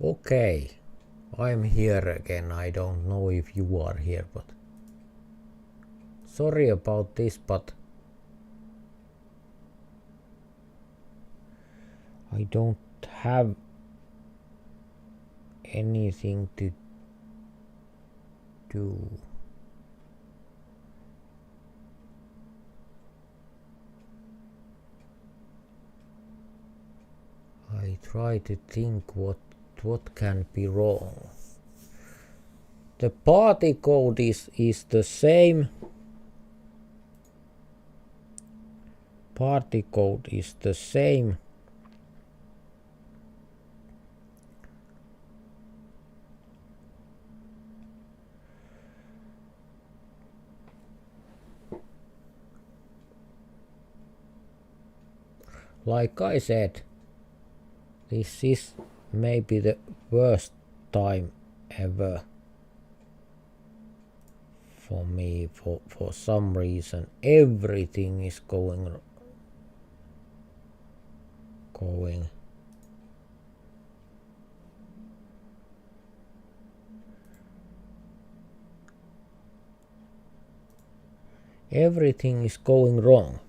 Okay, I'm here again. I don't know if you are here, but sorry about this, but I don't have anything to do. I try to think what can be wrong. The party code is the same. Party code is the same. Like I said, this is maybe the worst time ever for me. For some reason everything is going everything is going wrong.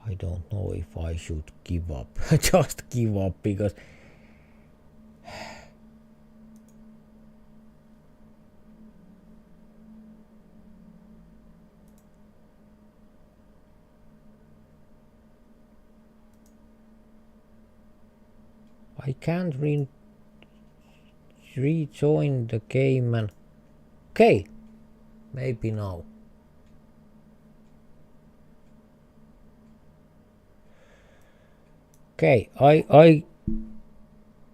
I don't know if I should give up. Just give up, because I can't rejoin the game. And okay, maybe now. Okay, I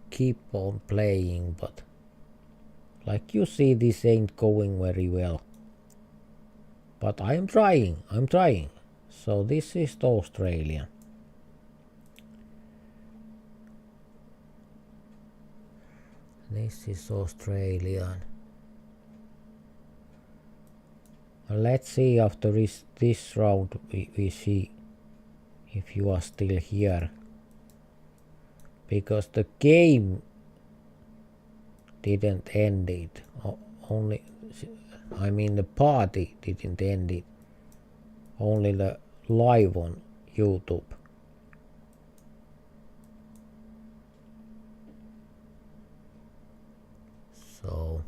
keep on playing, but like you see, this ain't going very well. But I'm trying. So this is the Australian. This is Australian. Let's see after this round we see if you are still here. Because the game didn't end it. Only, I mean, the party didn't end it. Only the live on YouTube. So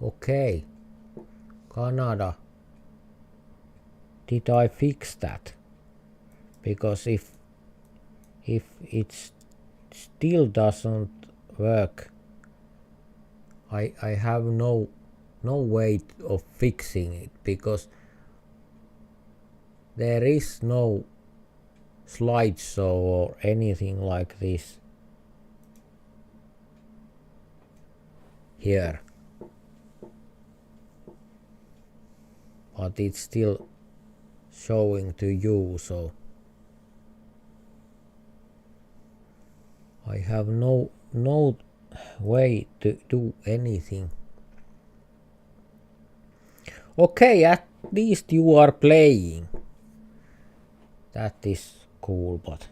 okay, Canada. Did I fix that? Because if it still doesn't work, I have no way of fixing it, because there is no slideshow or anything like this here, but it's still showing to you, so I have no way to do anything. Okay, at least you are playing. That is cool, but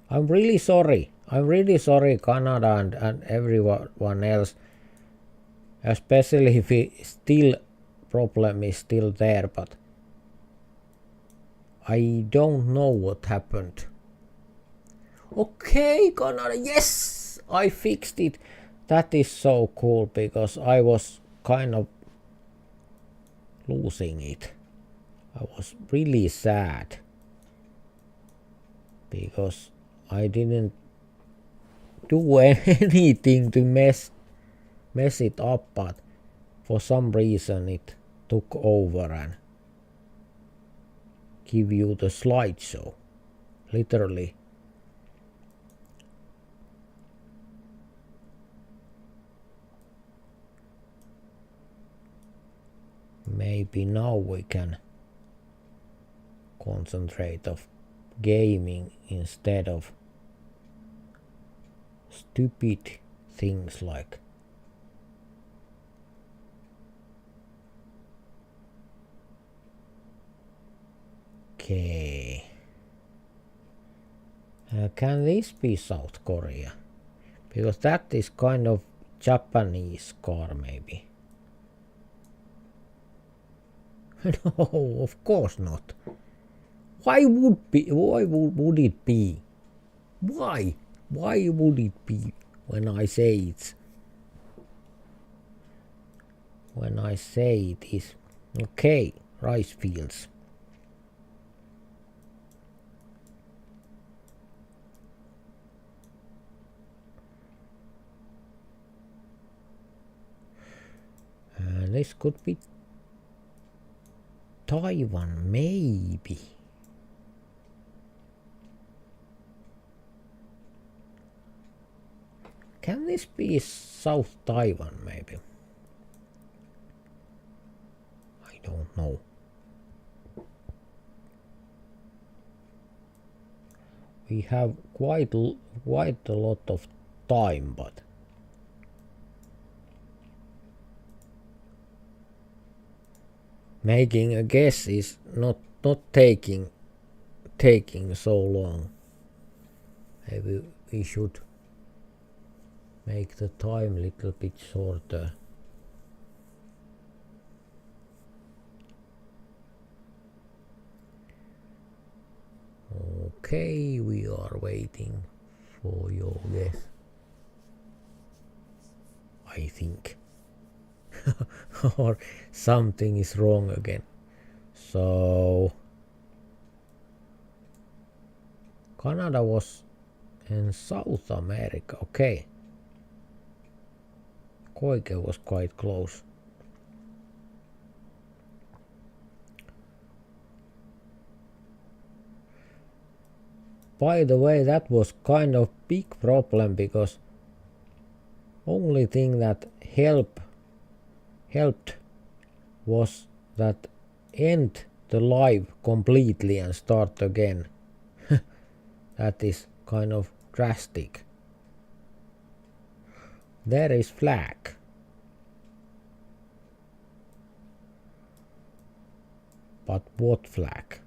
I'm really sorry. Canada and everyone else, especially if still problem is still there, but I don't know what happened. Okay, Canada, yes, I fixed it. That is so cool, because I was kind of losing it. I was really sad because I didn't do anything to mess it up, but for some reason it took over and give you the slideshow, literally. Maybe now we can concentrate of gaming instead of stupid things like okay. Can this be South Korea? Because that is kind of Japanese car maybe. No, of course not. Why would it be? Why? Why would it be when I say it? When I say it is okay, rice fields. This could be Taiwan, maybe. Can this be South Taiwan, maybe? I don't know. We have quite a lot of time, but making a guess is not taking so long. Maybe we should make the time a little bit shorter. Okay, we are waiting for your guess. I think. Or something is wrong again. So Canada was in South America. Okay. Koike was quite close. By the way, that was kind of big problem because only thing that helped was that end the live completely and start again. That is kind of drastic. There is flag. But what flag?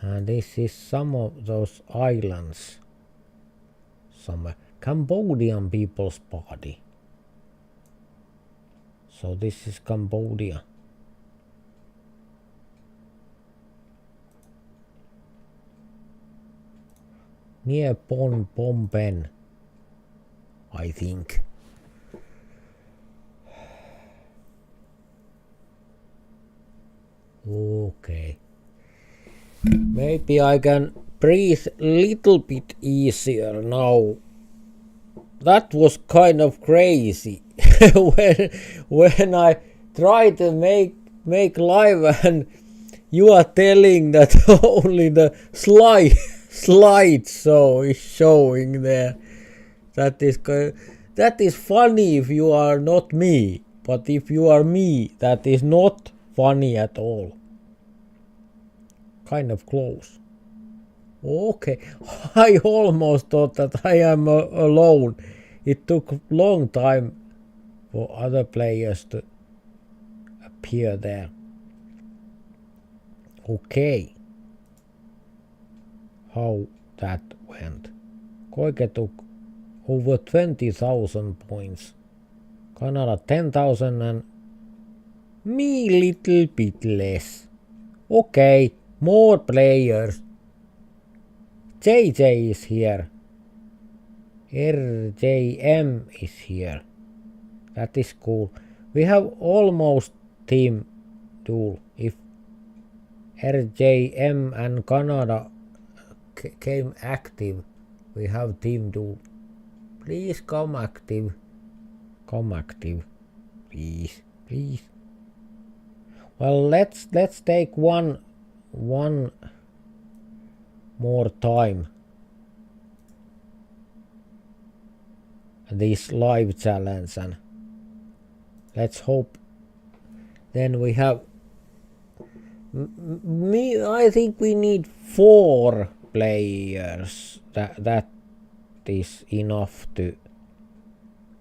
And this is some of those islands somewhere. Cambodian People's Party. So this is Cambodia. Near Phnom Penh, I think. Okay. Maybe I can breathe a little bit easier now. That was kind of crazy when I try to make live and you are telling that only the slideshow is showing there. That is funny if you are not me, but if you are me, that is not funny at all. Kind of close. Okay, I almost thought that I am alone. It took a long time for other players to appear there. Okay. How that went. Koike took over 20,000 points. Canada 10,000 and me little bit less. Okay, more players. JJ is here. RJM is here. That is cool. We have almost team duel. If RJM and Canada came active, we have team duel. Please come active. Come active. Please. Please. Well, let's take one more time this live challenge and let's hope then we have I think we need 4 players. That is enough to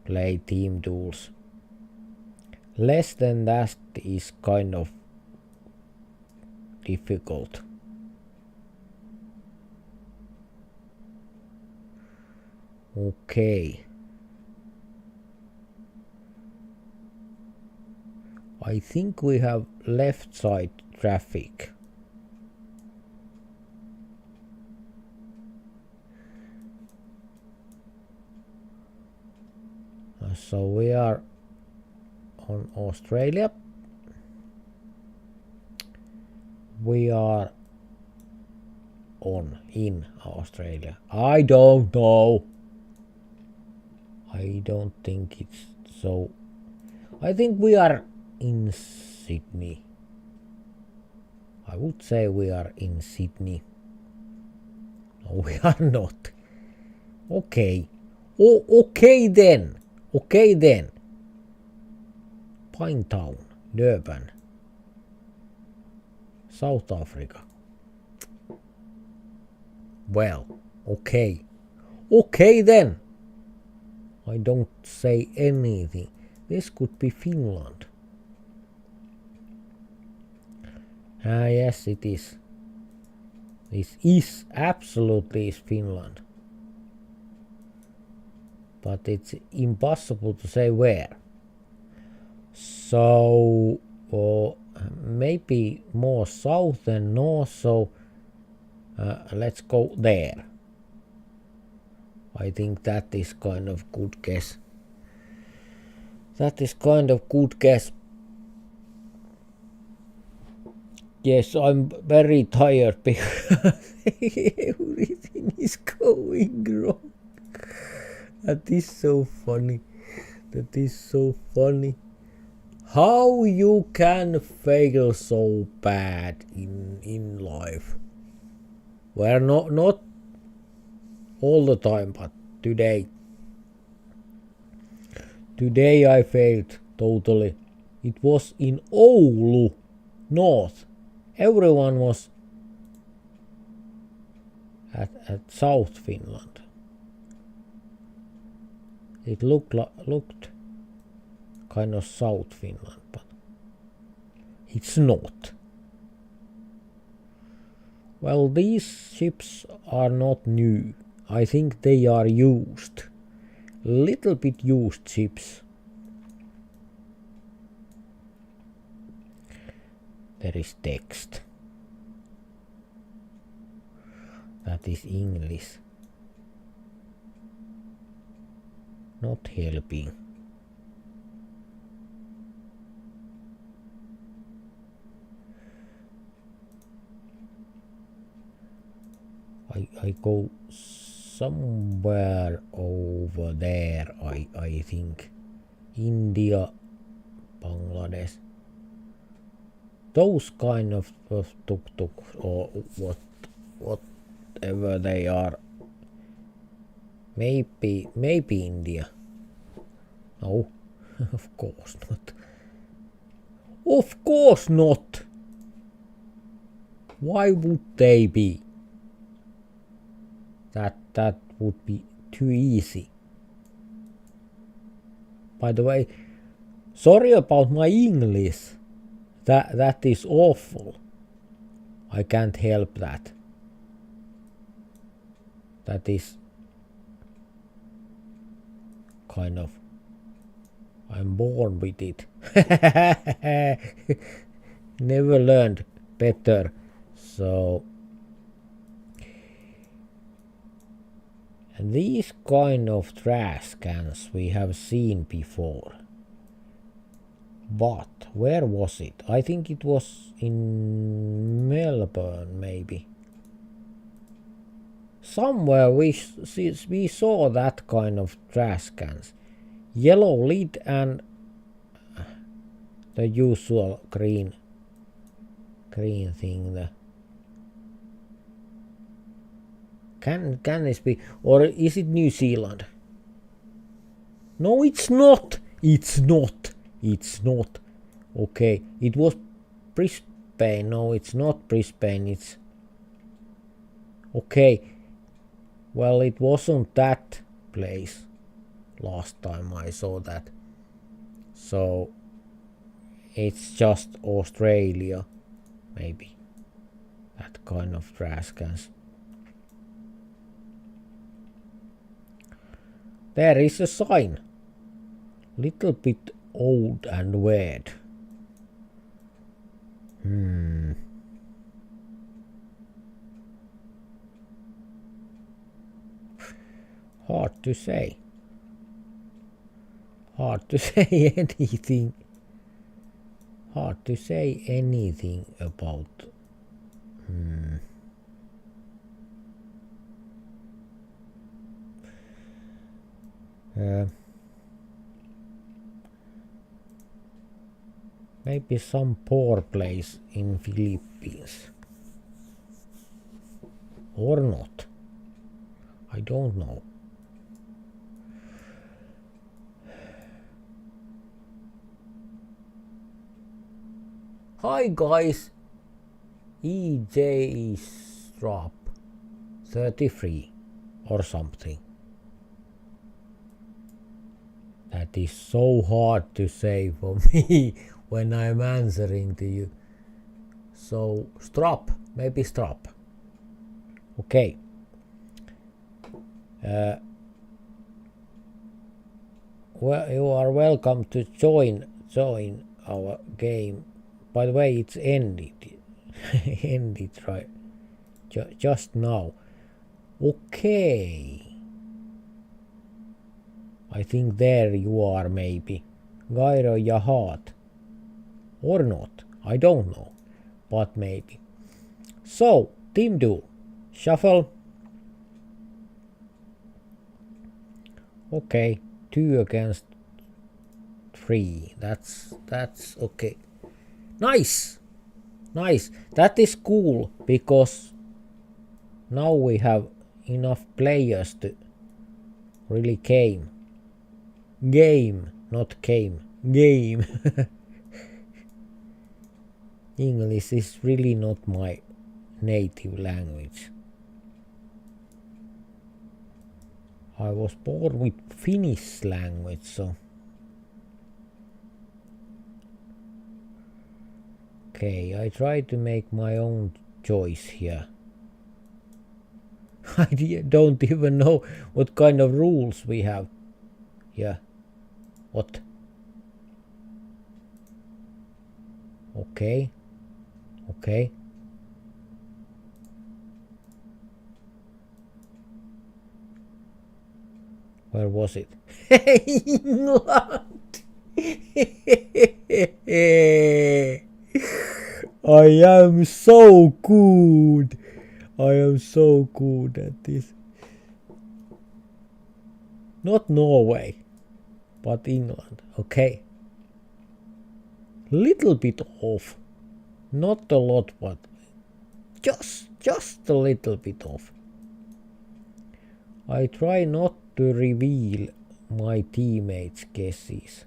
play team duels. Less than that is kind of difficult. Okay. I think we have left side traffic. So we are on Australia. We are in Australia. I don't know. I don't think it's so. I think we are in Sydney. I would say we are in Sydney. No, we are not. Okay. Oh, okay then. Okay then. Pinetown, Durban, South Africa. Well, okay. Okay then. I don't say anything. This could be Finland. Yes, it is. This is absolutely Finland. But it's impossible to say where. So maybe more south than north, so let's go there. I think that is kind of good guess. That is kind of good guess. Yes, I'm very tired because everything is going wrong. That is so funny. That is so funny. How you can fail so bad in life? Well, not all the time, but today. Today I failed totally. It was in Oulu, north. Everyone was at South Finland. It looked kind of South Finland, but it's not. Well, these ships are not new. I think they are used. Little bit used ships. There is text. That is English. Not helping. I go somewhere over there, I think. India, Bangladesh. Those kind of tuk-tuk or whatever they are. Maybe India. No, of course not. Of course not. Why would they be? That would be too easy. By the way, sorry about my English. That is awful. I can't help that. That is kind of, I'm born with it. Never learned better. So these kind of trash cans we have seen before. But where was it? I think it was in Melbourne, maybe. Somewhere we saw that kind of trash cans. Yellow lid and the usual green thing there. Can this be, or is it New Zealand? No, it's not. It's not. It's not. Okay, it was Brisbane. No, it's not Brisbane. It's Okay, well, it wasn't that place last time I saw that. So it's just Australia, maybe. That kind of trash cans. There is a sign. Little bit old and weird. Hard to say. Hard to say anything. Hard to say anything about. Maybe some poor place in Philippines. Or not. I don't know. Hi guys, EJ is drop 33 or something. That is so hard to say for me when I'm answering to you. So strap, maybe strap. Okay. Well, you are welcome to join our game. By the way, it's ended. Ended right just now. Okay. I think there you are, maybe. Gairo Yahat. Or not. I don't know. But maybe. So, team duel. Shuffle. Okay. 2 against 3. That's okay. Nice. Nice. That is cool because now we have enough players to really game, not game. Game. English is really not my native language. I was born with Finnish language, so. Okay, I try to make my own choice here. I don't even know what kind of rules we have here. What? Okay. Okay. Where was it? England! I am so good. I am so good at this. Not Norway, but England. Okay. Little bit off. Not a lot, but just a little bit off. I try not to reveal my teammates' guesses.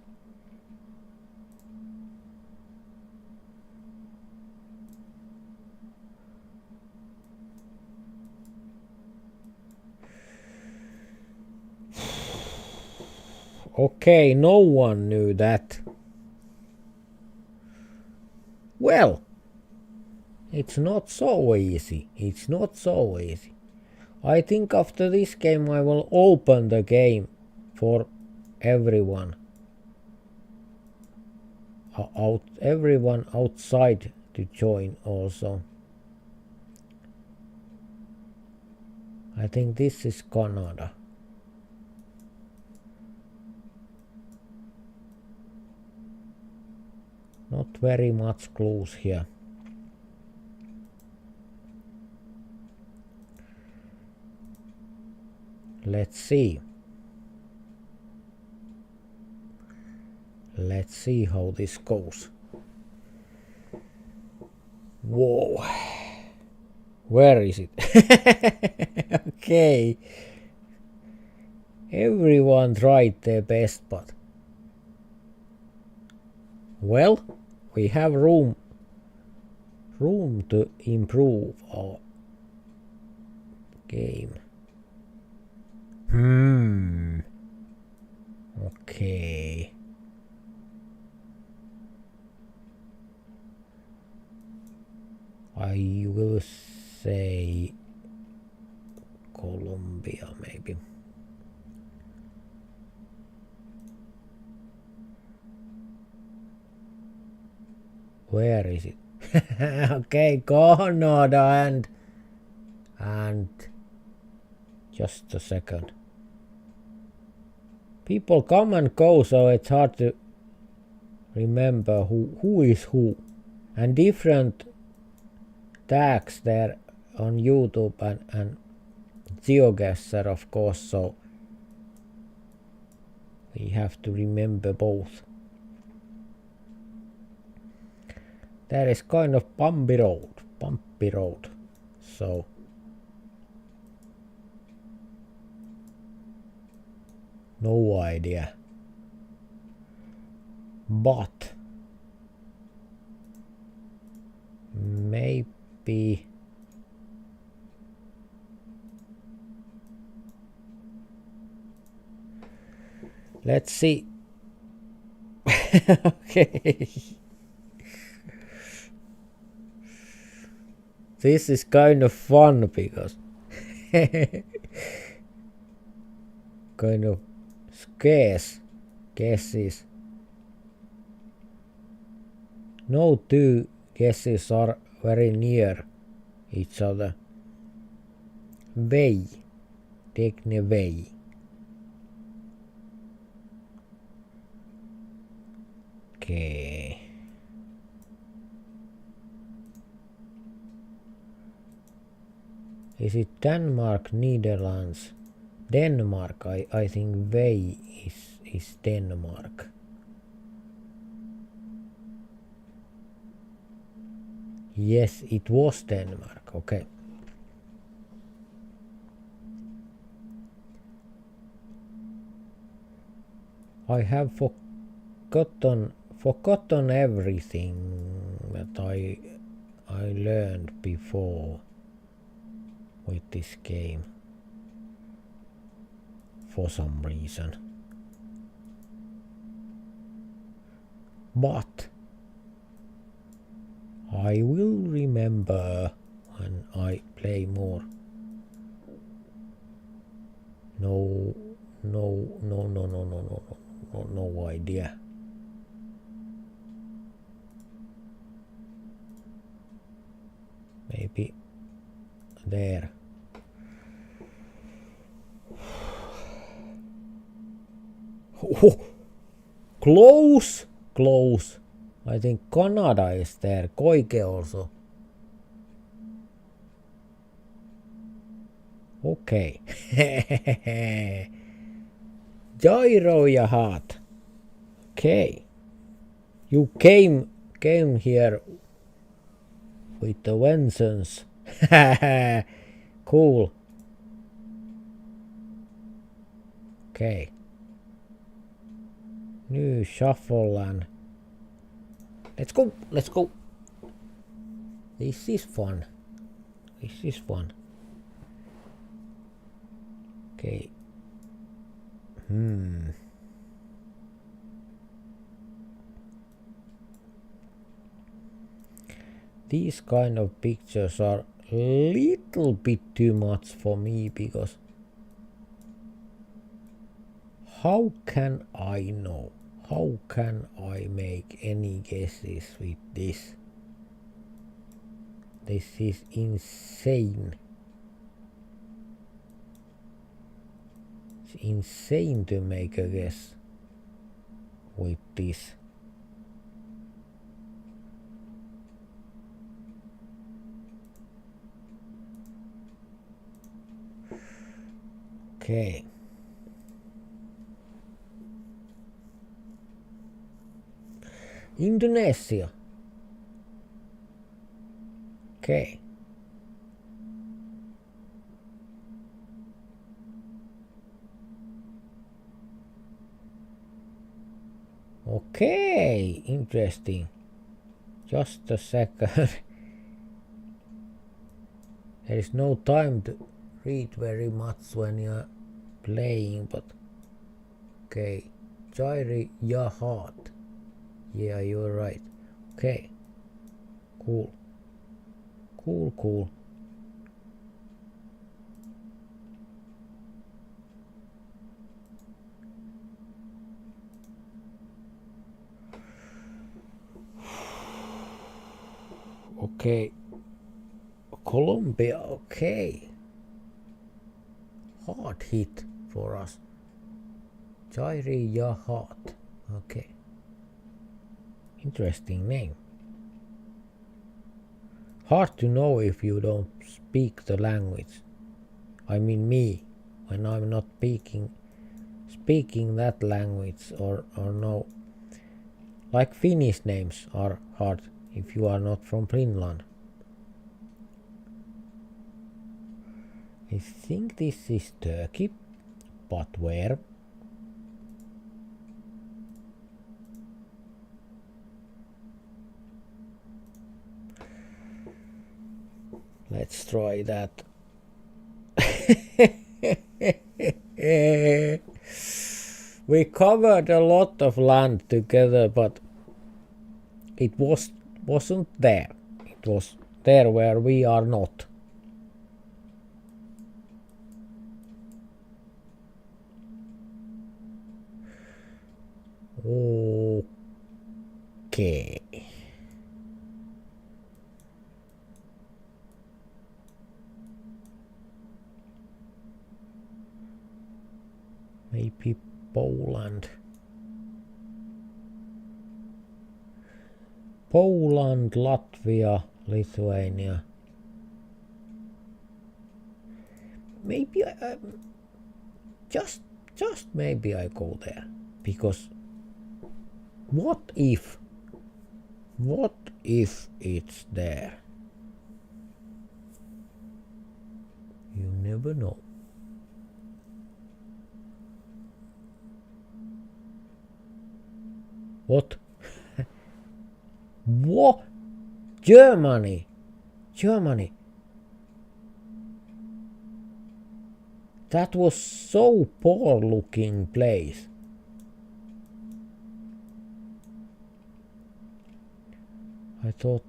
Okay, no one knew that. Well, it's not so easy. It's not so easy. I think after this game I will open the game for everyone. Everyone outside to join also. I think this is Canada. Not very much clues here. Let's see. Let's see how this goes. Whoa. Where is it? Okay. Everyone tried their best, but well, we have room to improve our Game. Okay. I will say Colombia maybe. Where is it? Okay, Canada and just a second. People come and go, so it's hard to remember who is who. And different tags there on YouTube and GeoGuesserin, of course, so we have to remember both. There is kind of bumpy road, so no idea. But maybe let's see. Okay. This is kind of fun because kind of guesses. No two guesses are very near each other. Vej. Tekne vej. Okay. Is it Denmark, Netherlands? Denmark, I think vej is Denmark. Yes, it was Denmark, okay. I have forgotten everything that I learned before with this game for some reason. But I will remember when I play more. No idea. Maybe there. Oh, close. I think Canada is there. Koike also. Okay. Gyro ja hat. Okay. You came here with the vengeance. Cool. Okay. New shuffle and let's go. This is fun. Okay. These kind of pictures are a little bit too much for me because how can I know? How can I make any guesses with this? This is insane. It's insane to make a guess with this. Okay. Indonesia. Okay. Okay, interesting. Just a second. There is no time to read very much when you're playing, but okay. Jairi Yahat. Yeah, you're right. Okay. Cool. Cool, cool. Okay. Colombia, okay. Hard hit for us. Jairi Yahat. Okay. Interesting name. Hard to know if you don't speak the language. I mean me, when I'm not speaking that language or no. Like Finnish names are hard if you are not from Finland. I think this is Turkey, but where? Let's try that. We covered a lot of land together, but it wasn't there. It was there where we are not. Okay. Maybe Poland. Poland, Latvia, Lithuania. Maybe I just maybe I go there, because what if it's there? You never know. What? What? Germany. That was so poor looking place. I thought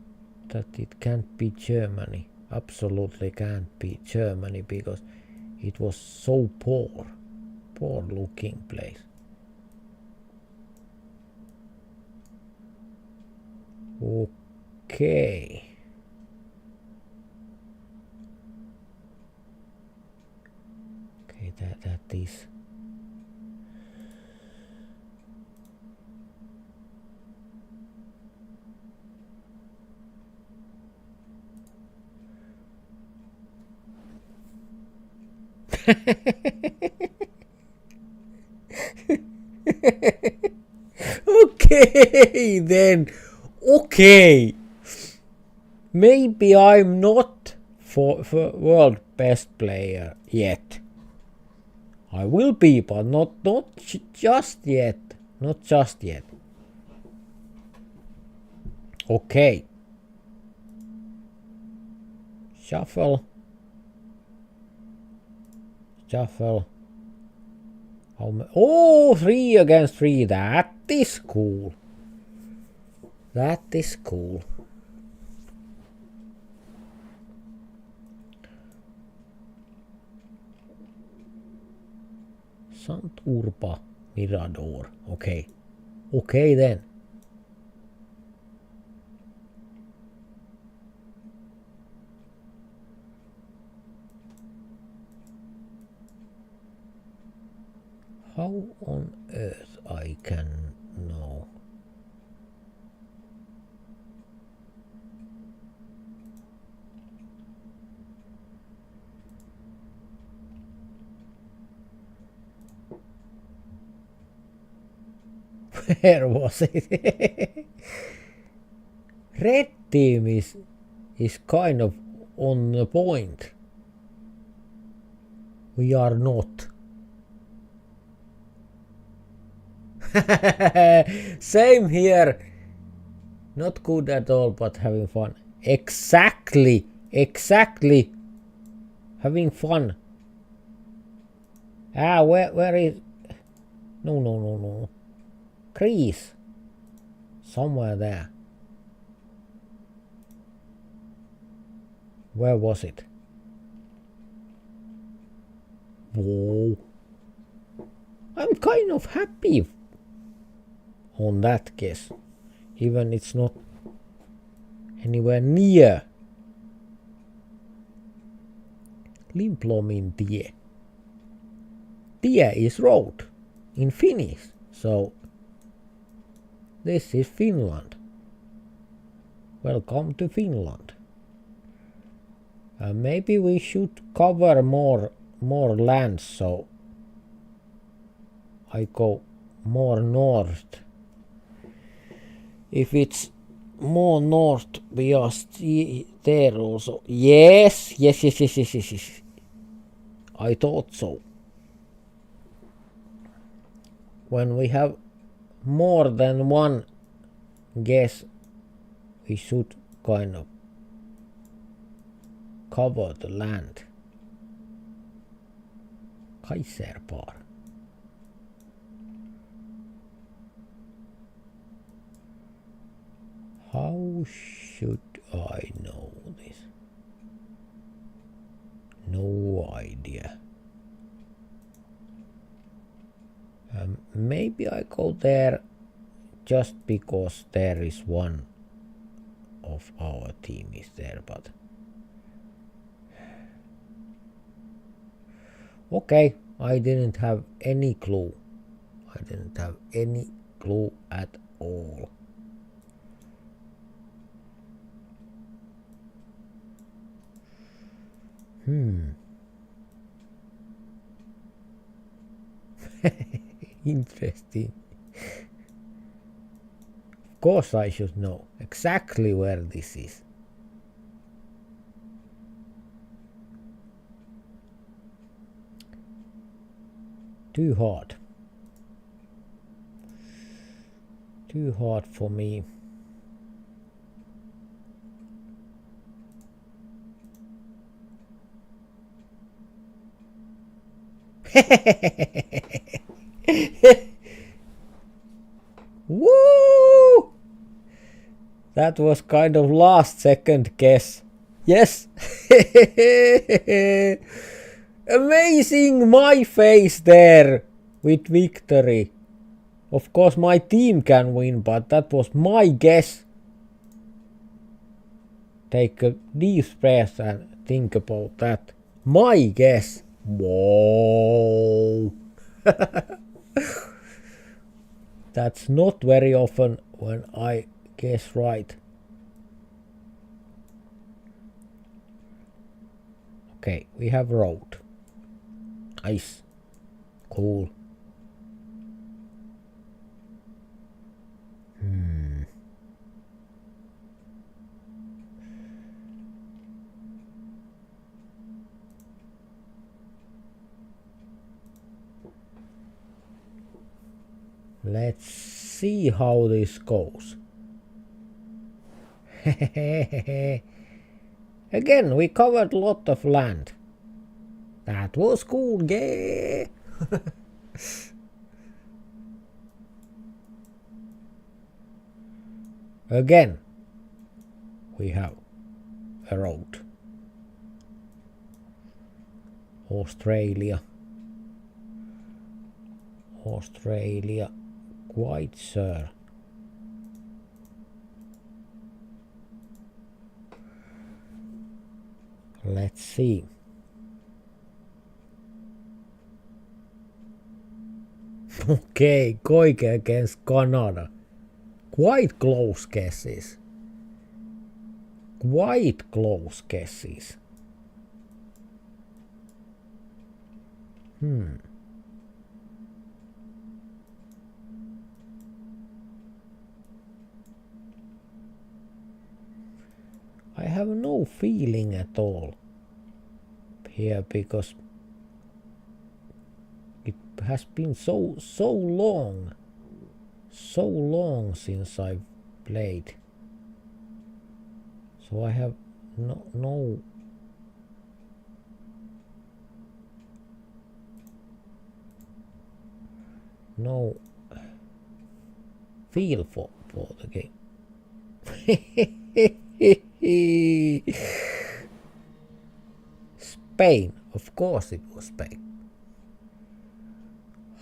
that it can't be Germany. Absolutely can't be Germany, because it was so poor looking place. Okay. Okay, that is. Okay then. Okay. Maybe I'm not for world best player yet. I will be, but not just yet. Not just yet. Okay. Shuffle. Oh, 3 against 3. That is cool. That is cool. Sant Urba Mirador. Okay. Okay then. How on earth I can know? Where was it? Red team is kind of on the point. We are not. Same here. Not good at all, but having fun. Exactly. Having fun Ah, where is... No. Greece. Somewhere there. Where was it? Whoa. I'm kind of happy on that guess. Even it's not anywhere near. Limplomin tie. Tie is road in Finnish. So this is Finland. Welcome to Finland. Maybe we should cover more land, so I go more north. If it's more north, we are there also. Yes. I thought so. When we have more than one guess, we should kind of cover the land. Kaiserpar. How should I know this? No idea. Maybe I go there just because there is one of our team is there, but okay, I didn't have any clue. I didn't have any clue at all. Interesting. Of course I should know exactly where this is. Too hard. Too hard for me. Woo! That was kind of last second guess. Yes. Amazing, my face there with victory. Of course my team can win, but that was my guess. Take a deep breath and think about that. My guess. Whoa. That's not very often when I guess right. Okay, we have road. Nice. Cool. Let's see how this goes. Again, we covered a lot of land. That was cool, yeah. Again, we have a road. Australia. Quite sure. Let's see. Okay, Koike against Canada. Quite close guesses. Quite close guesses. I have no feeling at all here because it has been so long since I've played, so I have no no feel for the game. Spain, of course it was Spain.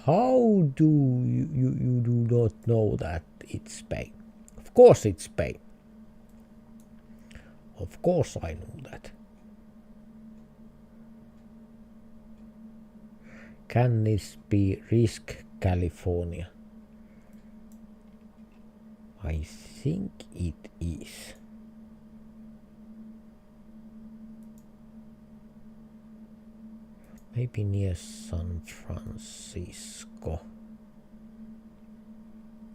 How do you do not know that it's Spain? Of course it's Spain. Of course I know that. Can this be Risk, California? I think it is. Maybe near San Francisco.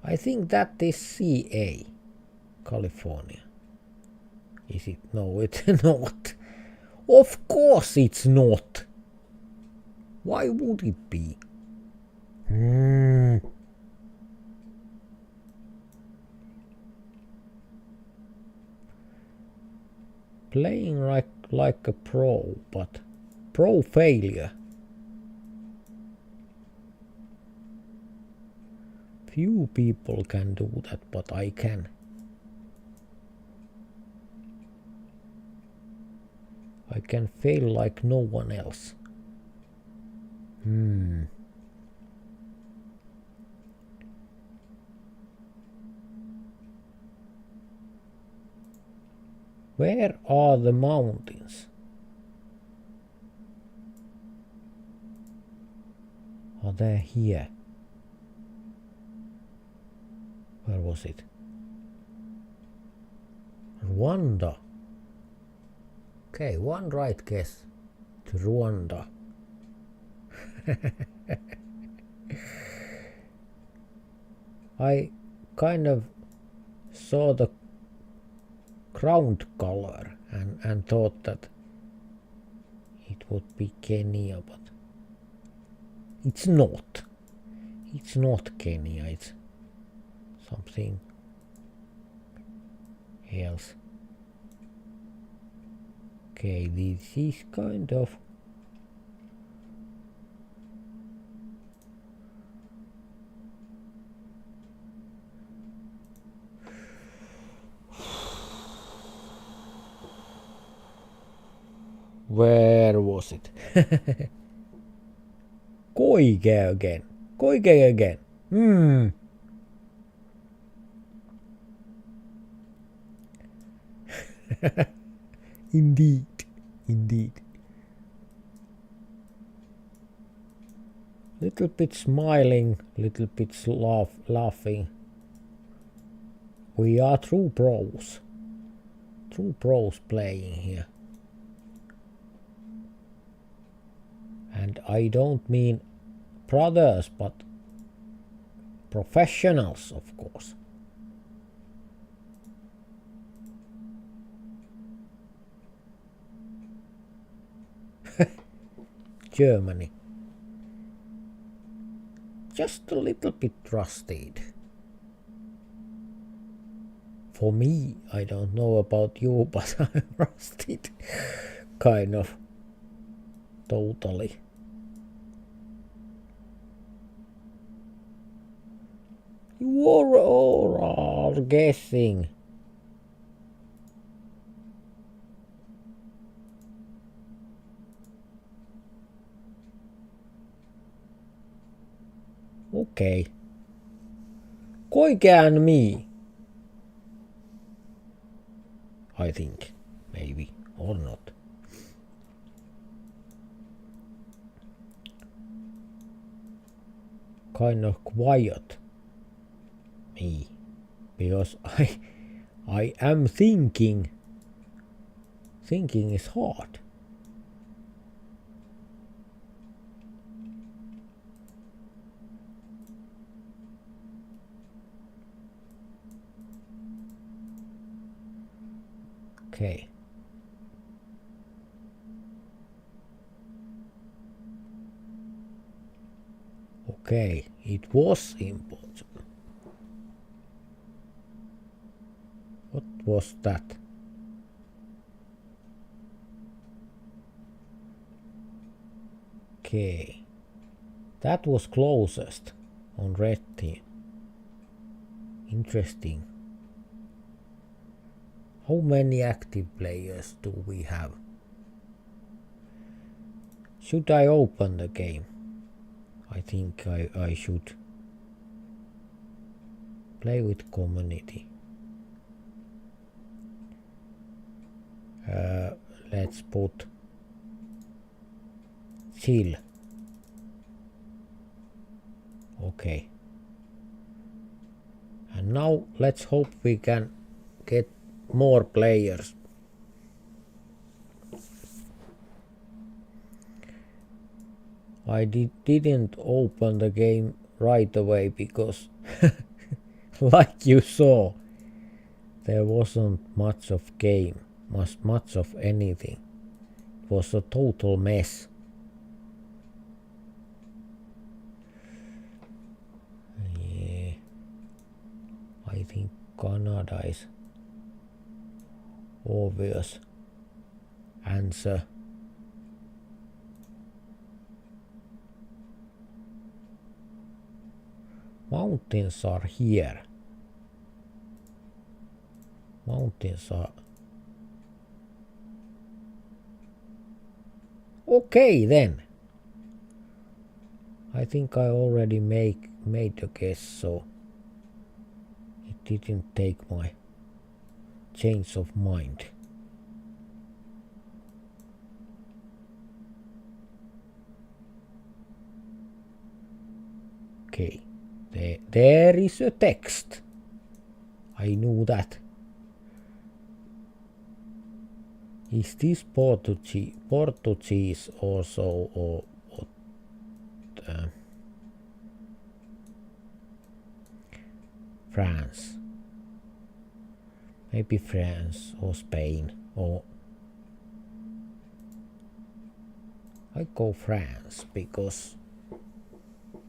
I think that is CA, California. Is it? No, it's not. Of course it's not. Why would it be? Playing like a pro, but pro failure. Few people can do that, but I can. I can fail like no one else. Where are the mountains? Are they here? Where was it? Rwanda. Okay, one right guess to Rwanda. I kind of saw the ground color and thought that it would be Kenya, but it's not. It's not Kenya, it's something else. Okay, this is kind of where was it? Koike again. Koike again. Indeed. Indeed. Little bit smiling, little bit laughing. We are true pros. True pros playing here. And I don't mean brothers, but professionals, of course. Germany. Just a little bit rusted. For me, I don't know about you, but I'm rusted. Kind of. Totally. You all are guessing. Okay. Koike and me. I think. Maybe. Or not. Kind of quiet. Me. Because I am thinking. Thinking is hard. Okay. Okay, it was impossible. What was that? Okay. That was closest. on red team. Interesting. How many active players do we have? Should I open the game? I think I should. Play with community. Let's put chill. Okay. And now let's hope we can get more players. I didn't open the game right away because like you saw, there wasn't much of game, much of anything. It was a total mess. Yeah. I think Canada is obvious answer. Mountains are here. Mountains are... Okay then. I think I already made a guess, so it didn't take my change of mind. Okay. There is a text. I knew that. Is this Portuguese also or France? Maybe France or Spain, or I go France because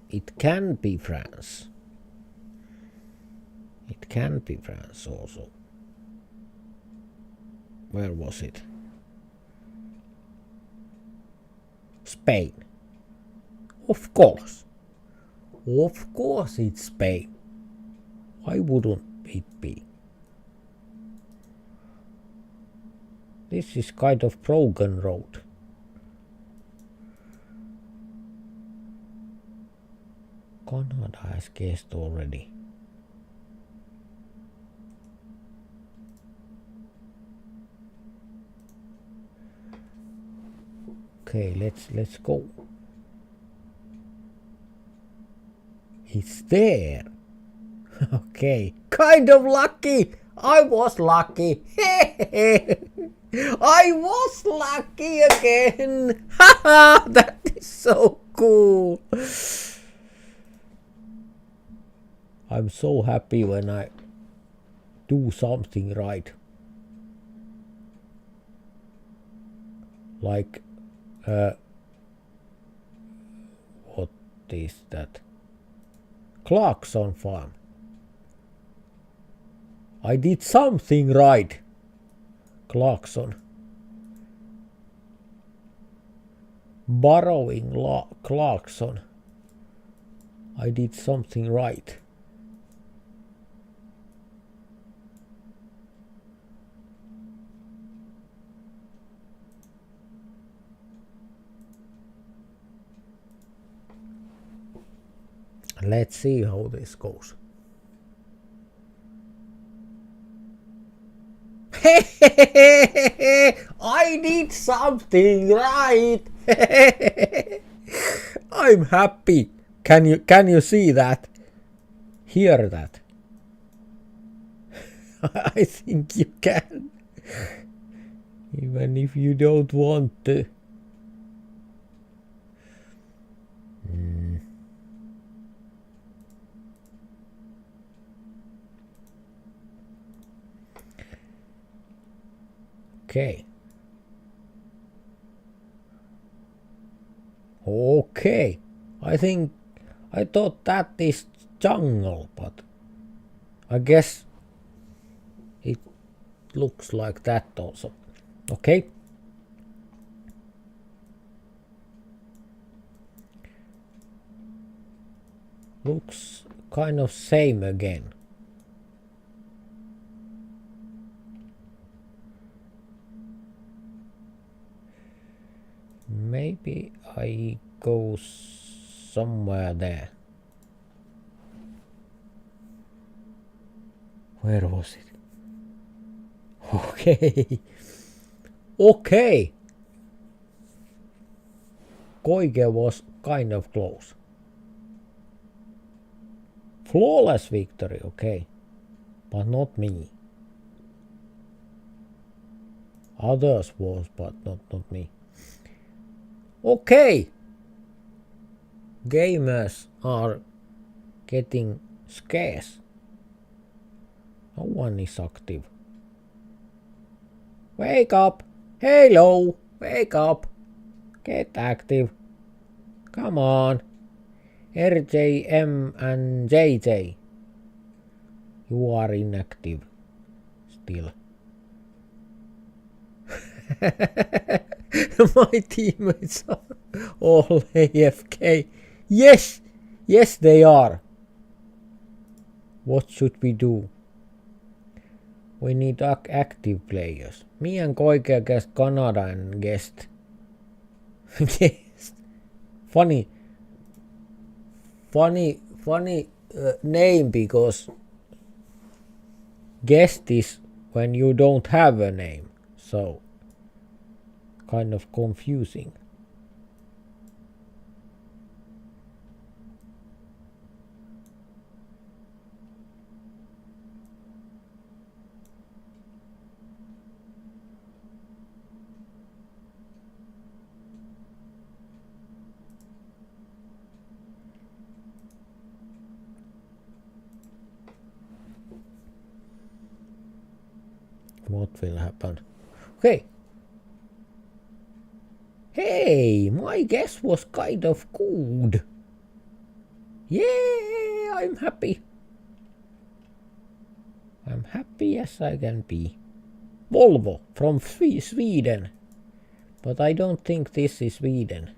it can be France. It can be France also. Where was it? Spain. Of course. Of course it's Spain. Why wouldn't it be? This is kind of broken road. Canada has guessed already. Okay, let's go. It's there. Okay, kind of lucky. I was lucky. I was lucky again. Haha, that is so cool. I'm so happy when I do something right. Like, what is that? Clarkson farm. I did something right. Clarkson. Borrowing Clarkson. I did something right. Let's see how this goes. I did something right. I'm happy. Can you see that? Hear that? I think you can. Even if you don't want to. Okay. Okay. I thought that is jungle, but I guess it looks like that also. Okay. Looks kind of same again. Maybe I go somewhere there. Where was it? Okay. Okay. Koike was kind of close. Flawless victory, okay. But not me. Others was, but not me. Okay. Gamers are getting scarce. No one is active. Wake up! Hello! Wake up! Get active. Come on. RJ, M and JJ. You are inactive. Still. My teammates are all AFK. Yes! Yes, they are. What should we do? We need active players. Me and Koike guessed Canada and guessed. Guessed. Funny name, because guest is when you don't have a name. So kind of confusing. What will happen? Okay. Hey, my guess was kind of good. Yeah, I'm happy. I'm happy as I can be. Volvo from Sweden. But I don't think this is Sweden.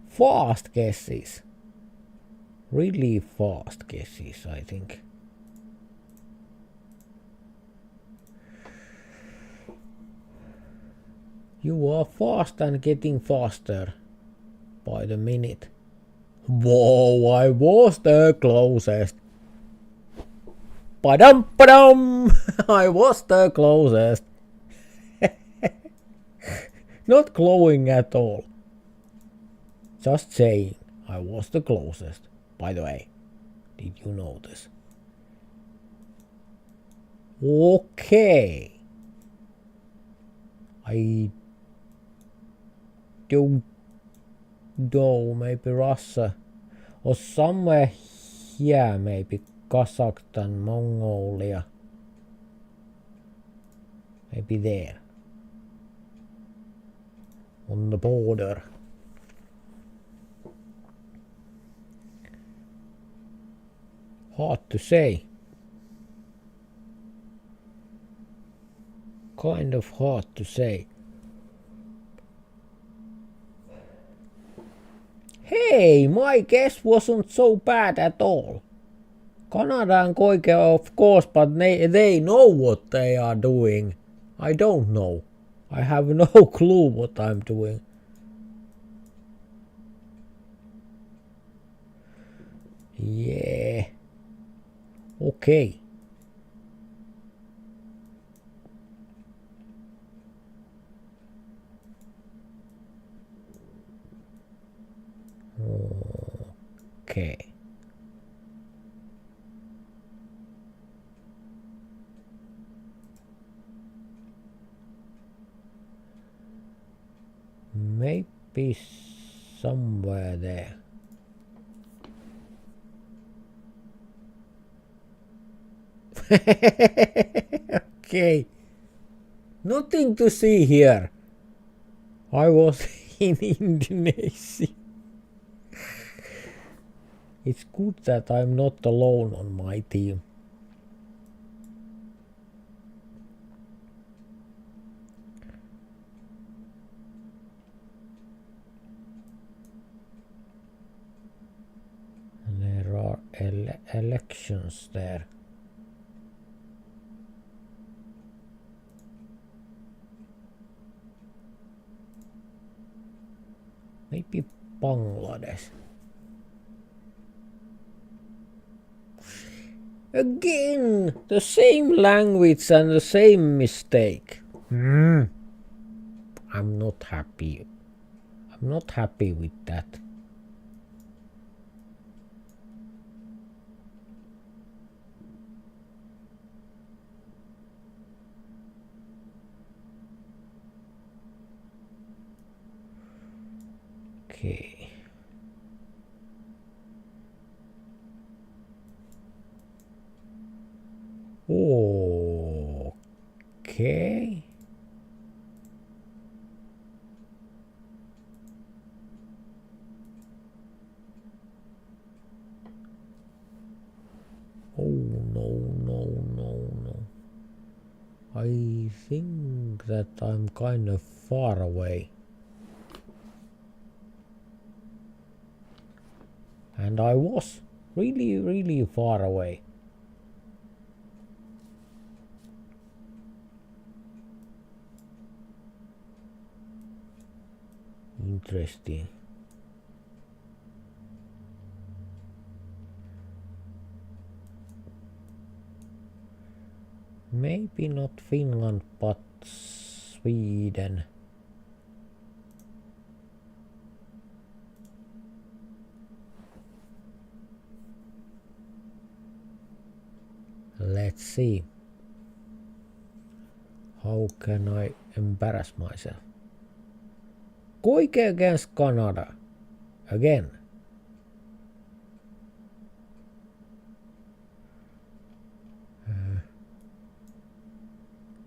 Fast guesses. Really fast guesses, I think. You are fast and getting faster by the minute. Whoa, I was the closest. Padam padam! I was the closest. Not glowing at all. Just saying, I was the closest. By the way, did you notice? Okay. I don't know, maybe Russia or somewhere here, maybe Kazakhstan, Mongolia, maybe there on the border. Hard to say. Kind of hard to say. Hey, my guess wasn't so bad at all. Canada and Koike, of course, but they know what they are doing. I don't know. I have no clue what I'm doing. Yeah. Okay. Okay. Maybe somewhere there. Okay. Nothing to see here. I was in Indonesia. It's good that I'm not alone on my team. elections there. Maybe Bangladesh. Again, the same language and the same mistake. I'm not happy. I'm not happy with that. Okay. Okay. Oh no. I think that I'm kind of far away. And I was really far away. Interesting. Maybe not Finland, but Sweden. Let's see. How can I embarrass myself? Koike against Canada. Again.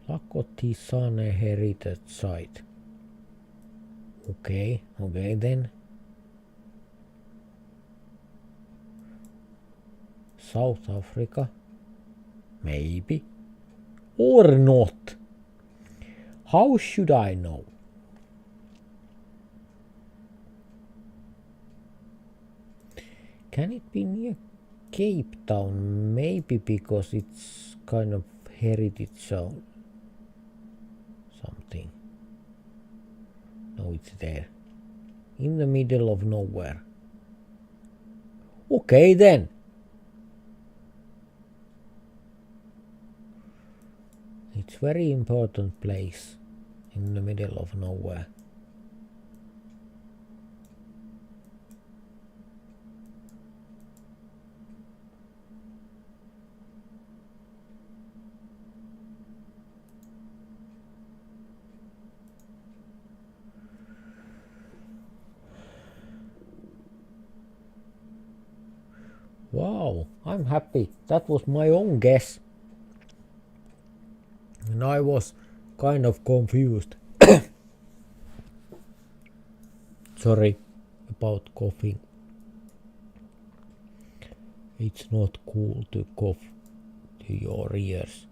Lakoti-Sane heritage site. Okay then. South Africa. Maybe. Or not. How should I know? Can it be near Cape Town? Maybe because it's kind of heritage zone. Something. No, it's there. In the middle of nowhere. Okay then. It's very important place. In the middle of nowhere. Wow, I'm happy. That was my own guess. And I was kind of confused. Sorry about coughing. It's not cool to cough to your ears.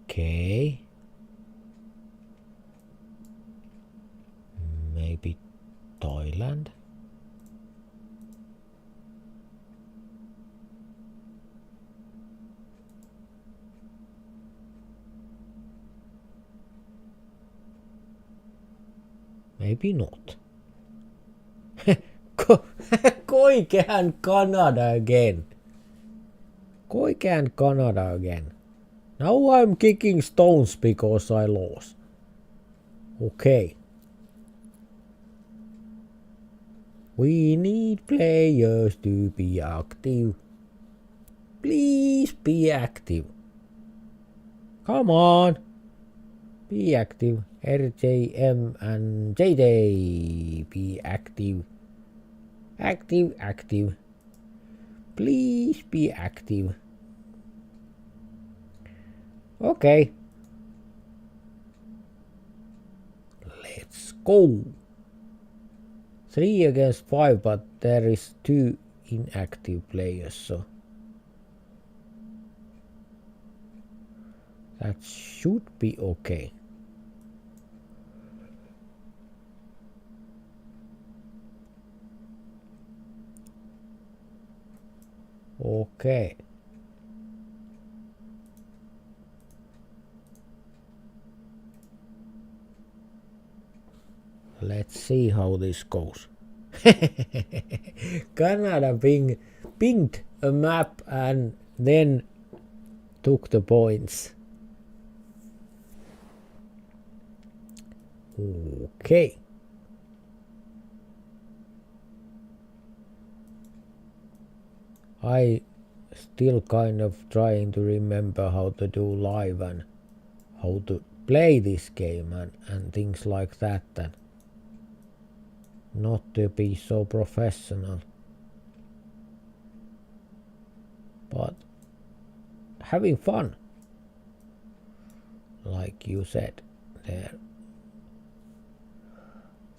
Okay. Maybe Thailand? Maybe not. Koikehan Canada again. Koikehan Canada again. Now I'm kicking stones because I lost. Okay. We need players to be active. Please be active. Come on. Be active. RJM and JJ. Be active. Active. Please be active. Okay. Let's go. 3 against 5, but there is 2 inactive players, so that should be okay. Okay. Let's see how this goes. Canada pinged a map and then took the points. Okay. I still kind of trying to remember how to do live and how to play this game and things like that, and not to be so professional, but having fun, like you said there.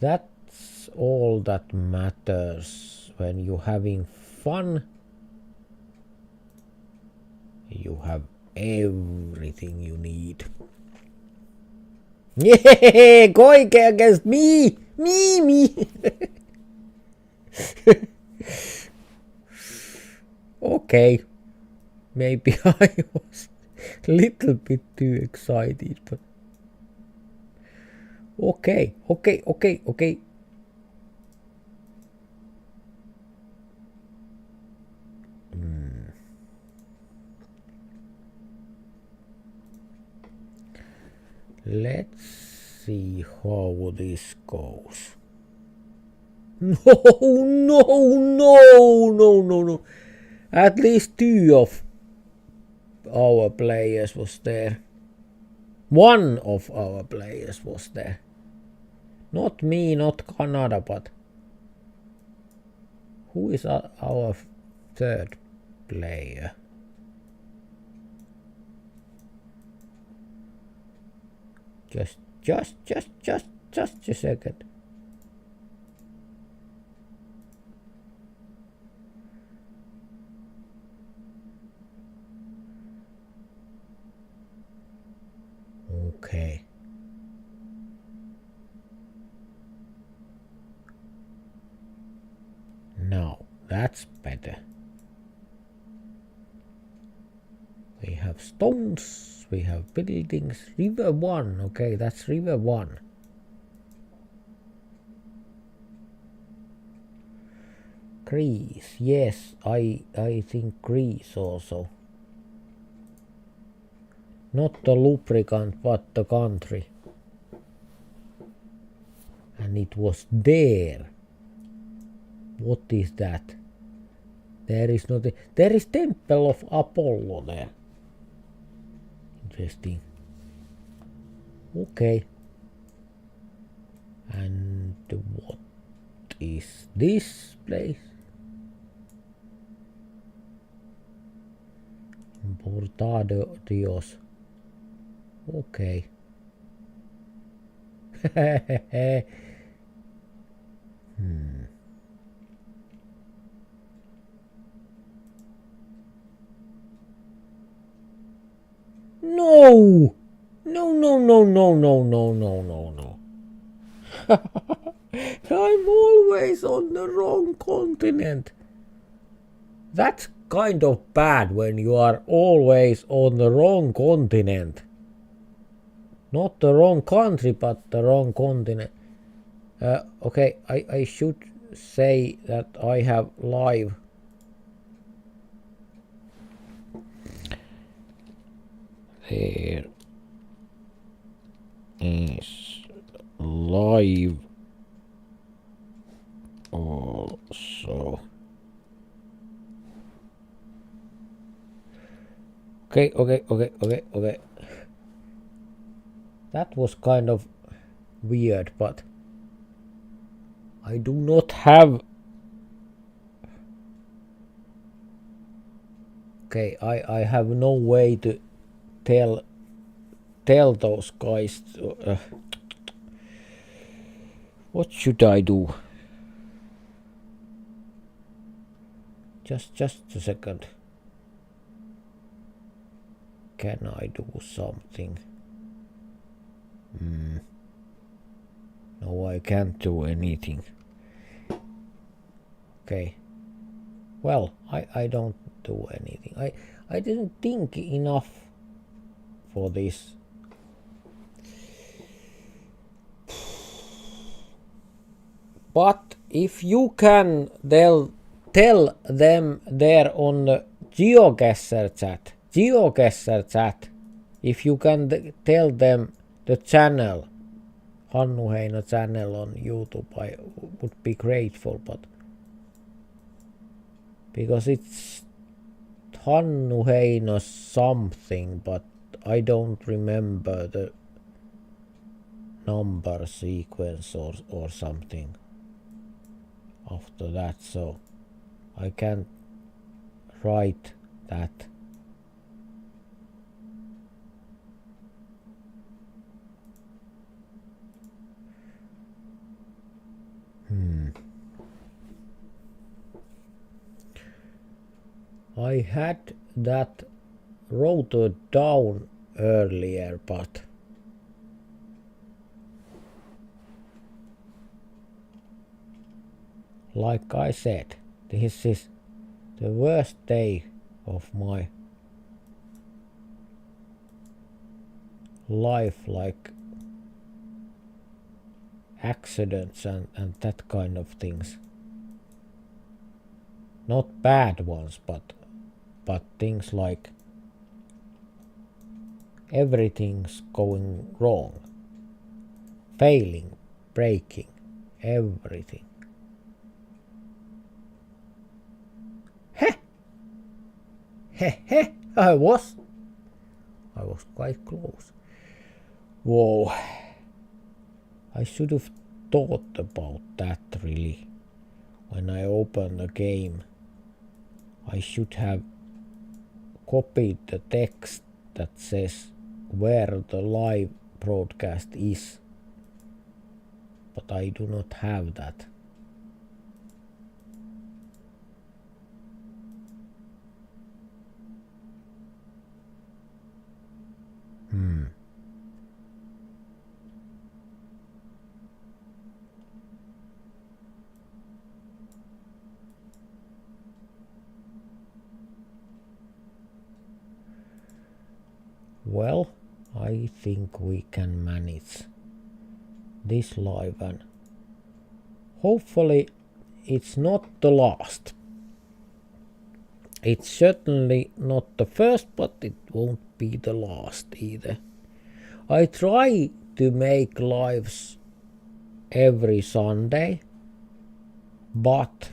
That's all that matters. When you're having fun, you have everything you need. Yeah, Koike against me. Okay, maybe I was a little bit too excited, but okay. Let's see how this goes. No. At least 2 of our players was there. 1 of our players was there. Not me, not Canada, but who is our 3rd player? Just a second. Okay. Now, that's better. We have stones, we have buildings. River 1, okay, that's River 1. Greece, yes, I think Greece also. Not the lubricant, but the country. And it was there. What is that? There is nothing. There is Temple of Apollo there. Interesting. Okay. And what is this place? Portadios. Okay. No. I'm always on the wrong continent. That's kind of bad when you are always on the wrong continent. Not the wrong country, but the wrong continent. Okay, I should say that I have live. There is live also. Okay. That was kind of weird, but I do not have. Okay, I have no way to tell those guys. What should I do? Just a second. Can I do something? No, I can't do anything. Okay. Well, I don't do anything. I didn't think enough for this. But if you can tell them there on the GeoGuessr chat, if you can tell them the channel, Hannu Heino channel on YouTube, I would be grateful, but because it's Hannu Heino something, but I don't remember the number sequence or something after that, so I can't write that. I had that wrote down earlier, but like I said, this is the worst day of my life, like accidents and that kind of things. Not bad ones, but things like everything's going wrong, failing, breaking, everything. Heh, I was quite close. Whoa, I should have thought about that really. When I opened the game, I should have copied the text that says where the live broadcast is, but I do not have that. Well, I think we can manage this live, and hopefully it's not the last. It's certainly not the first, but it won't be the last either. I try to make lives every Sunday, but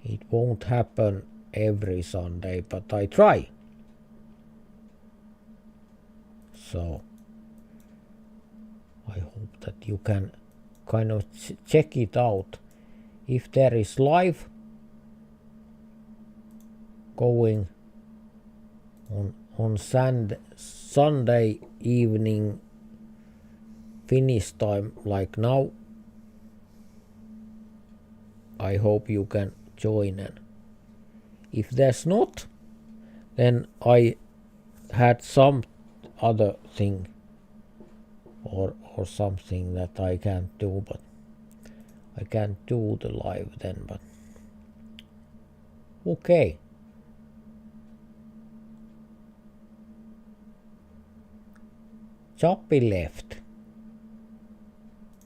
it won't happen every Sunday, but I try. So I hope that you can kind of check it out. If there is live going on Sunday evening Finnish time like now, I hope you can join in. If there's not, then I had some other thing or something that I can't do, but I can't do the live then, but okay. Choppy left,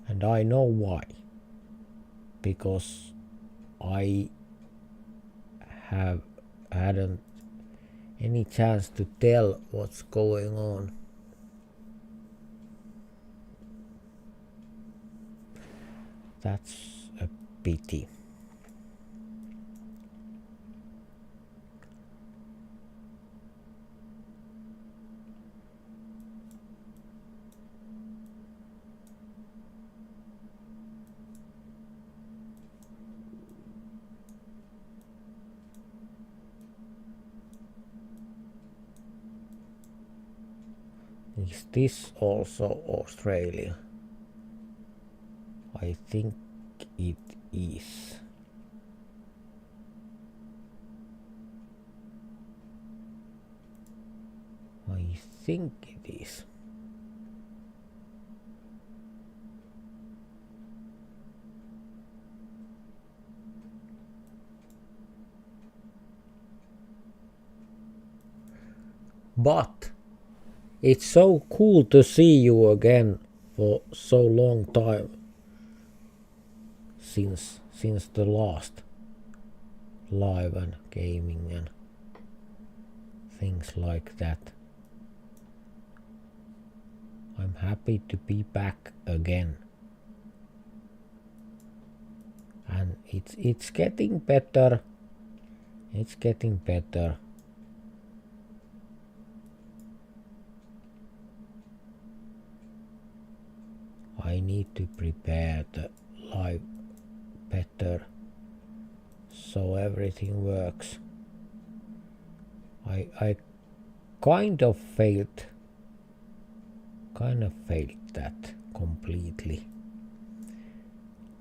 and I know why, because I hadn't any chance to tell what's going on. That's a pity. Is this also Australia? I think it is. I think it is. But it's so cool to see you again for so long time since the last live and gaming and things like that. I'm happy to be back again. And it's getting better. It's getting better. I need to prepare the live better so everything works. I kind of failed that completely.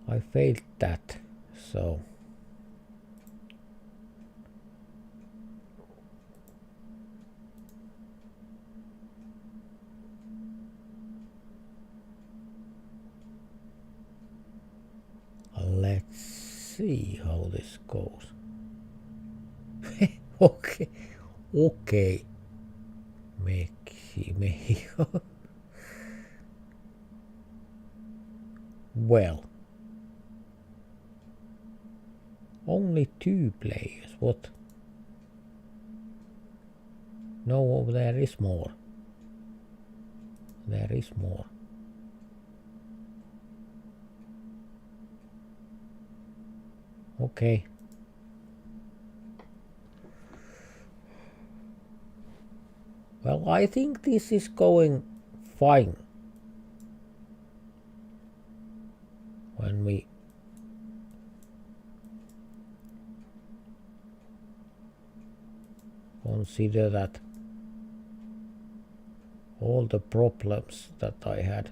I failed that, so let's see how this goes. Okay. Mexico. Well, only 2 players. What? No, there is more. There is more. Okay. Well, I think this is going fine. When we consider that all the problems that I had.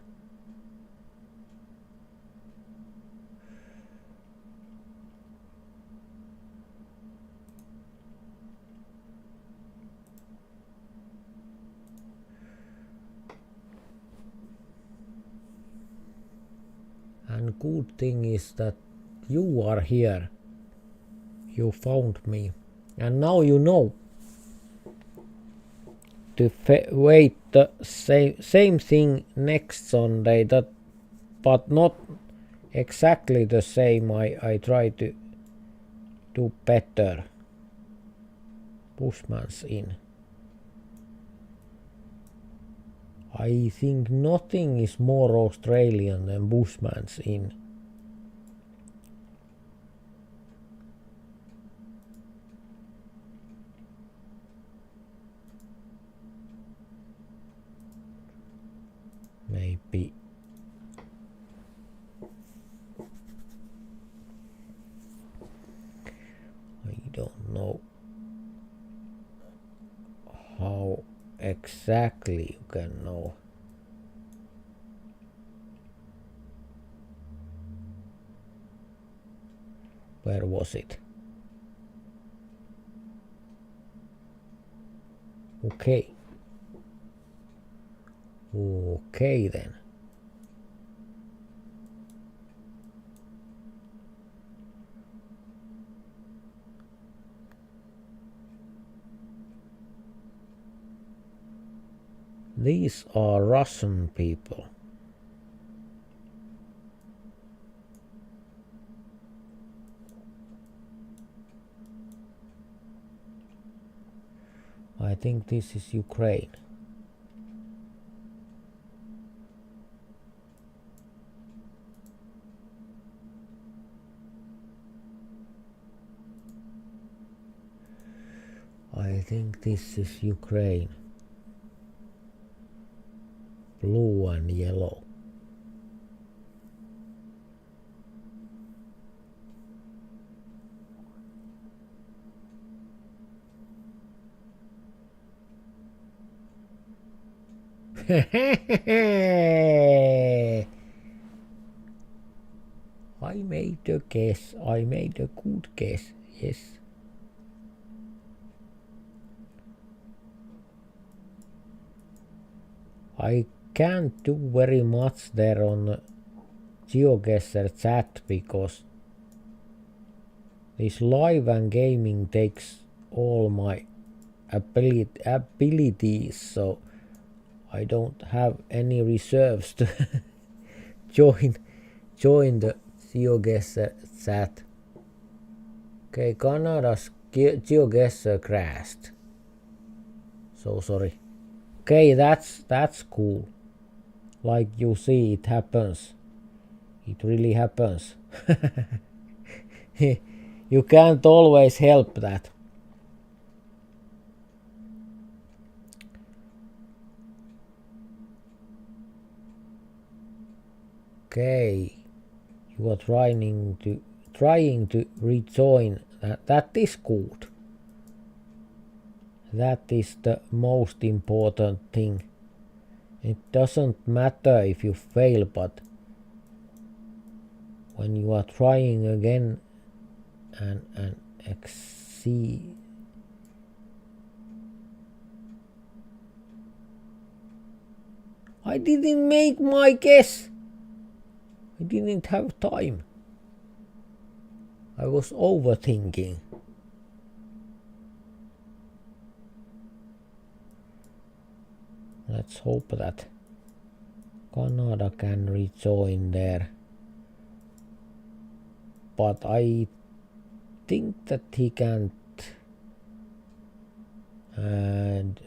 And good thing is that you are here. You found me. And now you know to wait the same thing next Sunday, but not exactly the same. I try to do better. Bushman's Inn. I think nothing is more Australian than Bushman's Inn. Maybe I don't know how exactly you can know. Where was it? Okay. Okay then. These are Russian people. I think this is Ukraine. I think this is Ukraine. Blue and yellow. I made a guess. I made a good guess. Yes. I can't do very much there on GeoGuessr chat because this live and gaming takes all my abilities, so I don't have any reserves to join the GeoGuessr chat. Okay, Canada's GeoGuessr crashed. So sorry. Okay, that's cool. Like you see, it happens. It really happens. You can't always help that. Okay, you are trying to rejoin. That is good. That is the most important thing. It doesn't matter if you fail, but when you are trying again and exceed, I didn't make my guess. I didn't have time. I was overthinking. Let's hope that Canada can rejoin there. But I think that he can't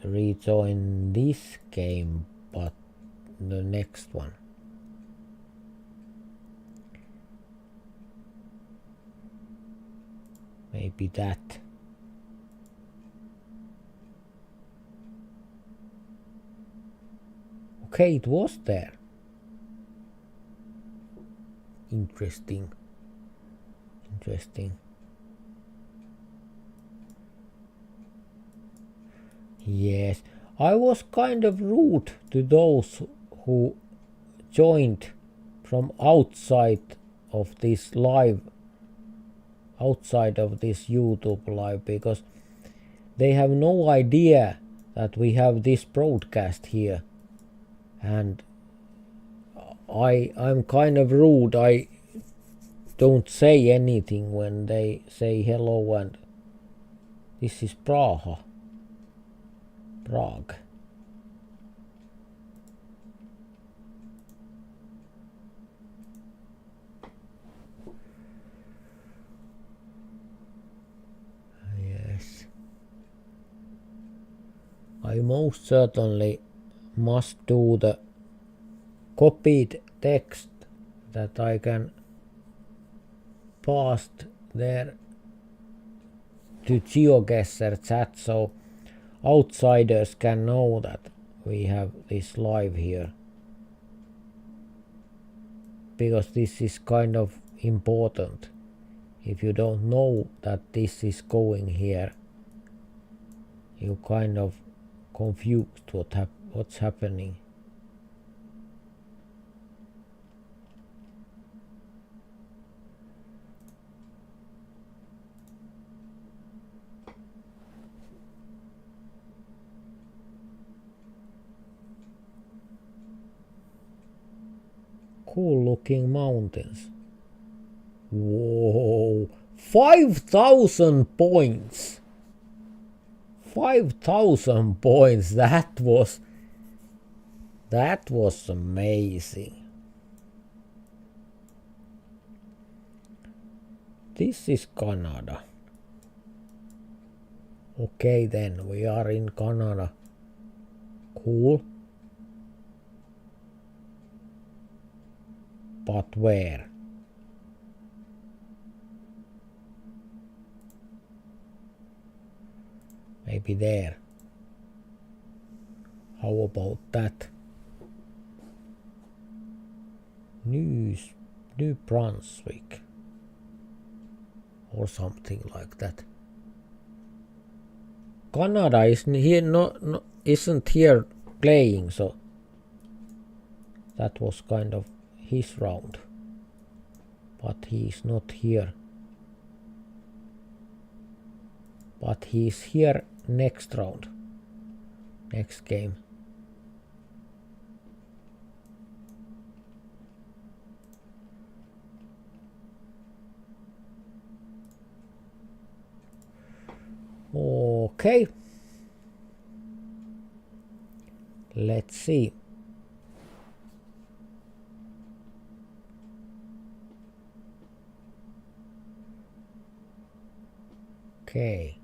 rejoin this game, but the next one. Maybe that. Okay, it was there. Interesting. Yes, I was kind of rude to those who joined from outside of this live, outside of this YouTube live, because they have no idea that we have this broadcast here, and I'm kind of rude. I don't say anything when they say hello, and this is Prague. Yes. I most certainly must do the copied text that I can pass there to GeoGuessr chat, so outsiders can know that we have this live here, because this is kind of important. If you don't know that this is going here, you kind of confused what's happening. Cool looking mountains. Whoa, 5,000 points. 5,000 points. That was amazing. This is Canada. Okay, then we are in Canada. Cool. But where? Maybe there. How about that? New Brunswick. Or something like that. Canada isn't here playing, so that was kind of his round. But he's not here. But he's here next round. Next game. Okay. Let's see. Okay.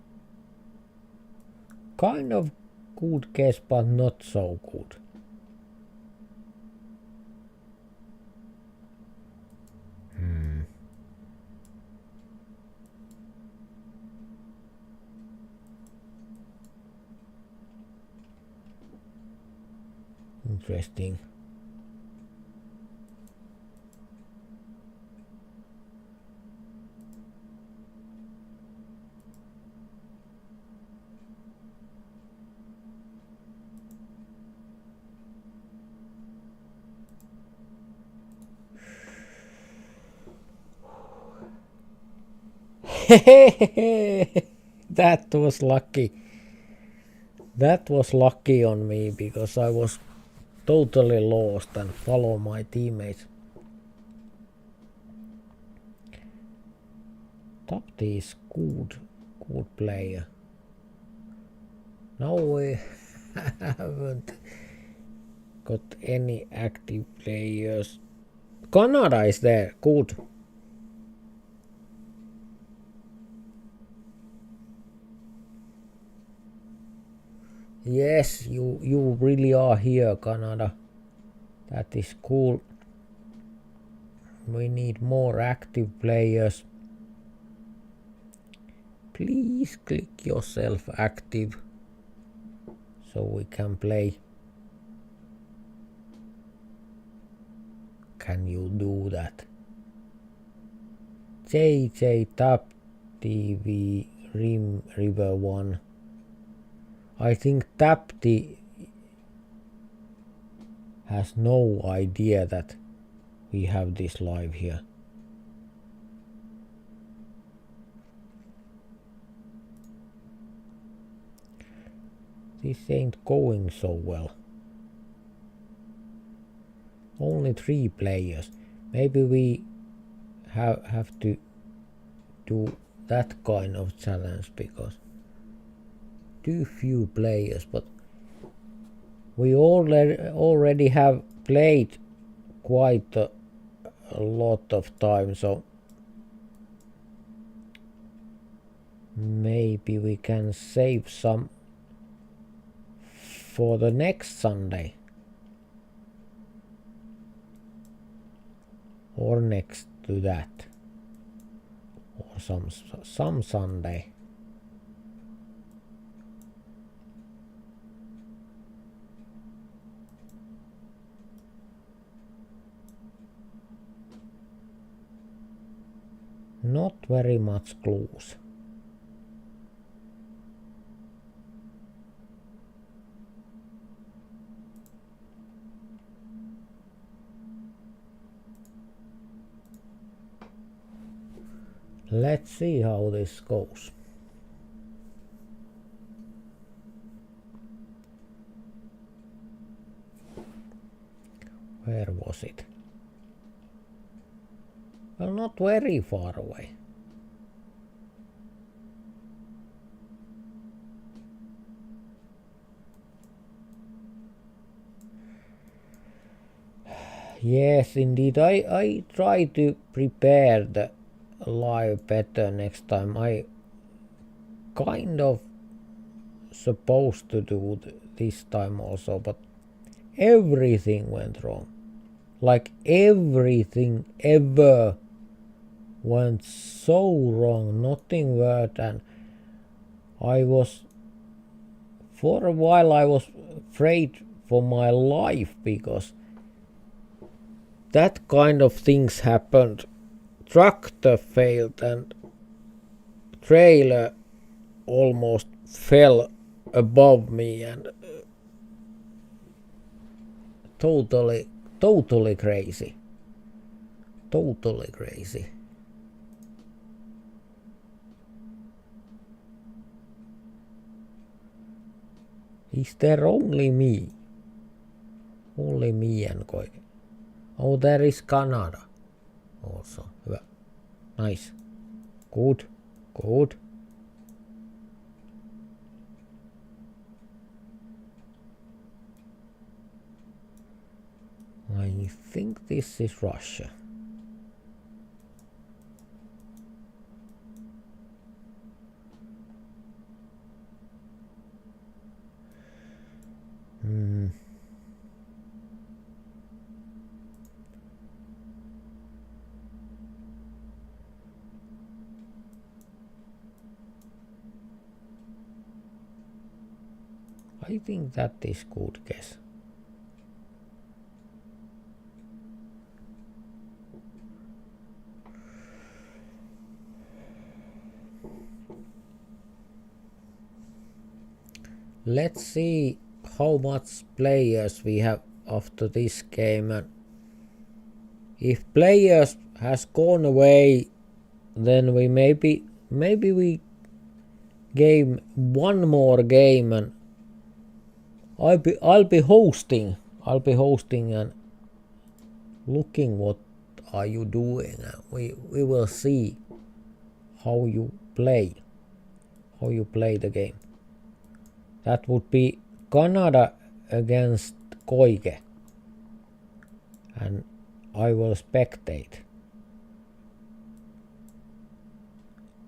Kind of good guess, but not so good. Interesting. That was lucky. That was lucky on me because I was totally lost and follow my teammates. Tapti is good player. Now we haven't got any active players. Canada is there, good. Yes, you really are here, Canada. That is cool. We need more active players. Please click yourself active so we can play. Can you do that? JJ Tap TV River 1. I think Tapti has no idea that we have this live here. This ain't going so well. Only 3 players. Maybe we have to do that kind of challenge because too few players, but we already have played quite a lot of time, so maybe we can save some for the next Sunday or next to that or some Sunday. Not very much clues. Let's see how this goes. Where was it? Well, not very far away. Yes, indeed. I try to prepare the live better next time. I kind of supposed to do this time also, but everything went wrong. Like everything ever went so wrong, nothing worked, and for a while I was afraid for my life because that kind of things happened. Tractor failed and trailer almost fell above me and totally crazy. totally crazy. Is there only me? Only me and Koike. Oh, there is Canada also. Hyvä. Nice. Good. Good. I think this is Russia. I think that is good guess. Let's see how much players we have after this game, and if players has gone away, then we maybe we game one more game, and I'll be hosting and looking what are you doing, and we will see how you play the game. That would be Canada against Koike, and I will spectate.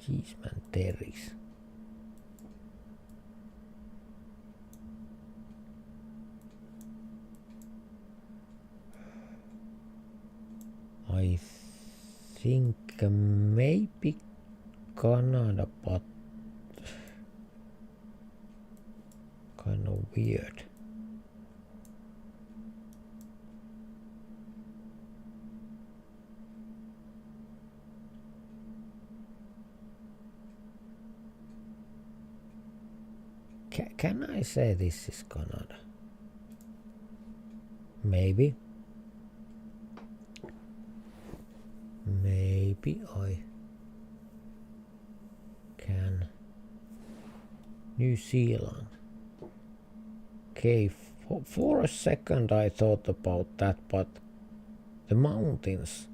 Jeez man, Terry's. I think maybe Canada, but kind of weird. Can I say this is Canada? Maybe. Maybe I can. New Zealand. Okay, for a second I thought about that, but the mountains.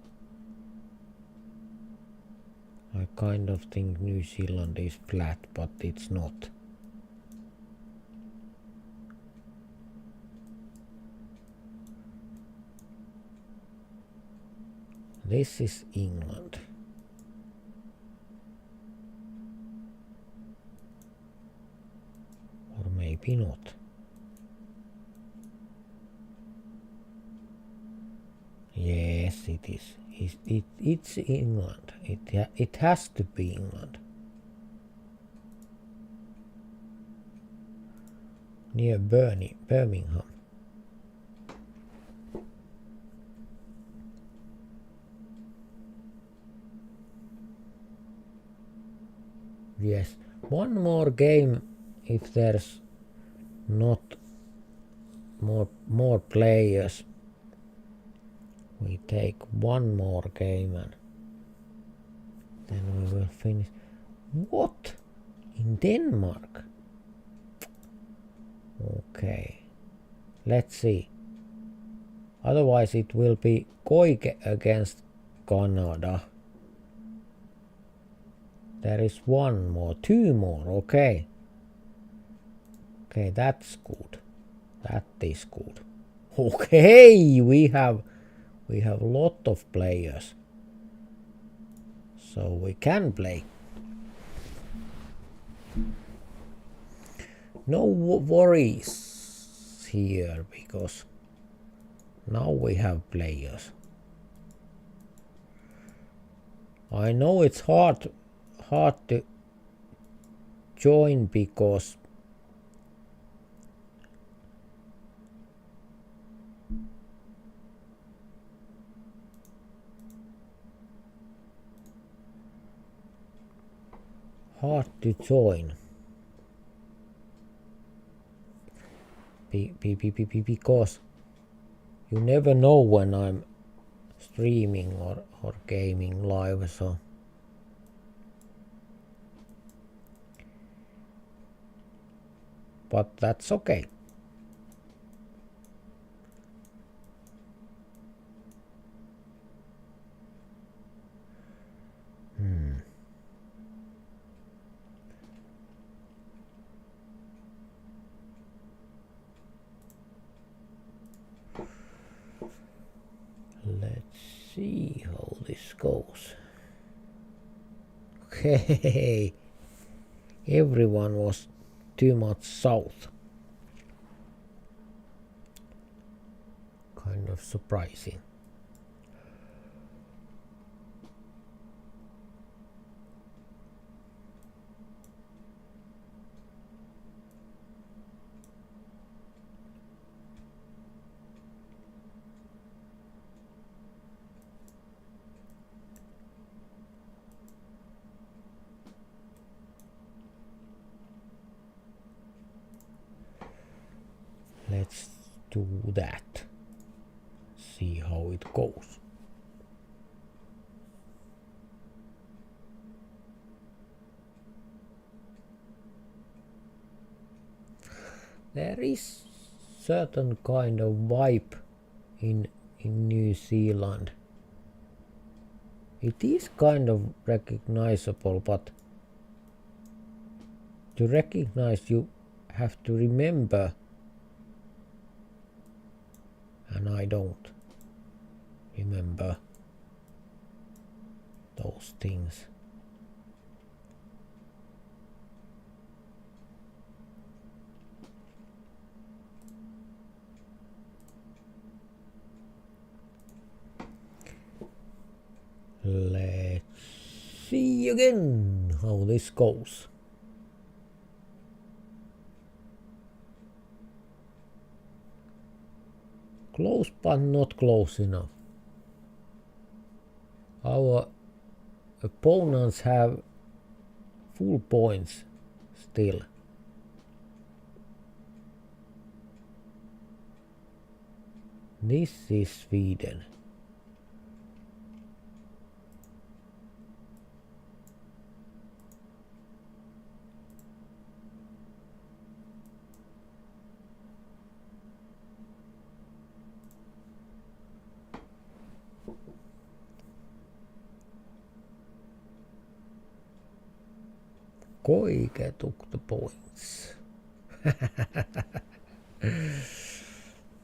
I kind of think New Zealand is flat, but it's not. This is England. Or maybe not. Yes, it is. It's England. It has to be England. Near Birmingham. Yes, one more game if there's not more players. We take one more game and then we will finish. What? In Denmark? Okay. Let's see. Otherwise it will be Koike against Canada. There is one more, two more, okay. Okay, that's good. That is good. Okay, we have a lot of players. So we can play. No worries here because now we have players. I know it's hard to join because because you never know when I'm streaming or gaming live, so but that's okay. Let's see how this goes. Okay, everyone was too much south. Kind of surprising. Let's do that. See how it goes. There is certain kind of vibe in New Zealand. It is kind of recognizable, but to recognize you have to remember, and I don't remember those things. Let's see again how this goes. Close but not close enough. Our opponents have full points still. This is Sweden. Koike took the points.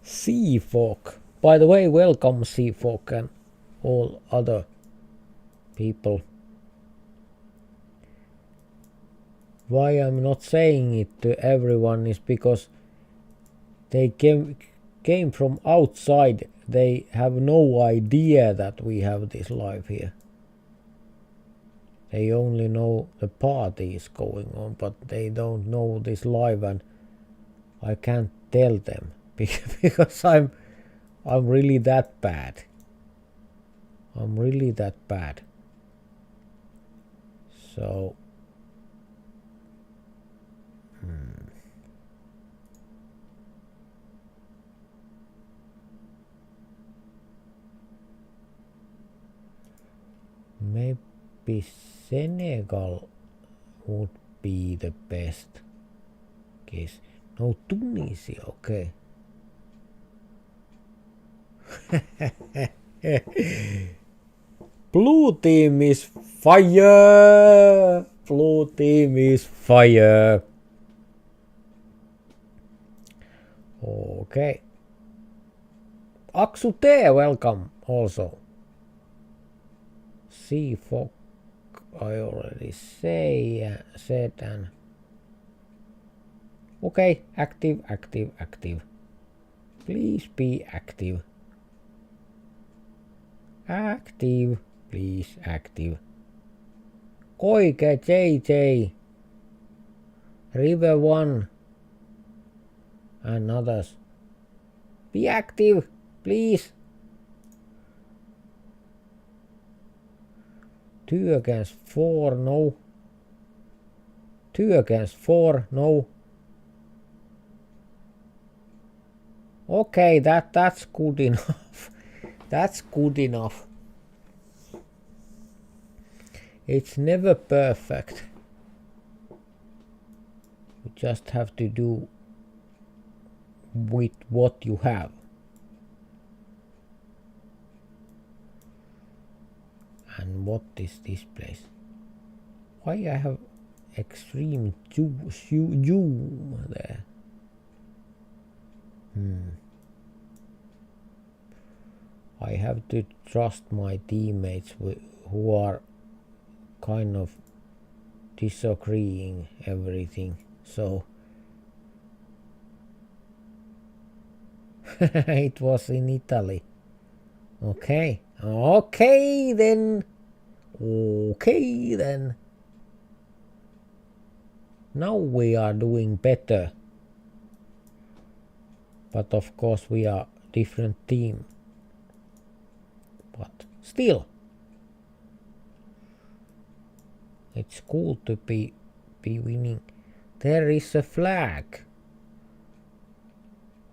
Seafolk. By the way, welcome Seafolk and all other people. Why I'm not saying it to everyone is because they came from outside. They have no idea that we have this live here. They only know the party is going on, but they don't know this live, and I can't tell them because I'm really that bad. I'm really that bad. So maybe Senegal would be the best case. No, Tunisia, okay. Blue team is fire! Blue team is fire! Okay. Aksu T, welcome also. Seafolk, I already said, and okay, active. Please be active. Active, please active. Koike, JJ, River 1, and others. Be active, please. 2 against 4, no. 2 against 4, no. Okay, that's good enough. That's good enough. It's never perfect. You just have to do with what you have. And what is this place? Why I have extreme zoom there? I have to trust my teammates who are kind of disagreeing everything, so it was in Italy. Okay, okay then. Now we are doing better, but of course we are different team, but still it's cool to be winning. There is a flag,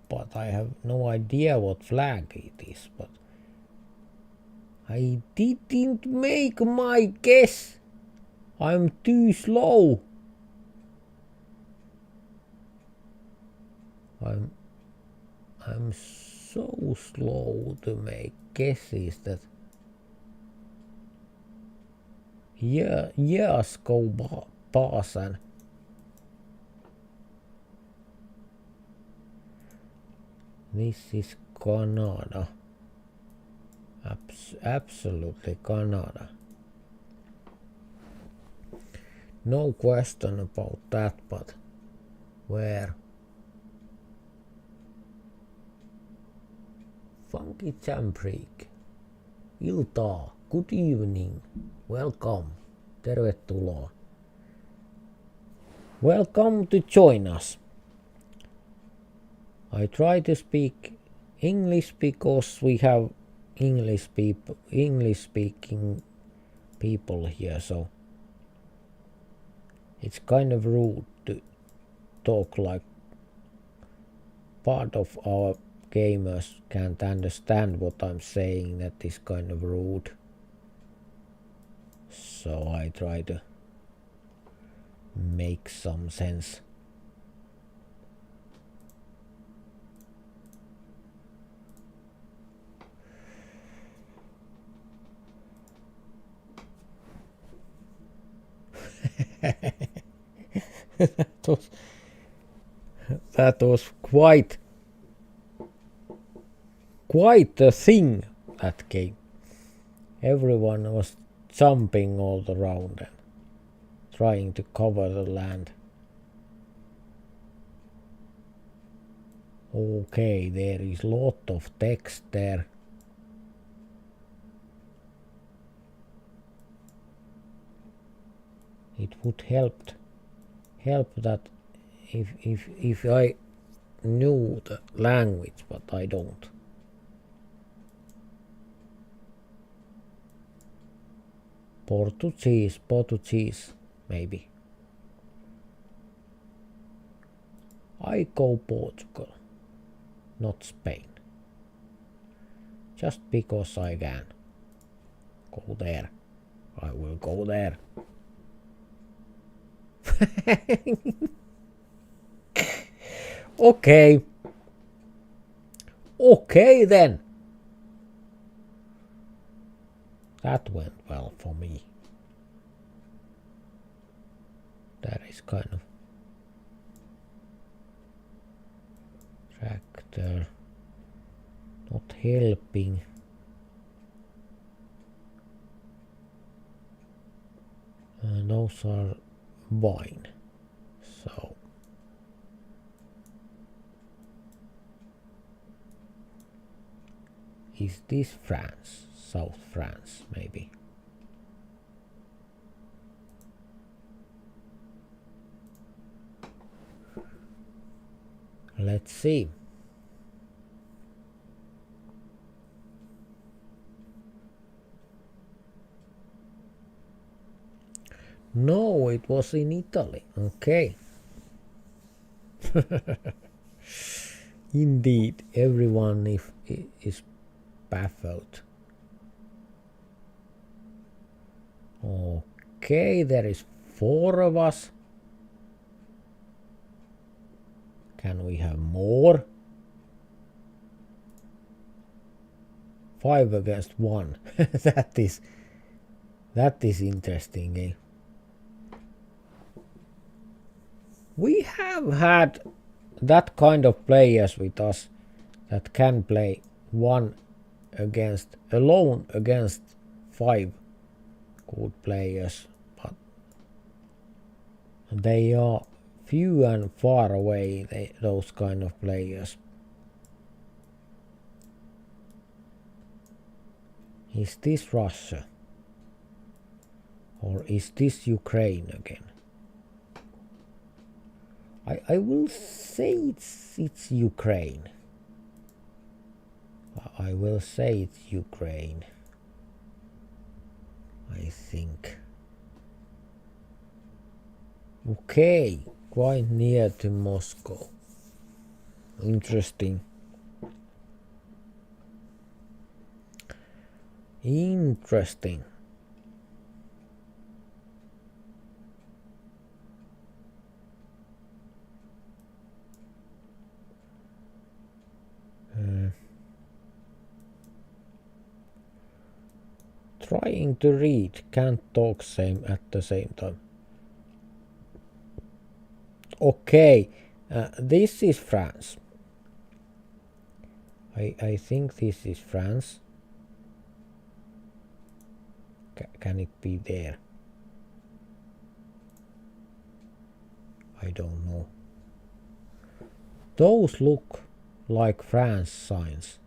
but I have no idea what flag it is, but I didn't make my guess. I'm too slow. I'm so slow to make guesses that years go past and this is Canada. Absolutely Canada. No question about that, but where? Funky Jam Freak. Iltaa. Good evening. Welcome. Tervetuloa. Welcome to join us. I try to speak English because we have English speaking people here, so it's kind of rude to talk like part of our gamers can't understand what I'm saying. That is kind of rude, so I try to make some sense. that was quite a thing, that game. Everyone was jumping all around and trying to cover the land. Okay, there is lot of text there. It would help that if I knew the language, but I don't. Portuguese, maybe. I go Portugal, not Spain. Just because I can. Go there. I will go there. Okay. Okay then. That went well for me. That is kind of tractor not helping. Those are wine. So is this France? South France, maybe. Let's see. No, it was in Italy. Okay. Indeed, everyone is baffled. Okay, there is 4 of us. Can we have more? 5 against 1. That is interesting, eh? We have had that kind of players with us that can play alone against 5 good players, but they are few and far away, those kind of players. Is this Russia? Or is this Ukraine again? I will say it's Ukraine. I will say it's Ukraine. I think. Okay, quite near to Moscow. Interesting. Interesting. Trying to read, can't talk at the same time. Okay, this is France. I think this is France. Can it be there? I don't know. Those look like France signs.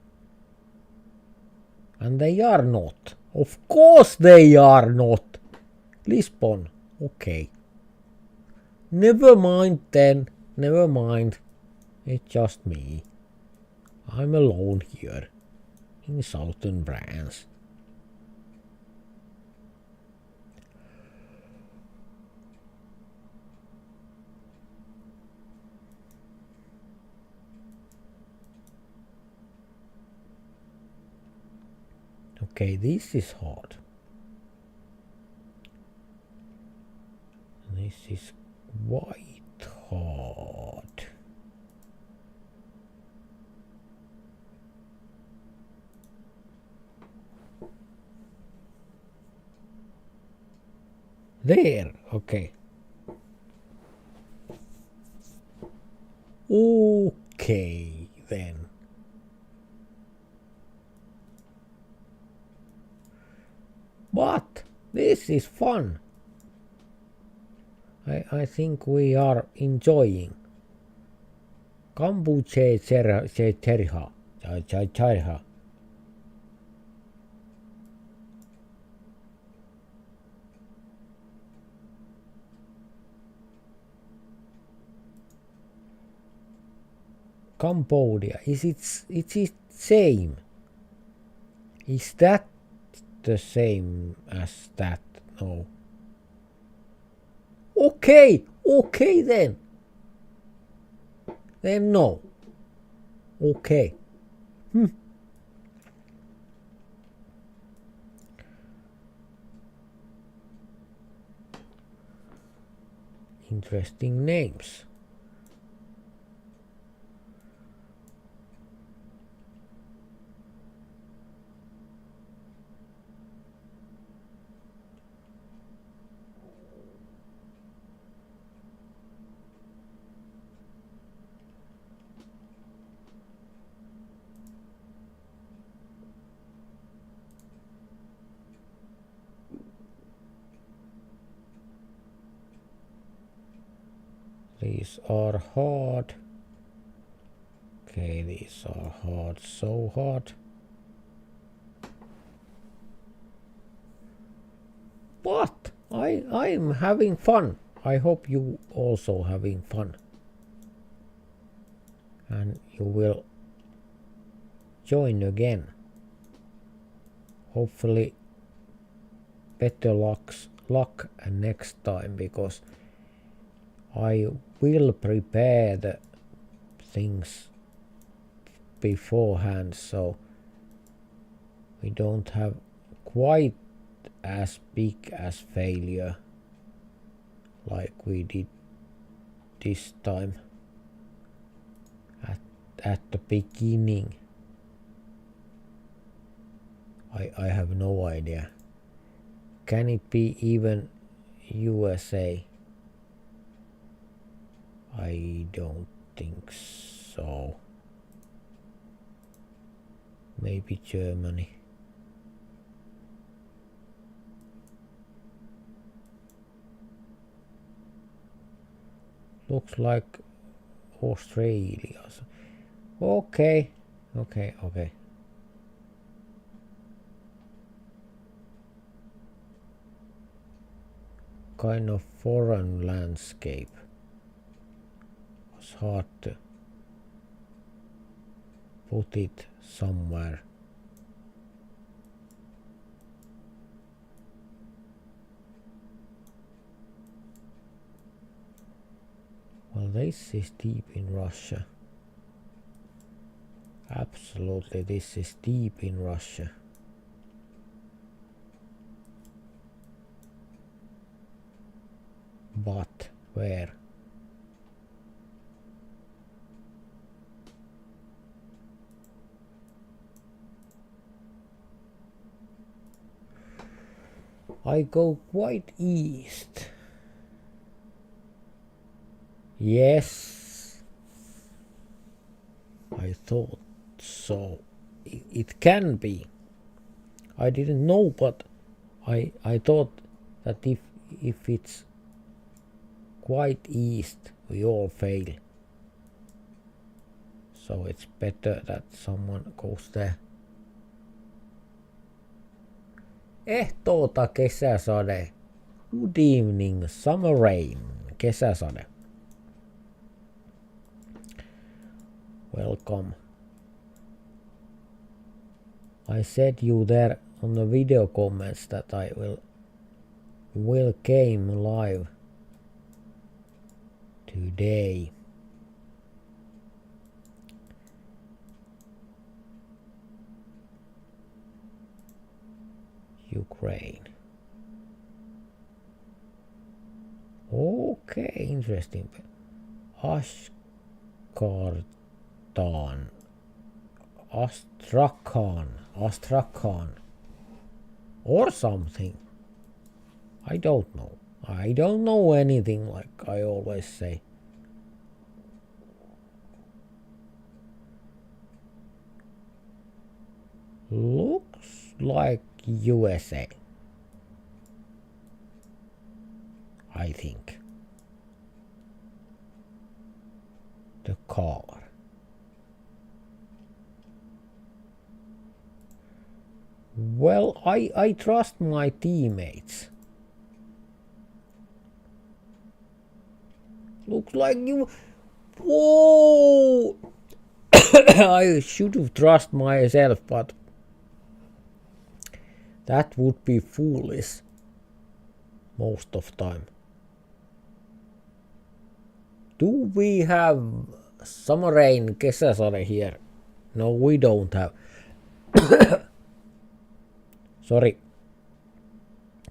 And they are not. Of course they are not. Lisbon. Okay. Never mind then. Never mind. It's just me. I'm alone here. In southern France. Okay, this is hard. This is quite hard. There, okay. Okay, then. But this is fun. I think we are enjoying. GeoGuesserin Cambodia. Is it same? Is that the same as that? No. Okay, okay then. Then no. Okay. Interesting names. These are hard. Okay, these are hard, so hard. But I'm having fun. I hope you also having fun. And you will join again. Hopefully better luck next time, because I will prepare the things beforehand, so We don't have quite as big as failure like we did this time at the beginning. I have no idea. Can it be even USA? I don't think so. Maybe Germany. Looks like Australia. Okay. Kind of foreign landscape. It's hard to put it somewhere. Well, this is deep in Russia. Absolutely, this is deep in Russia. But where? I go quite east. Yes, I thought so. It can be. I didn't know, but I thought that if it's quite east, we all fail. So it's better that someone goes there. Ehtoota kesäsade. Good evening, summer rain. Kesäsade. Welcome. I said you there on the video comments that I will game live today. Ukraine. Okay, interesting. Ashkartan. Astrakhan. Or something. I don't know. I don't know anything, like I always say. Looks like USA. I think. The car. Well, I trust my teammates. Looks like you... Whoa! I should have trusted myself, but that would be foolish most of time. Do we have summer rain, kesäsade here? No, we don't have.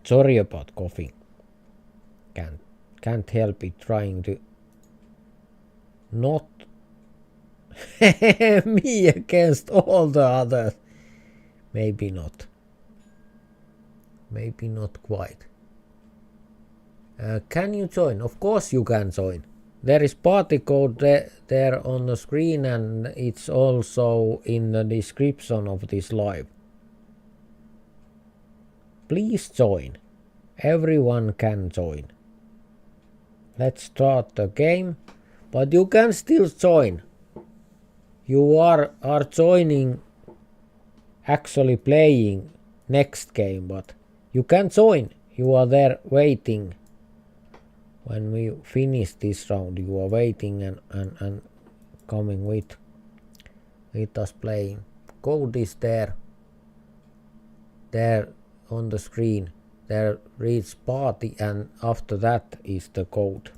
Sorry about coughing. Can't help it, trying to not me against all the others. Maybe not. Maybe not quite. Can you join? Of course you can join. There is party code there on the screen, and it's also in the description of this live. Please join. Everyone can join. Let's start the game, but you can still join. You are joining, actually playing next game, but you can join. You are there waiting. When we finish this round, you are waiting and coming with us playing. Code is there on the screen. There reads party, and after that is the code.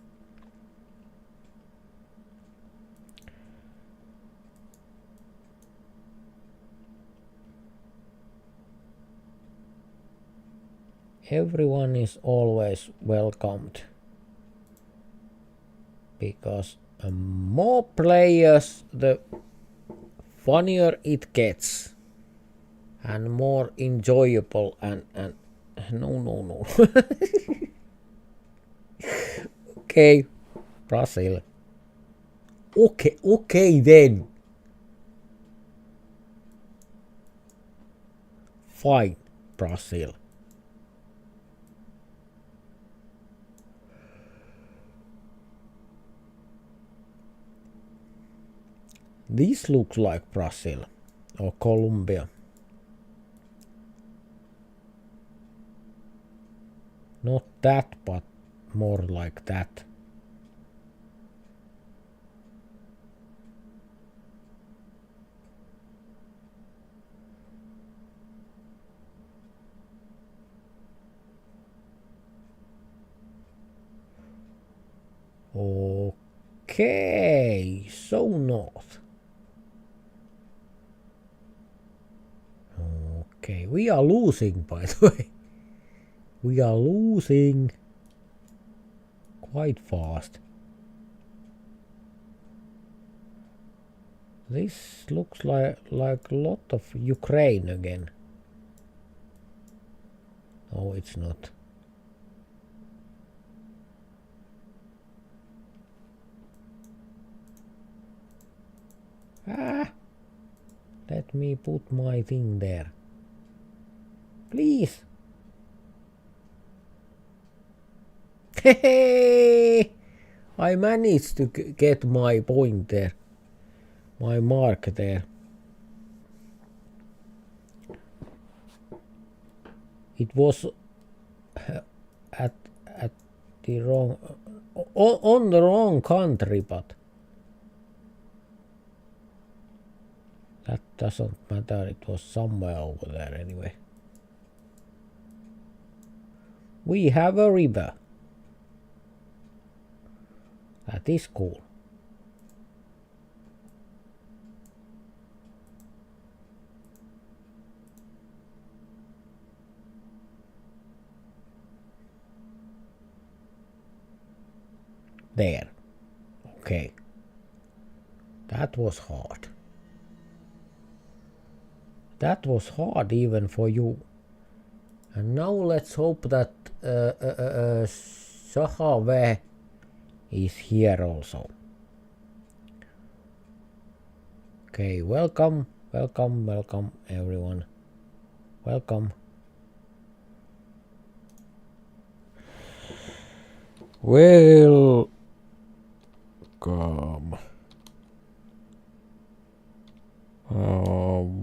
Everyone is always welcomed. Because more players, the funnier it gets. And more enjoyable and no. Okay, Brazil. Okay then. Fine, Brazil. This looks like Brazil or Colombia. Not that, but more like that. Okay, so north. Okay, we are losing, by the way. We are losing quite fast. This looks like a lot of Ukraine again. Oh, it's not. Let me put my thing there. Please. Hey, I managed to get my point there. My mark there. It was at the wrong on the wrong country, but that doesn't matter. It was somewhere over there anyway. We have a river. That is cool. There. Okay. That was hard. That was hard even for you. And now let's hope that Sahave is here also. Okay, welcome everyone. Welcome. Welcome.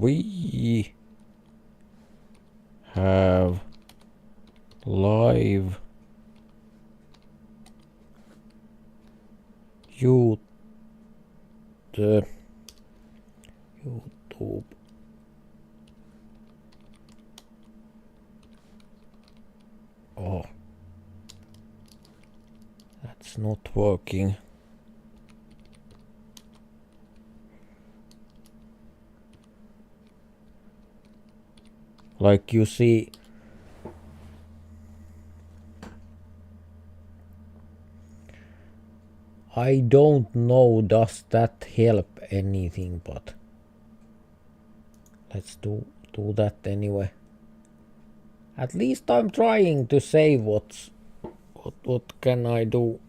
We have live YouTube Oh, that's not working. Like you see, I don't know does that help anything, but let's do that anyway. At least I'm trying to say what can I do.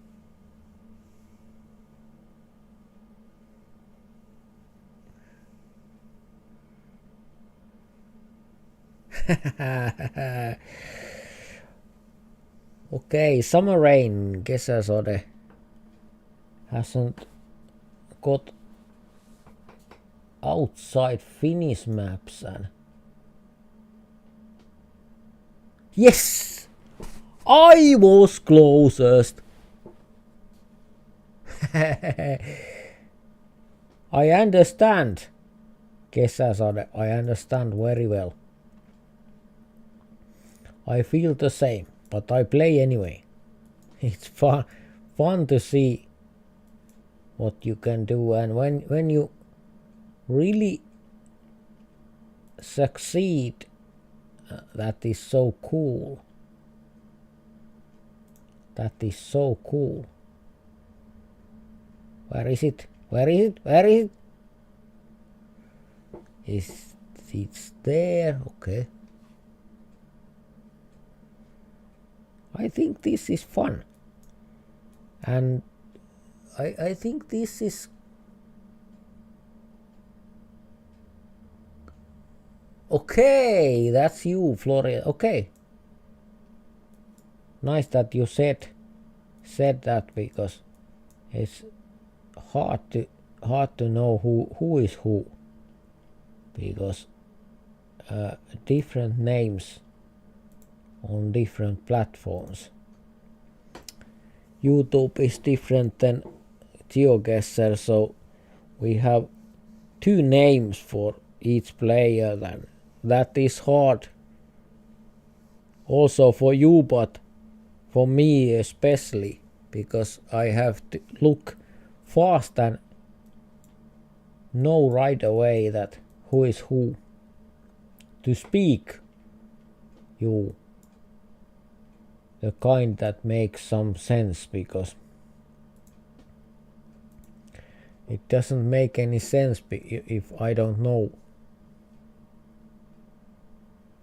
Okay, summer rain, kesäsade hasn't got outside Finnish maps and yes, I was closest. I understand, kesäsade, I understand very well. I feel the same, but I play anyway. It's fun to see what you can do, and when you really succeed, that is so cool. That is so cool. Where is it? Where is it? Where is it? Is it there? Okay. I think this is fun. And I think this is okay. That's you, Florian. Okay. Nice that you said that, because it's hard to know who is who, because different names on different platforms. YouTube is different than GeoGuessr, so we have 2 names for each player. Then that is hard also for you, but for me especially, because I have to look fast and know right away that who is who, to speak you the kind that makes some sense, because it doesn't make any sense if I don't know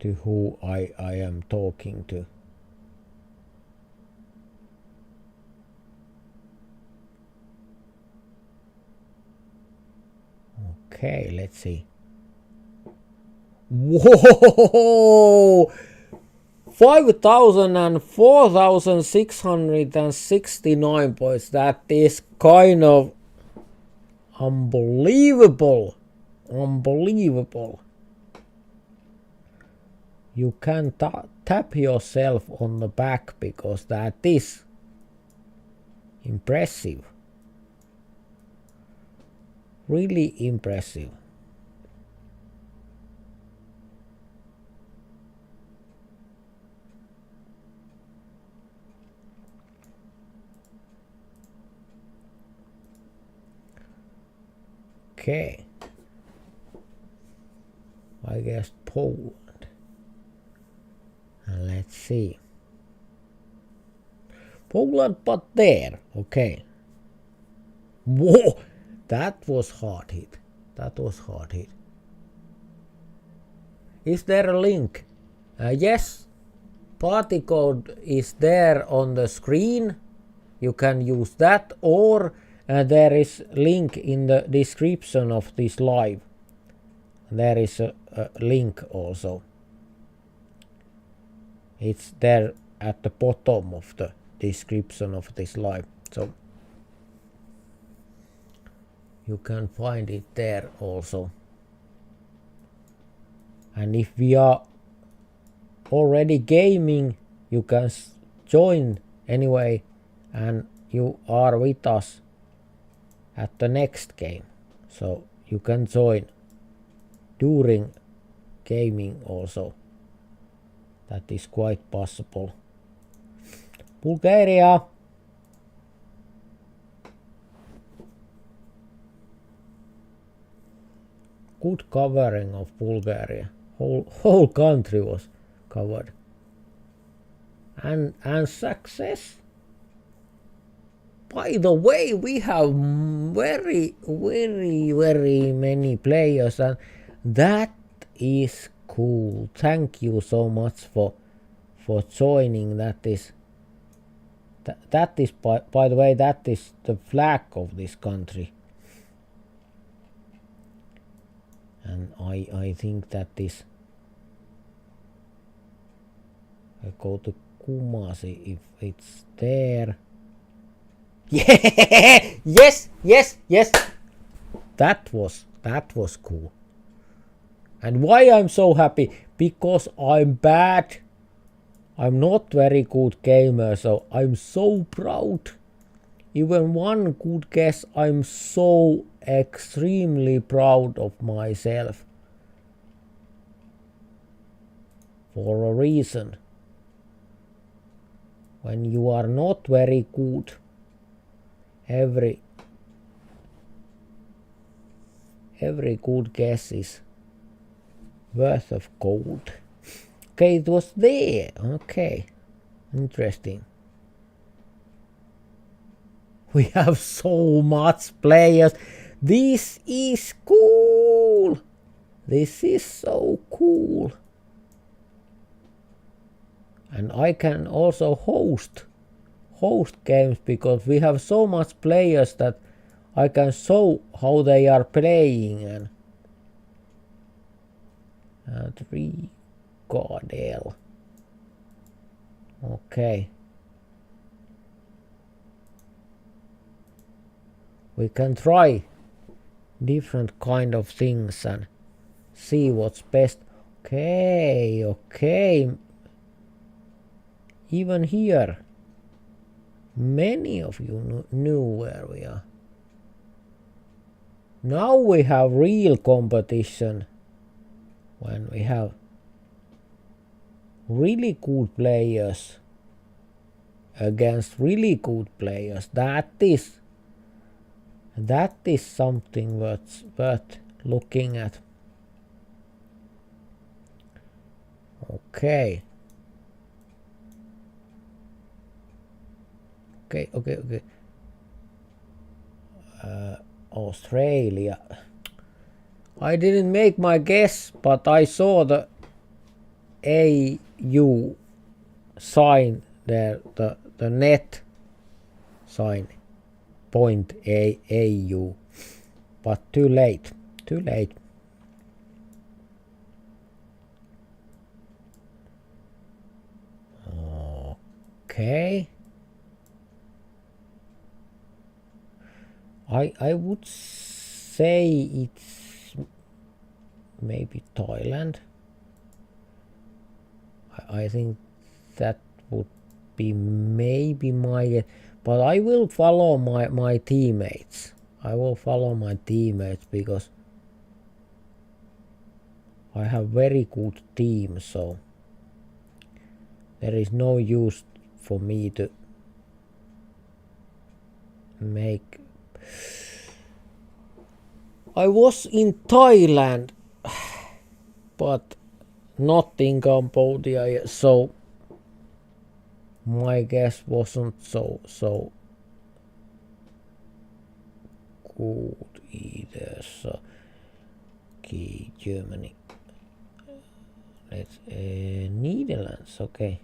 to who I am talking to. Okay, let's see. Whoa! 5,000 and 4,669 points. That is kind of unbelievable. Unbelievable. You can tap yourself on the back, because that is impressive. Really impressive. Okay. I guess Poland. And let's see. Poland, but there. Okay. Whoa! That was hard hit. That was hard hit. Is there a link? Yes. Party code is there on the screen. You can use that, or there is link in the description of this live. There is a link also. It's there at the bottom of the description of this live. So you can find it there also. And if we are already gaming, you can join anyway, and you are with us at the next game. So you can join during gaming also. That is quite possible. Bulgaria. Good covering of Bulgaria. Whole country was covered. And success. By the way, we have very many players, and that is cool. Thank you so much for joining. That is by the way, that is the flag of this country. And I think that is, I go to Kumasi if it's there. Yeah! Yes. That was cool. And why I'm so happy? Because I'm bad. I'm not very good gamer, so I'm so proud. Even one good guess, I'm so extremely proud of myself. For a reason. When you are not very good, every good guess is worth of gold. Okay, it was there. Okay, interesting. We have so much players. This is cool. This is so cool. And I can also host games because we have so much players that I can show how they are playing and recordel. Okay. We can try different kind of things and see what's best. Okay. Even here, many of you knew where we are. Now we have real competition when we have really good players against really good players. That is something worth looking at. Okay. Australia. I didn't make my guess, but I saw the AU sign there, the net sign, point AU, but too late. Okay. I would say it's maybe Thailand. I think that would be maybe my guess, but I will follow my teammates. I will follow my teammates because I have very good team, so there is no use for me to make. I was in Thailand, but not in Cambodia, so my guess wasn't so good either. So okay, Germany. Let's Netherlands. Okay.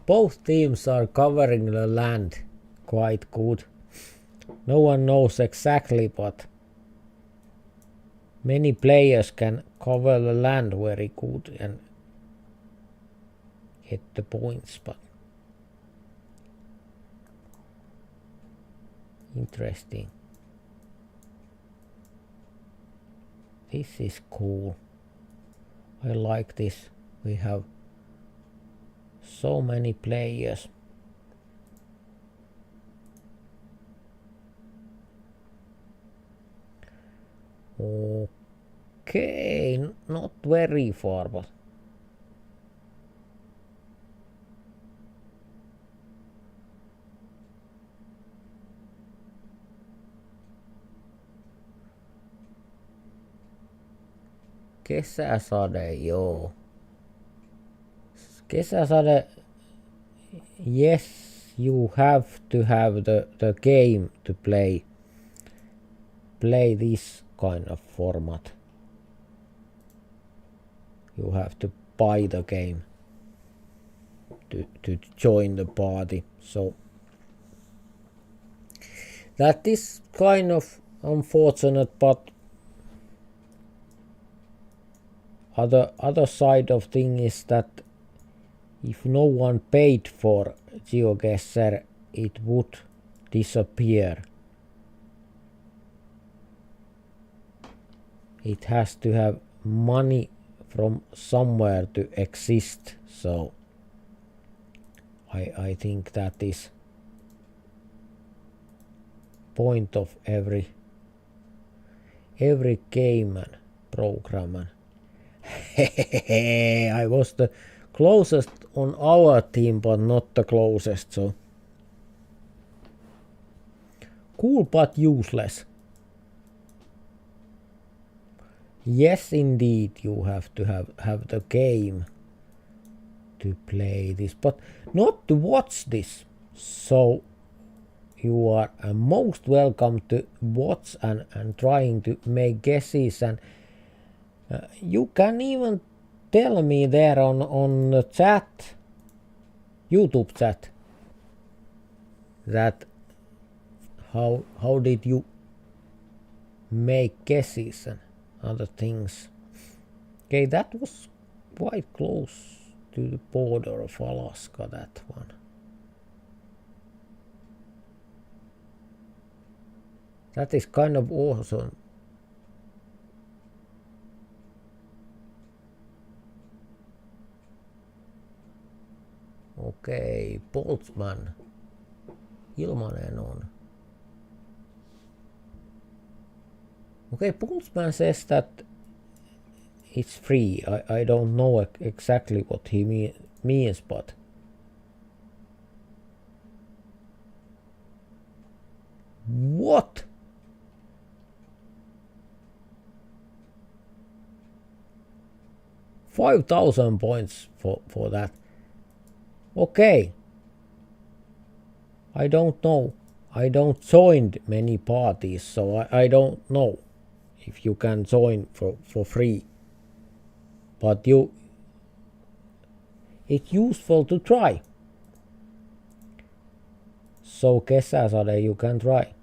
Both teams are covering the land quite good. No one knows exactly, but many players can cover the land very good and get the points, but interesting. This is cool. I like this. We have so many players. Okay, not very far, but kesäsade, joo. Kesäsade, yes, you have to have the game to play this kind of format. You have to buy the game to join the party, so that is kind of unfortunate, but other side of thing is that if no one paid for GeoGuessr, it would disappear. It has to have money from somewhere to exist, so I think that is point of every game and program. I was the closest on our team, but not the closest, so cool but useless. Yes, indeed, you have to have the game to play this, but not to watch this. So you are most welcome to watch and trying to make guesses, and you can even tell me there on the chat, YouTube chat, that how did you make guesses and other things. Okay, that was quite close to the border of Alaska, that one. That is kind of awesome. Okay, Boltzmann. Ilmanen on. Okay, Boltzmann says that it's free. I don't know exactly what he means, but what? $5,000 points for that. Okay. I don't know. I don't join many parties, so I don't know if you can join for free. But it's useful to try. So kesäsade you can try.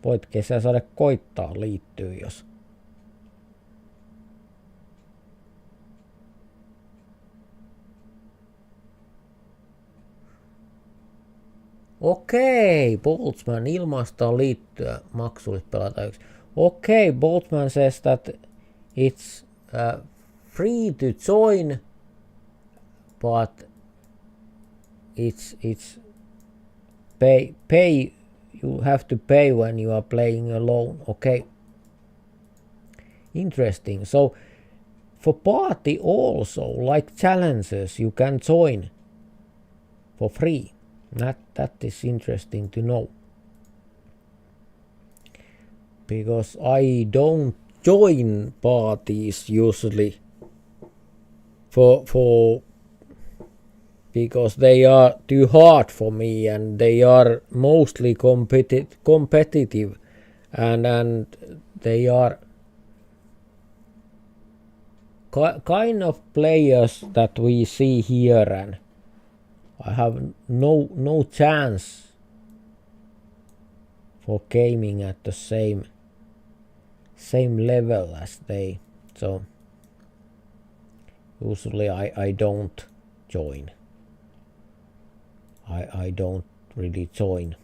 Voit kesäsade koittaa liittyy, jos. Okei, Boltzmann ilmaistaan liittyä maksulliset pelata yksi. Okay, Boltzmann says that it's free to join, but it's pay. You have to pay when you are playing alone. Okay, interesting. So for party also, like challenges, you can join for free. That is interesting to know, because I don't join parties usually for because they are too hard for me, and they are mostly competitive, and they are kind of players that we see here, and I have no chance for gaming at the same level as they. So usually I don't join. I don't really join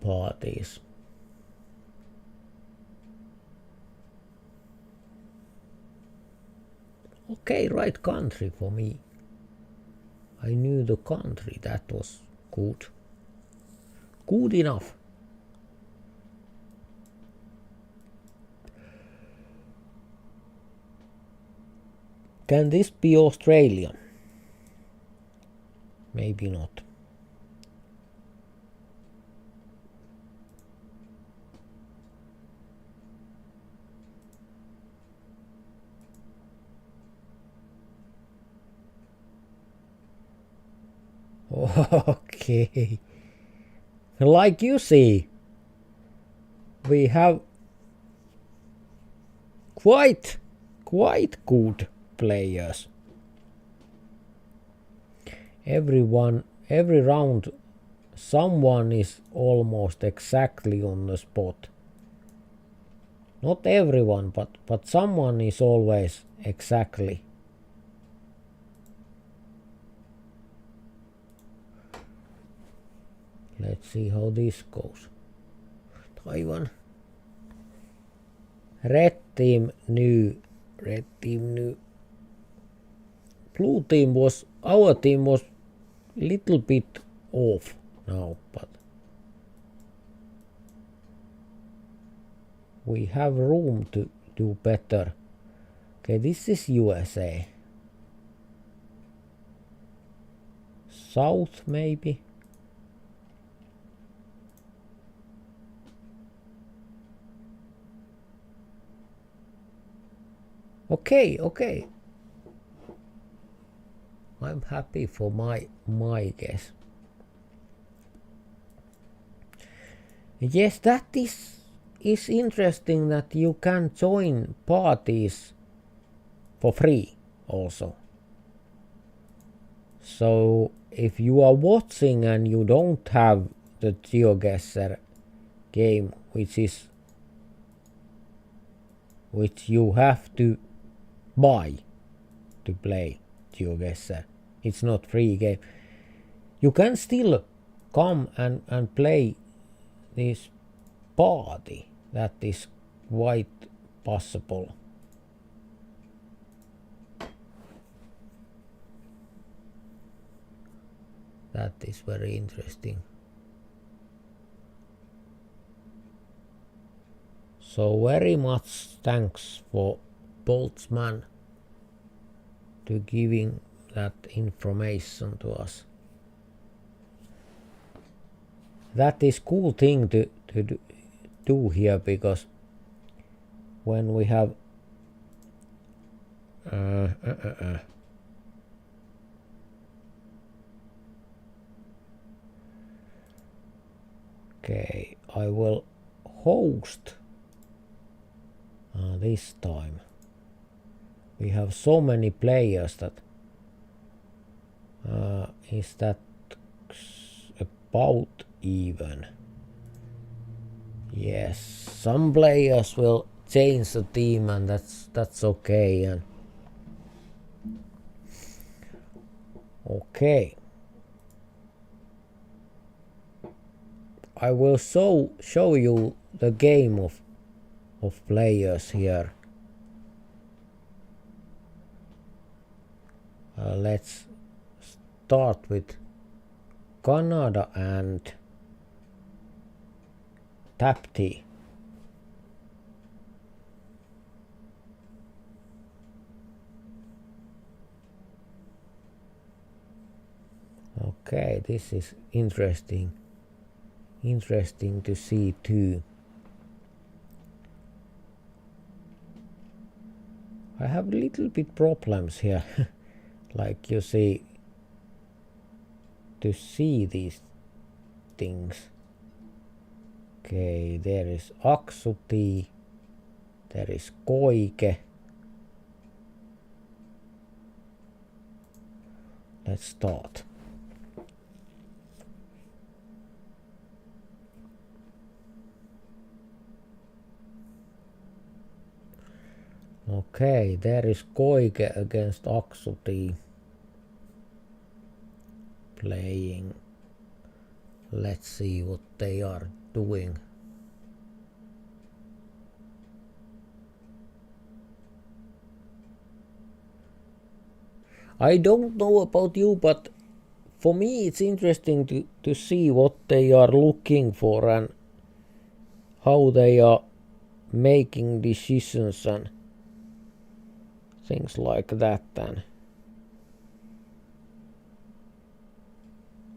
parties. Okay, right country for me. I knew the country, that was good. Good enough. Can this be Australia? Maybe not. Okay. Like you see, we have quite good players. Every round someone is almost exactly on the spot. Not everyone, but someone is always exactly. Let's see how this goes. Taiwan. Red team knew. Blue team was, our team was little bit off now, but we have room to do better. Okay, this is USA. South maybe. Okay, okay. I'm happy for my guess. Yes, that is interesting that you can join parties for free also. So if you are watching and you don't have the GeoGuessr game, which you have to buy to play GeoGuessr, it's not free game, you can still come and play this party. That is quite possible. That is very interesting. So very much thanks for Boltzmann to giving that information to us. That is cool thing to do here, because when we have okay, I will host this time. We have so many players that is that about even. Yes, some players will change the team, and that's okay. And okay, I will show you the game of players here. Let's start with Canada and Tapti. Okay, this is interesting to see too. I have little bit problems here like you see, to see these things. Okay, there is Aksuti, there is Koike. Let's start. Okay, there is Koike against Aksuti playing. Let's see what they are doing. I don't know about you, but for me it's interesting to see what they are looking for and how they are making decisions and things like that. And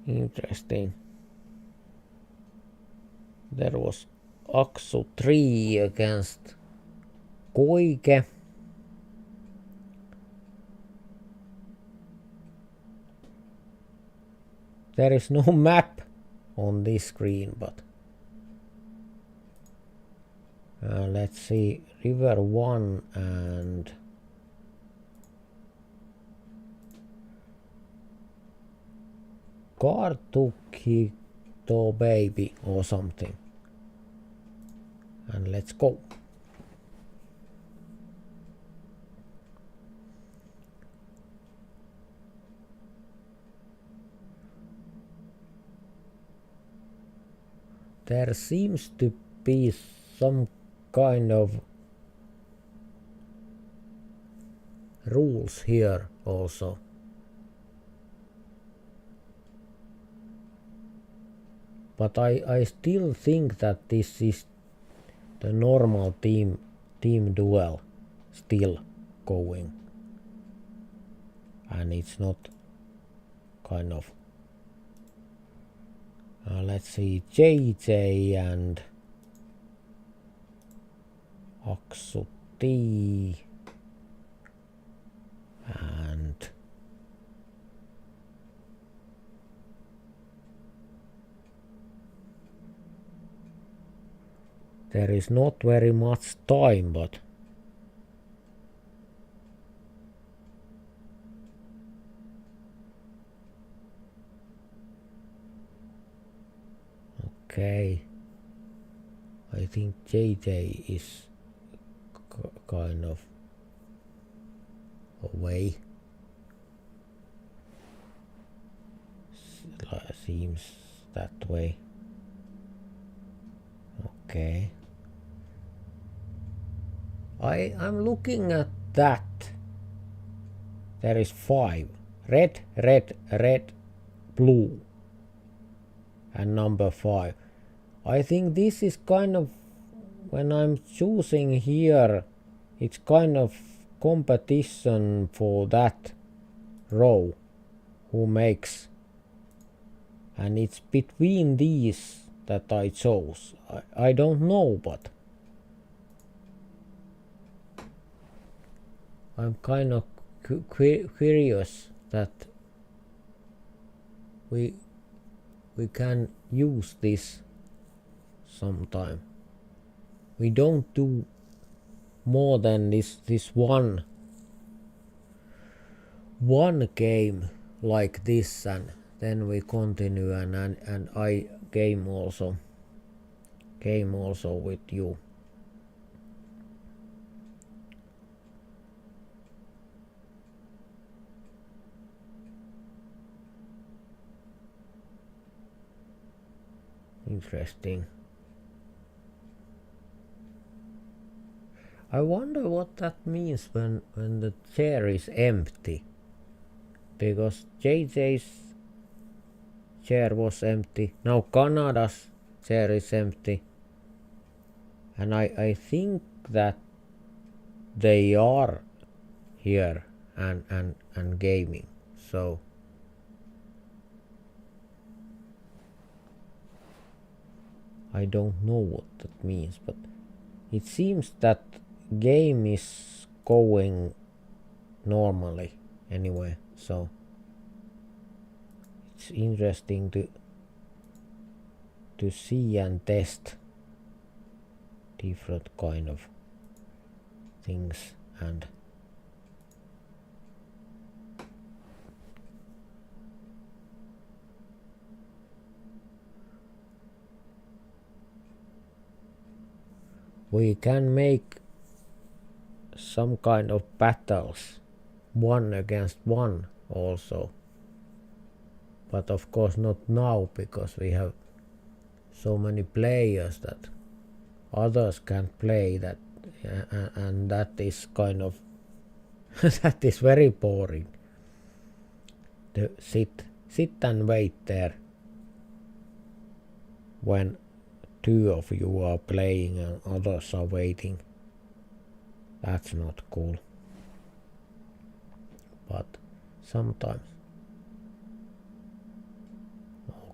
interesting. There was Aksu 3 against Koike. There is no map on this screen, but let's see, River 1 and Kartukito baby or something. And let's go. There seems to be some kind of rules here also. But I still think that this is the normal team duel still going. And it's not kind of let's see, JJ and Aksuti. there is not very much time, but okay. I think JJ is kind of away. Seems that way. Okay. I'm looking at that. There is 5. Red, red, red, blue. And number 5. I think this is kind of, when I'm choosing here, it's kind of competition for that row who makes, and it's between these that I chose. I don't know, but I'm kind of curious that we can use this sometime. We don't do more than this one game like this, and then we continue and I game also with you. Interesting. I wonder what that means when the chair is empty, because JJ's chair was empty. Now Canada's chair is empty, and I think that they are here and gaming. So I don't know what that means, but it seems that game is going normally anyway, so it's interesting to see and test different kind of things. And we can make some kind of battles, 1 against 1 also, but of course not now, because we have so many players that others can't play that, and that is kind of that is very boring to sit and wait there when 2 of you are playing and others are waiting. That's not cool. But sometimes.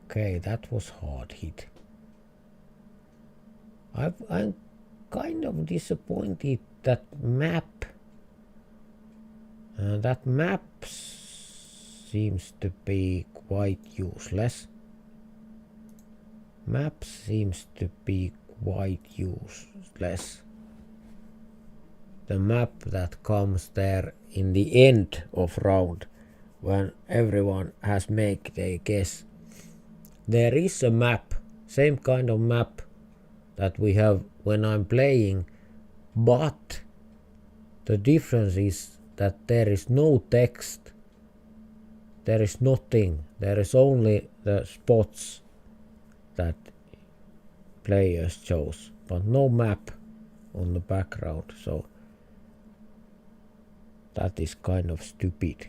Okay, that was hard hit. I'm kind of disappointed that map. That map seems to be quite useless. Map seems to be quite useless. The map that comes there in the end of round, when everyone has made their guess. There is a map, same kind of map that we have when I'm playing, but the difference is that there is no text, there is nothing, there is only the spots that players chose, but no map on the background, so that is kind of stupid.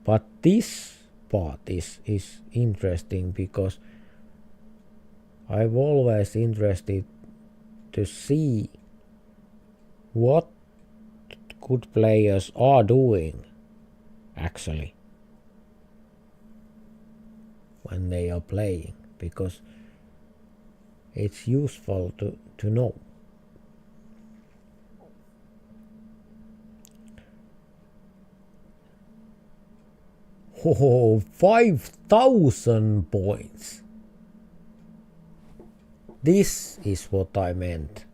But this part is interesting, because I'm always interested to see what good players are doing actually when they are playing, because it's useful to know. Oh, 5,000 points. This is what I meant.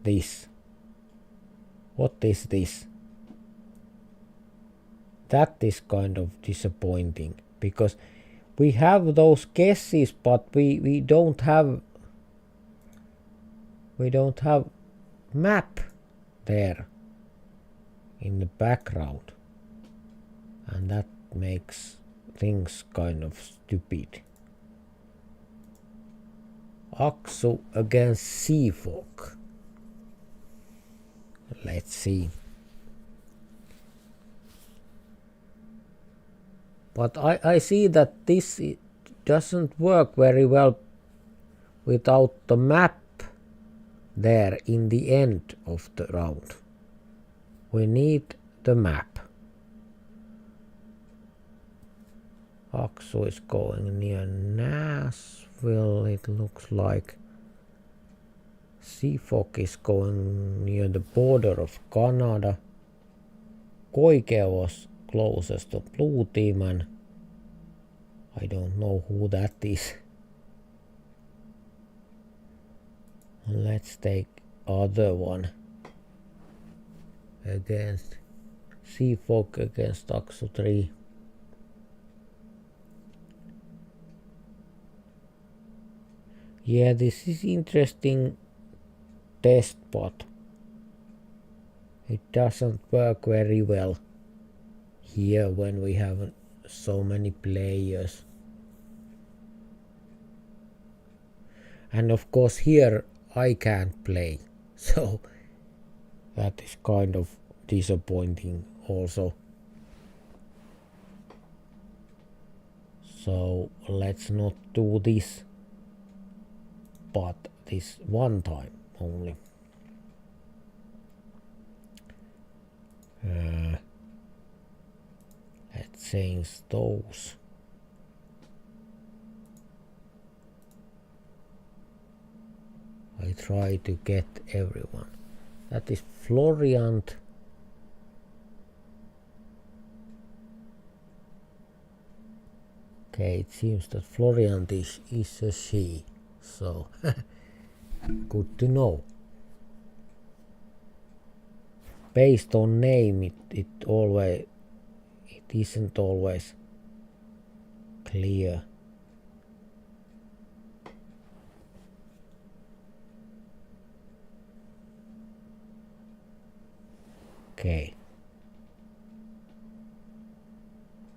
This. What is this? That is kind of disappointing because we have those guesses, but we don't have map there in the background, and that makes things kind of stupid. Aksu against Seafog. Let's see. But I see that this doesn't work very well without the map there in the end of the round. We need the map. Aksu is going near Nashville, it looks like. Seafog is going near the border of Canada. Koike was closest to blue team, and I don't know who that is. Let's take other one against Seafog against Aksu 3. Yeah, this is interesting test, but it doesn't work very well here when we have so many players. And of course here I can't play, so that is kind of disappointing also. So let's not do this, but this one time only. Let's change those. I try to get everyone. That is Florian. Okay, it seems that Florian is a she, so good to know. Based on name, it isn't always clear. Okay.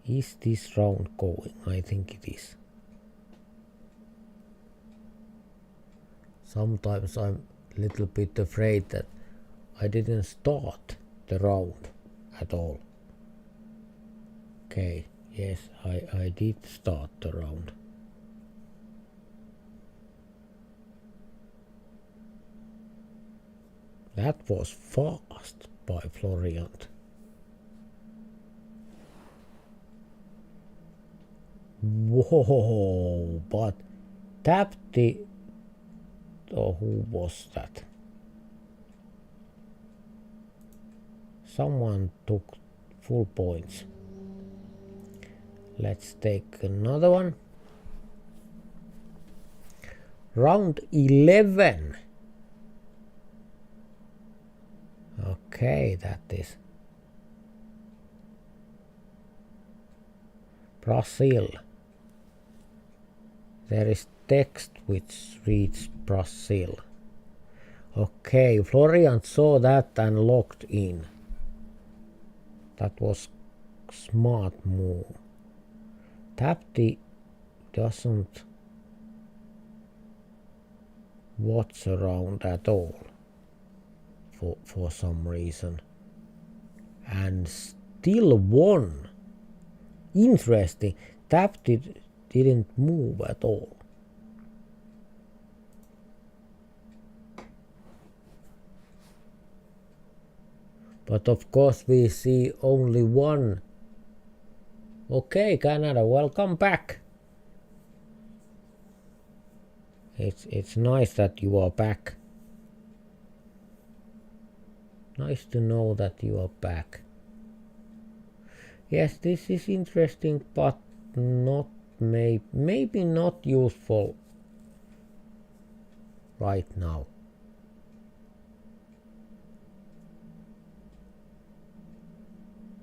Is this round going? I think it is. Sometimes I'm a little bit afraid that I didn't start the round at all. Okay, yes, I did start the round. That was fast by Florian. Whoa, but tapped the... Oh, who was that? Someone took full points. Let's take another one. Round 11. Okay, that is Brazil. There is text which reads Brazil. Okay, Florian saw that and logged in. That was smart move. Tapti doesn't watch around at all for some reason, and still won. Interesting. Tapti didn't move at all. But of course we see only one. Okay, Canada, welcome back. It's nice that you are back. Nice to know that you are back. Yes, this is interesting, but not maybe not useful right now.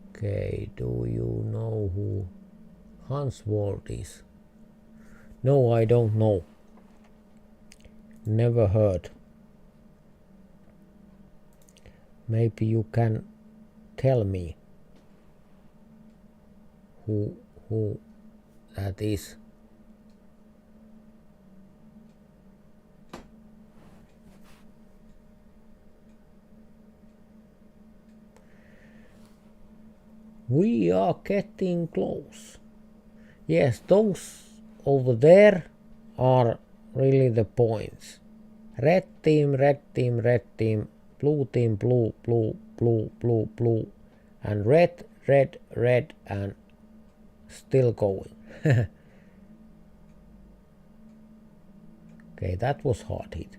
Okay, do you know who Hans Wald is? No, I don't know. Never heard. Maybe you can tell me who that is. We are getting close. Yes, those over there are really the points. Red team, red team, red team, blue team, blue, blue, blue, blue, blue, and red, red, red, and still going. Okay, that was hard hit.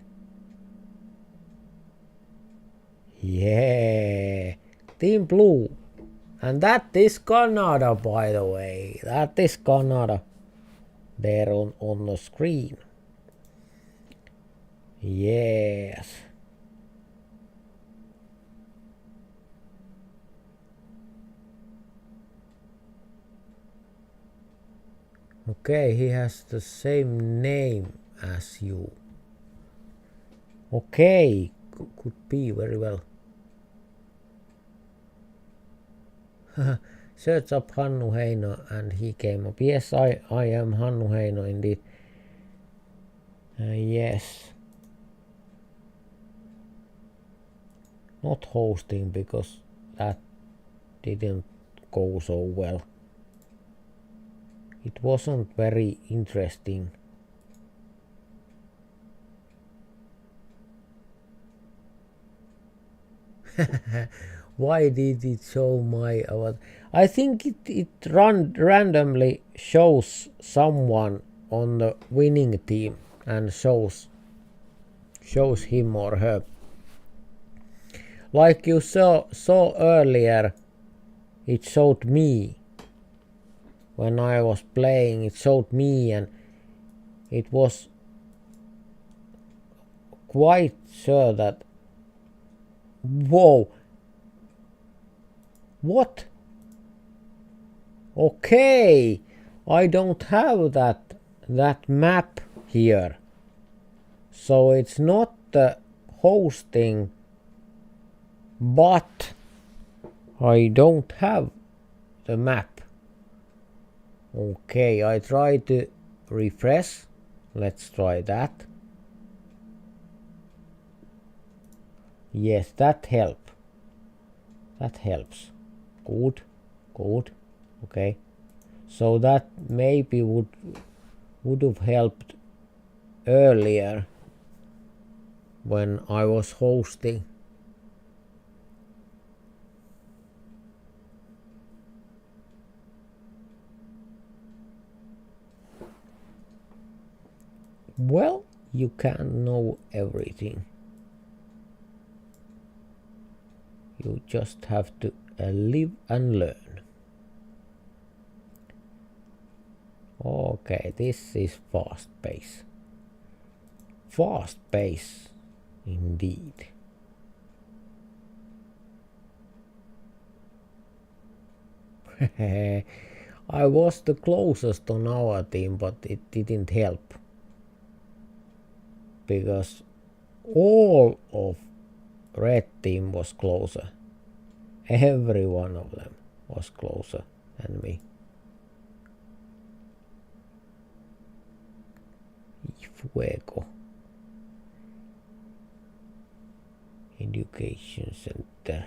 Yeah, team blue. And that is Canada, by the way. That is Canada there on the screen. Yes. Okay, he has the same name as you. Okay, could be very well. Search up Hannu Heino and he came up. Yes, I am Hannu Heino indeed. Yes. Not hosting because that didn't go so well. It wasn't very interesting. Why did it show my avatar? I think it randomly shows someone on the winning team and shows him or her. Like you saw earlier, it showed me. When I was playing, it showed me, and it was quite sure that. Whoa! What? Okay, I don't have that map here, so it's not the hosting, but I don't have the map. Okay, I try to refresh. Let's try that. Yes, that helps. That helps. Good. Okay. So that maybe would have helped earlier when I was hosting. Well, you can't know everything. You just have to live and learn. Okay, this is fast pace. Fast pace, indeed. I was the closest on our team, but it didn't help. Because all of red team was closer. Every one of them was closer than me. Fuego. Education Center.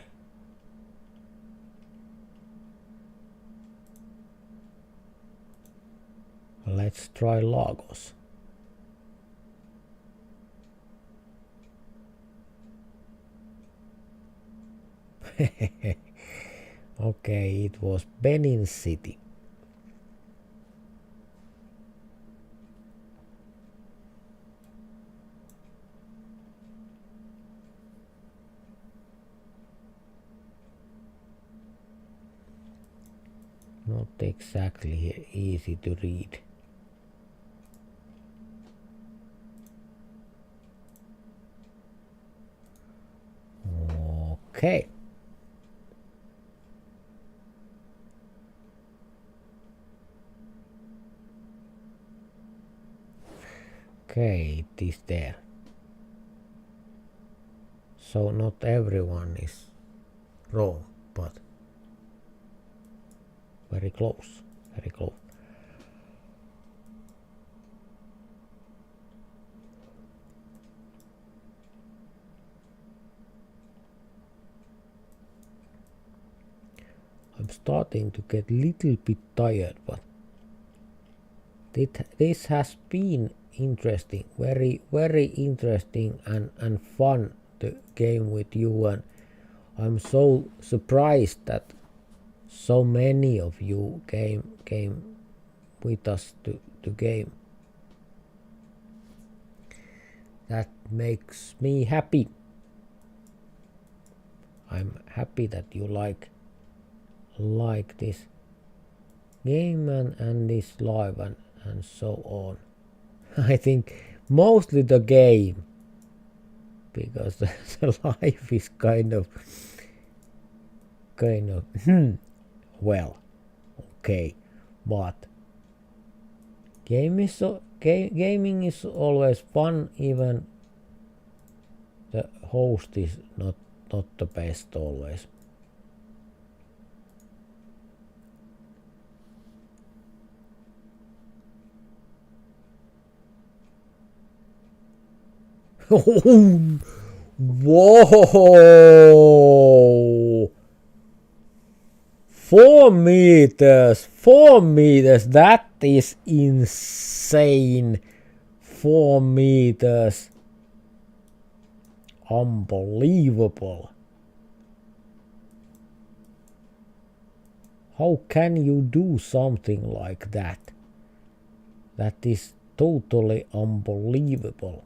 Let's try Lagos. Okay, it was Benin City. Not exactly easy to read. Okay. Okay, it is there. So not everyone is wrong, but very close, very close. I'm starting to get a little bit tired, but this has been interesting, very interesting and fun to game with you, and I'm so surprised that so many of you came with us to game. That makes me happy. I'm happy that you like this game and this live and so on. I think mostly the game, because the life is kind of well, okay, but gaming is always fun, even the host is not the best always. Whoa! 4 meters! 4 meters! That is insane! 4 meters! Unbelievable! How can you do something like that? That is totally unbelievable.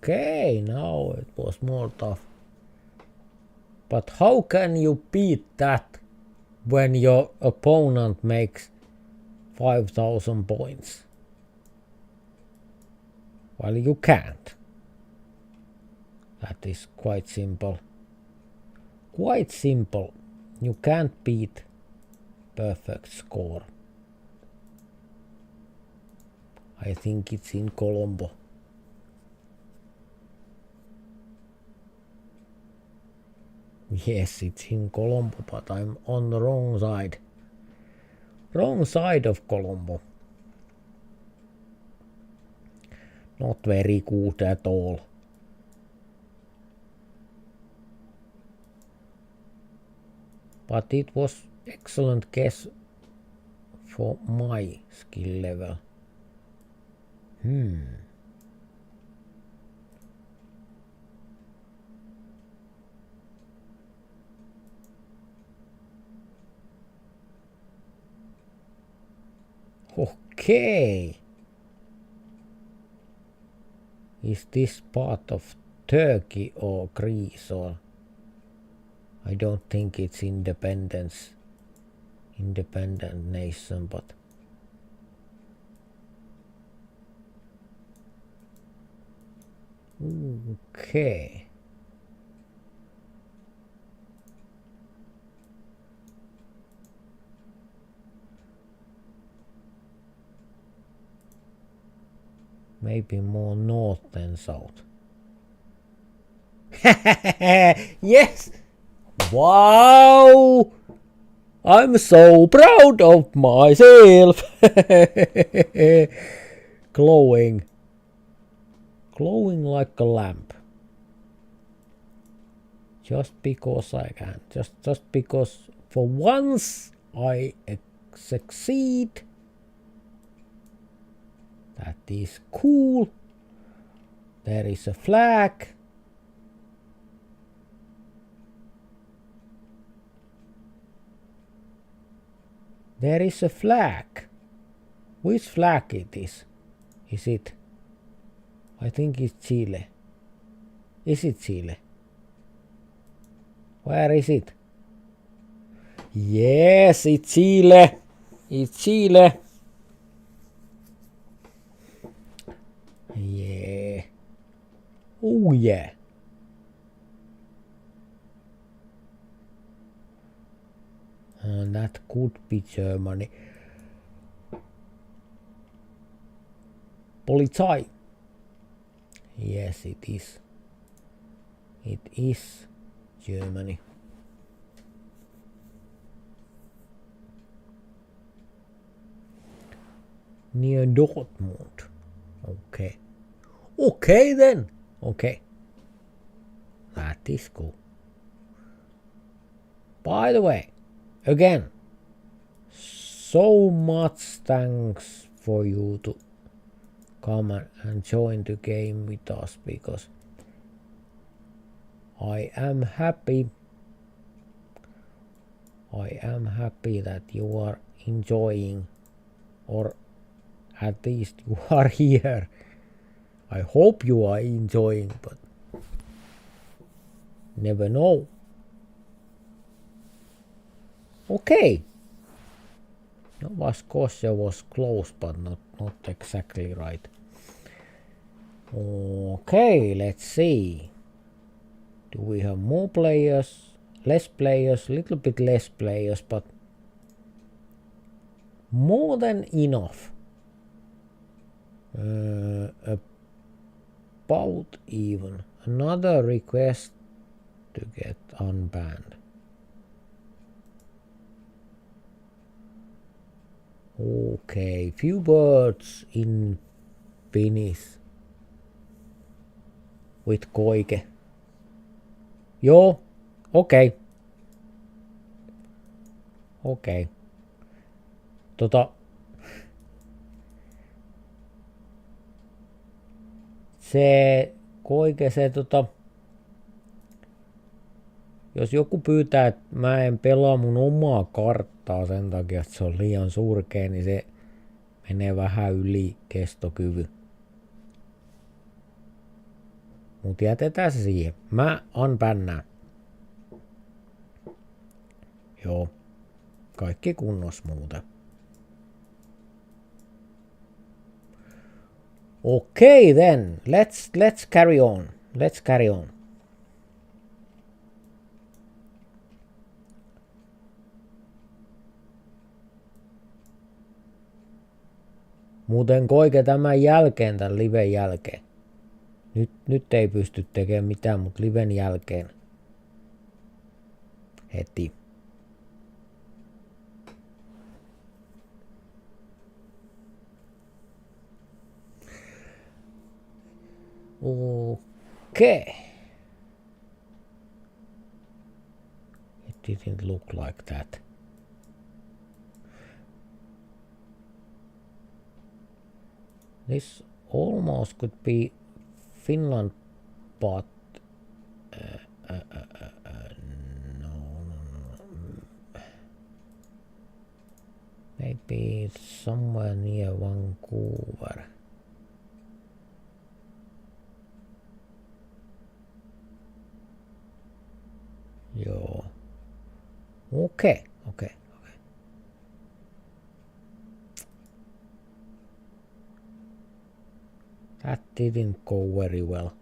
Okay, now it was more tough. But how can you beat that when your opponent makes 5,000 points? Well, you can't. That is quite simple. Quite simple. You can't beat perfect score. I think it's in Colombo. Yes, it's in Colombo, but I'm on the wrong side. Wrong side of Colombo. Not very good at all. But it was excellent guess for my skill level. Okay. Is this part of Turkey or Greece, or I don't think it's independent nation, but okay. Maybe more north than south. Yes! Wow! I'm so proud of myself! Glowing like a lamp. Just because I can. Just because for once I succeed. That is cool. There is a flag. There is a flag. Which flag it is? Is it? I think it's Chile. Is it Chile? Where is it? Yes, it's Chile. It's Chile. Oh yeah. And that could be Germany. Polizei. Yes, it is. It is Germany. Near Dortmund. Okay. Okay then. Okay. That is cool. By the way, again, so much thanks for you to come and join the game with us, because I am happy that you are enjoying, or at least you are here. I hope you are enjoying, but never know. Okay. Nova Scotia was close, but not exactly right. Okay, let's see. Do we have more players? Less players, little bit less players, but more than enough. About even. Another request to get unbanned. Okay, few words in Finnish with koike. Joo, okei. Okei. Se koike, se jos joku pyytää, että mä en pelaa mun omaa karttaa sen takia, että se on liian surkea, niin se menee vähän yli kestokyvyn. Mut jätetään se siihen. Mä unbannään. Joo. Kaikki kunnos muuten. Okay then. Let's carry on. Let's carry on. Muuten koike tämän jälkeen, tämän liven jälkeen. Nyt ei pysty tekemään mitään, mutta liven jälkeen heti. Okay. It didn't look like that. This almost could be Finland, but no. Maybe it's somewhere near Vancouver. Joo. Okay. That didn't go very well.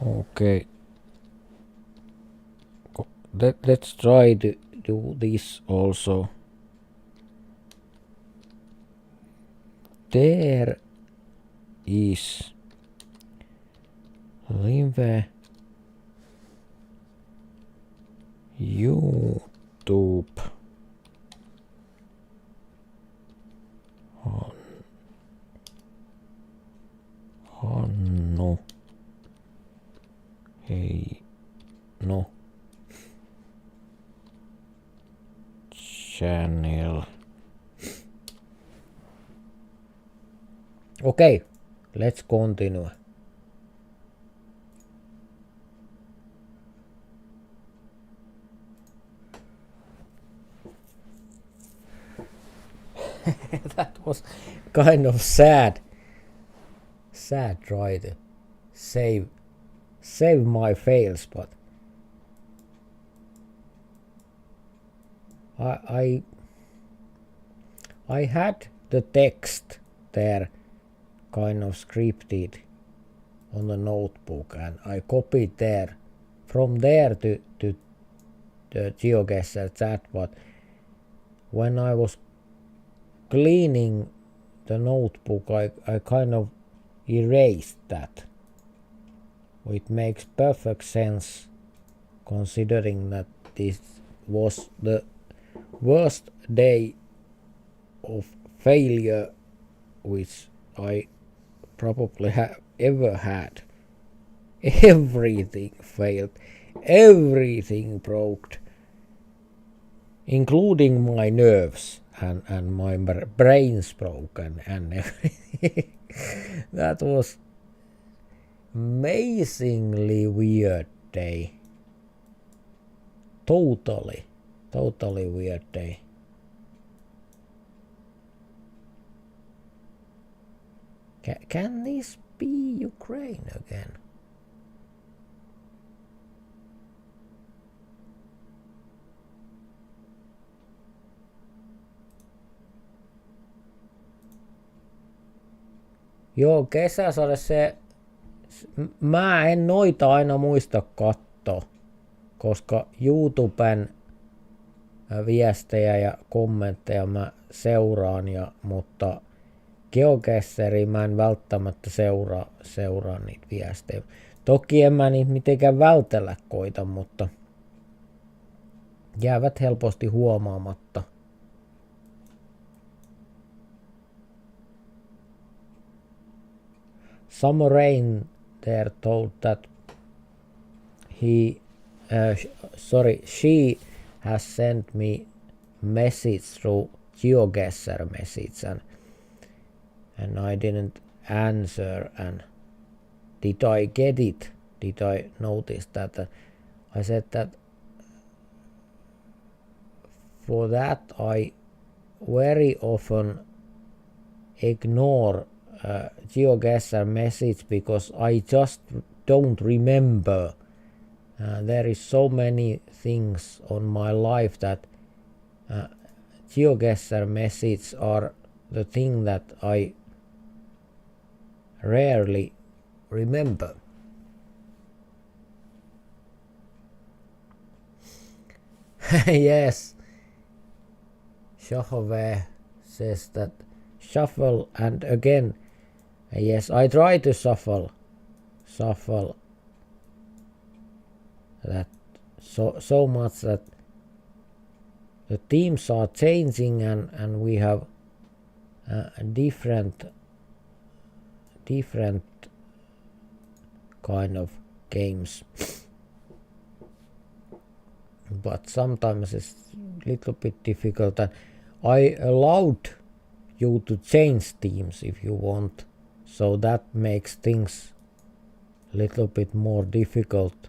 Okay. Let's try to do this also. There is Live YouTube Hannu hei no channel. Okay, let's continue. That was kind of sad. Sad try to save my fails, but I had the text there kind of scripted on the notebook, and I copied there from there to the GeoGuessr chat, but when I was cleaning the notebook I kind of erased that. It makes perfect sense considering that this was the worst day of failure which I probably have ever had. Everything failed, everything broke, including my nerves and my brain's broken and everything. That was amazingly weird day. Totally weird day. Can this be Ukraine again? Joo, kesäsade se... Mä en noita aina muista katsoa, koska YouTuben viestejä ja kommentteja mä seuraan, mutta GeoGuesseria mä en välttämättä seuraa niitä viestejä. Toki en mä niitä mitenkään vältellä koita, mutta jäävät helposti huomaamatta. Summer Rain there told that she has sent me message through GeoGuessr message and I didn't answer, and did I get it? Did I notice that? I said that for that I very often ignore GeoGuessr message because I just don't remember. There is so many things on my life that GeoGuessr messages are the thing that I rarely remember. Yes, Shahove says that shuffle and again. Yes, I try to shuffle that so much that the teams are changing and we have different kind of games, but sometimes it's a little bit difficult, and I allowed you to change teams if you want, so that makes things a little bit more difficult,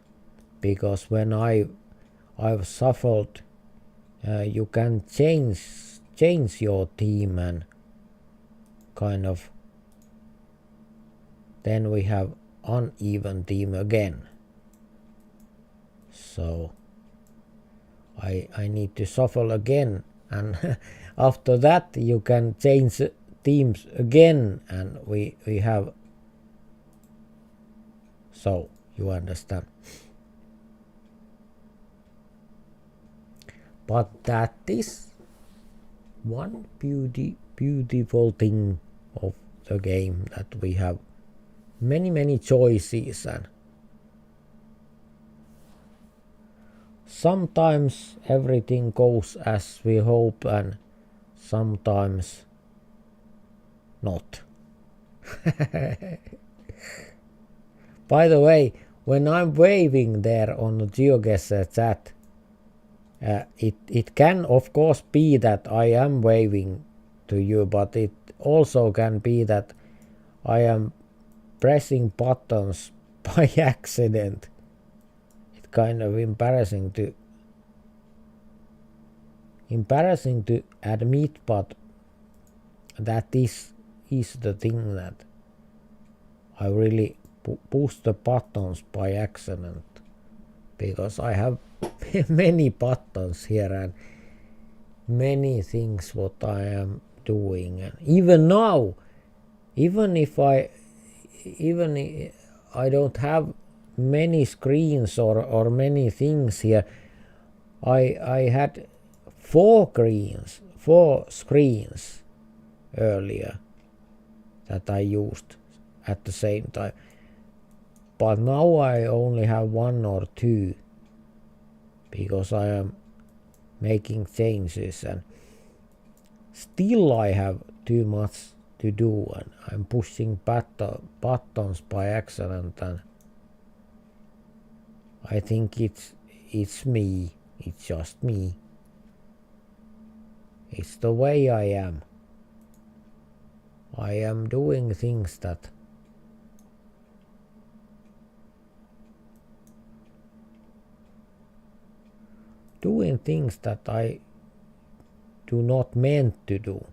because when I've shuffled, you can change your team and kind of then we have uneven team again, so I need to shuffle again, and after that you can change teams again, and we have, so you understand. But that is one beautiful thing of the game, that we have many choices, and sometimes everything goes as we hope and sometimes not. By the way, when I'm waving there on the GeoGuessr chat, it can of course be that I am waving to you, but it also can be that I am pressing buttons by accident. It's kind of embarrassing to admit, but that is the thing, that I really push the buttons by accident, because I have many buttons here and many things what I am doing, and even now, even if I don't have many screens or many things here, I had four screens earlier that I used at the same time, but now I only have one or two because I am making changes, and still I have too much to do, and I'm pushing buttons by accident, and I think it's me. It's just me. It's the way I am. I am doing things that I do not meant to do.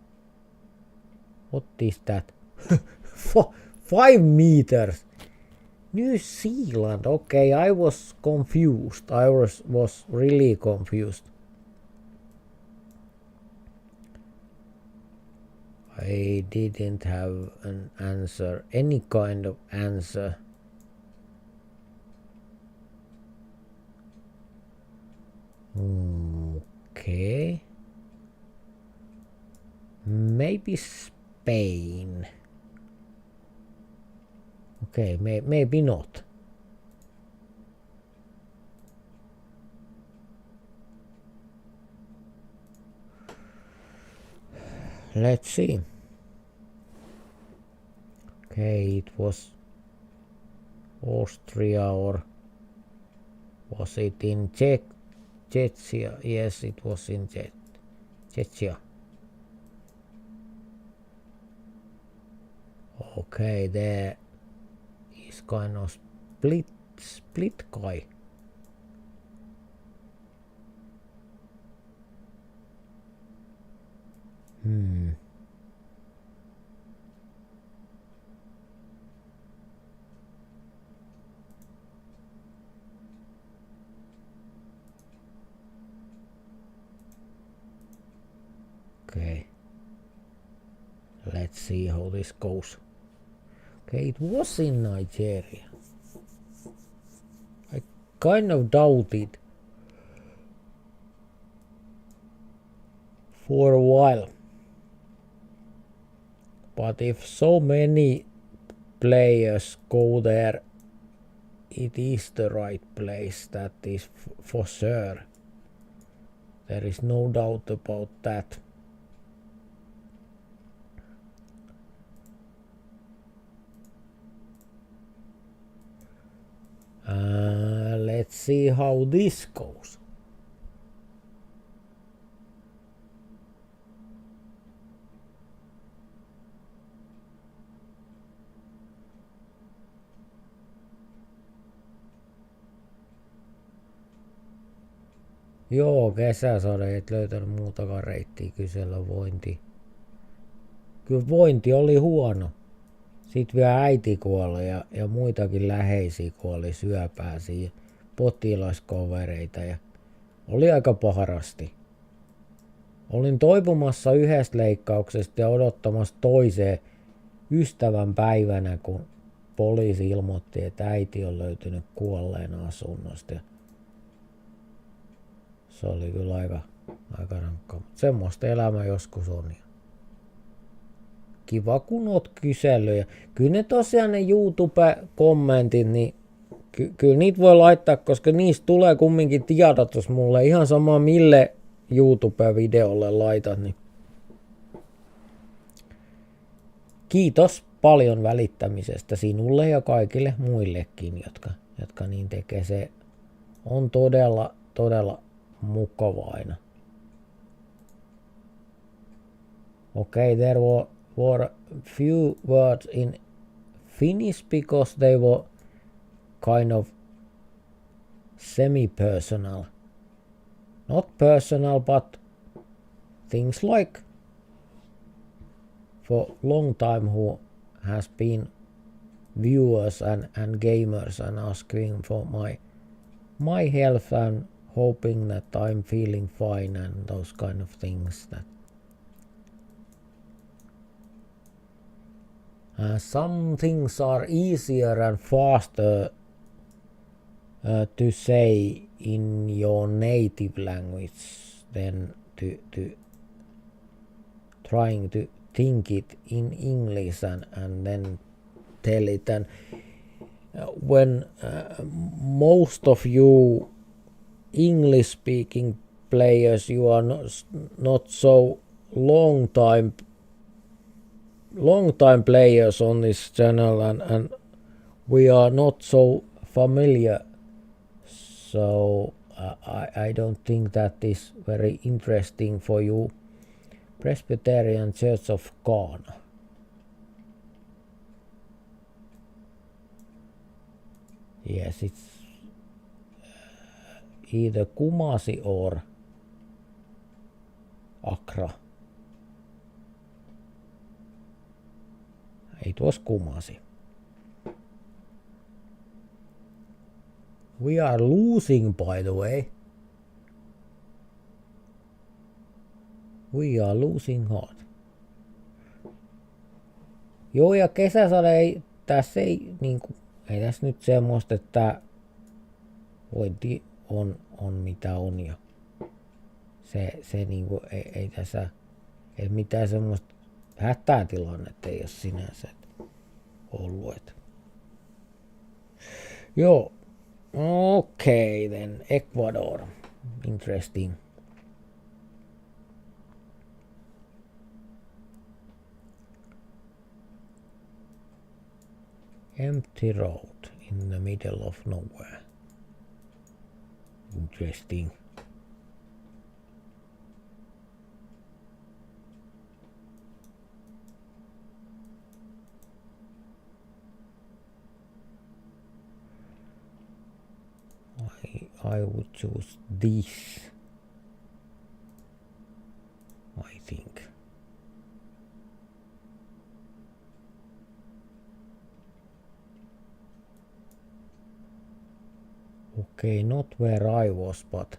What is that? 5 meters. New Zealand. Okay, I was confused. I was really confused. I didn't have an answer, any kind of answer. Okay. Maybe Spain. Okay, maybe not. Let's see. Okay, it was Austria, or was it in Czechia? Yes, it was in Czechia. Okay, there is kind of split guy. Okay, let's see how this goes. Okay, it was in Nigeria. I kind of doubted for a while, but if so many players go there, it is the right place. That is for sure. There is no doubt about that. Let's see how this goes. Joo, kesäsade, et löytänyt muutakaan reittiä kysellä vointi. Kyllä vointi oli huono. Sitten vielä äiti kuoli ja muitakin läheisiä kuoli syöpää siihen, potilaskovereita, ja oli aika paharasti. Olin toipumassa yhdestä leikkauksesta ja odottamassa toiseen ystävän päivänä, kun poliisi ilmoitti, että äiti on löytynyt kuolleena asunnosta. Ja se oli kyllä aika rankkaa. Semmoista elämä joskus on. Kiva kun oot kysellyt. Ja kyllä ne tosiaan ne YouTube-kommentit, niin kyllä niitä voi laittaa, koska niistä tulee kumminkin tiedotus mulle. Ihan sama mille YouTube-videolle laitat. Niin. Kiitos paljon välittämisestä sinulle ja kaikille muillekin, jotka niin tekee. Se on todella mukava aina. Okay, there were few words in Finnish because they were kind of semi-personal. Not personal, but things like for long time who has been viewers and gamers and asking for my health and hoping that I'm feeling fine and those kind of things. That Some things are easier and faster to say in your native language than to trying to think it in English and then tell it. And when most of you English speaking players, you are not so long time players on this channel, and we are not so familiar, so I don't think that is very interesting for you. Presbyterian Church of Ghana. Yes, it's either Kumasi or Accra. It was Kumasi. We are losing, by the way. We are losing hard. Joo, ja kesäsade ei, tässä ei niinku, ei tässä nyt semmoista, että vointi on mitä on ja se niinku ei tässä ei mitään semmoista hätätilannetta ei ole sinänsä ollut. Et. Joo, okei, then Ecuador, interesting. Empty road in the middle of nowhere. Interesting. I would choose this, I think. Okay, not where I was, but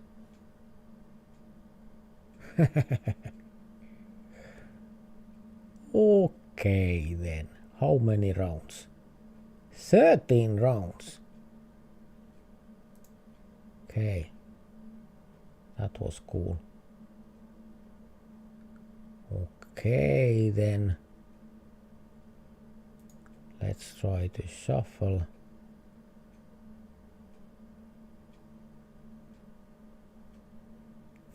okay then. How many rounds? 13 rounds. Okay, that was cool. Okay then, let's try to shuffle.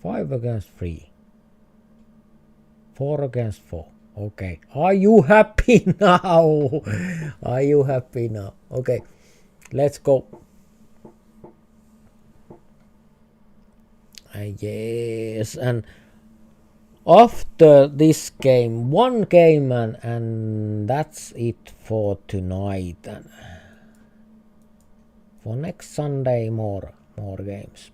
Five against 3. 4 against 4. Okay, are you happy now? Are you happy now? Okay, let's go. Yes, and after this game, one game, and that's it for tonight. And for next Sunday, more games.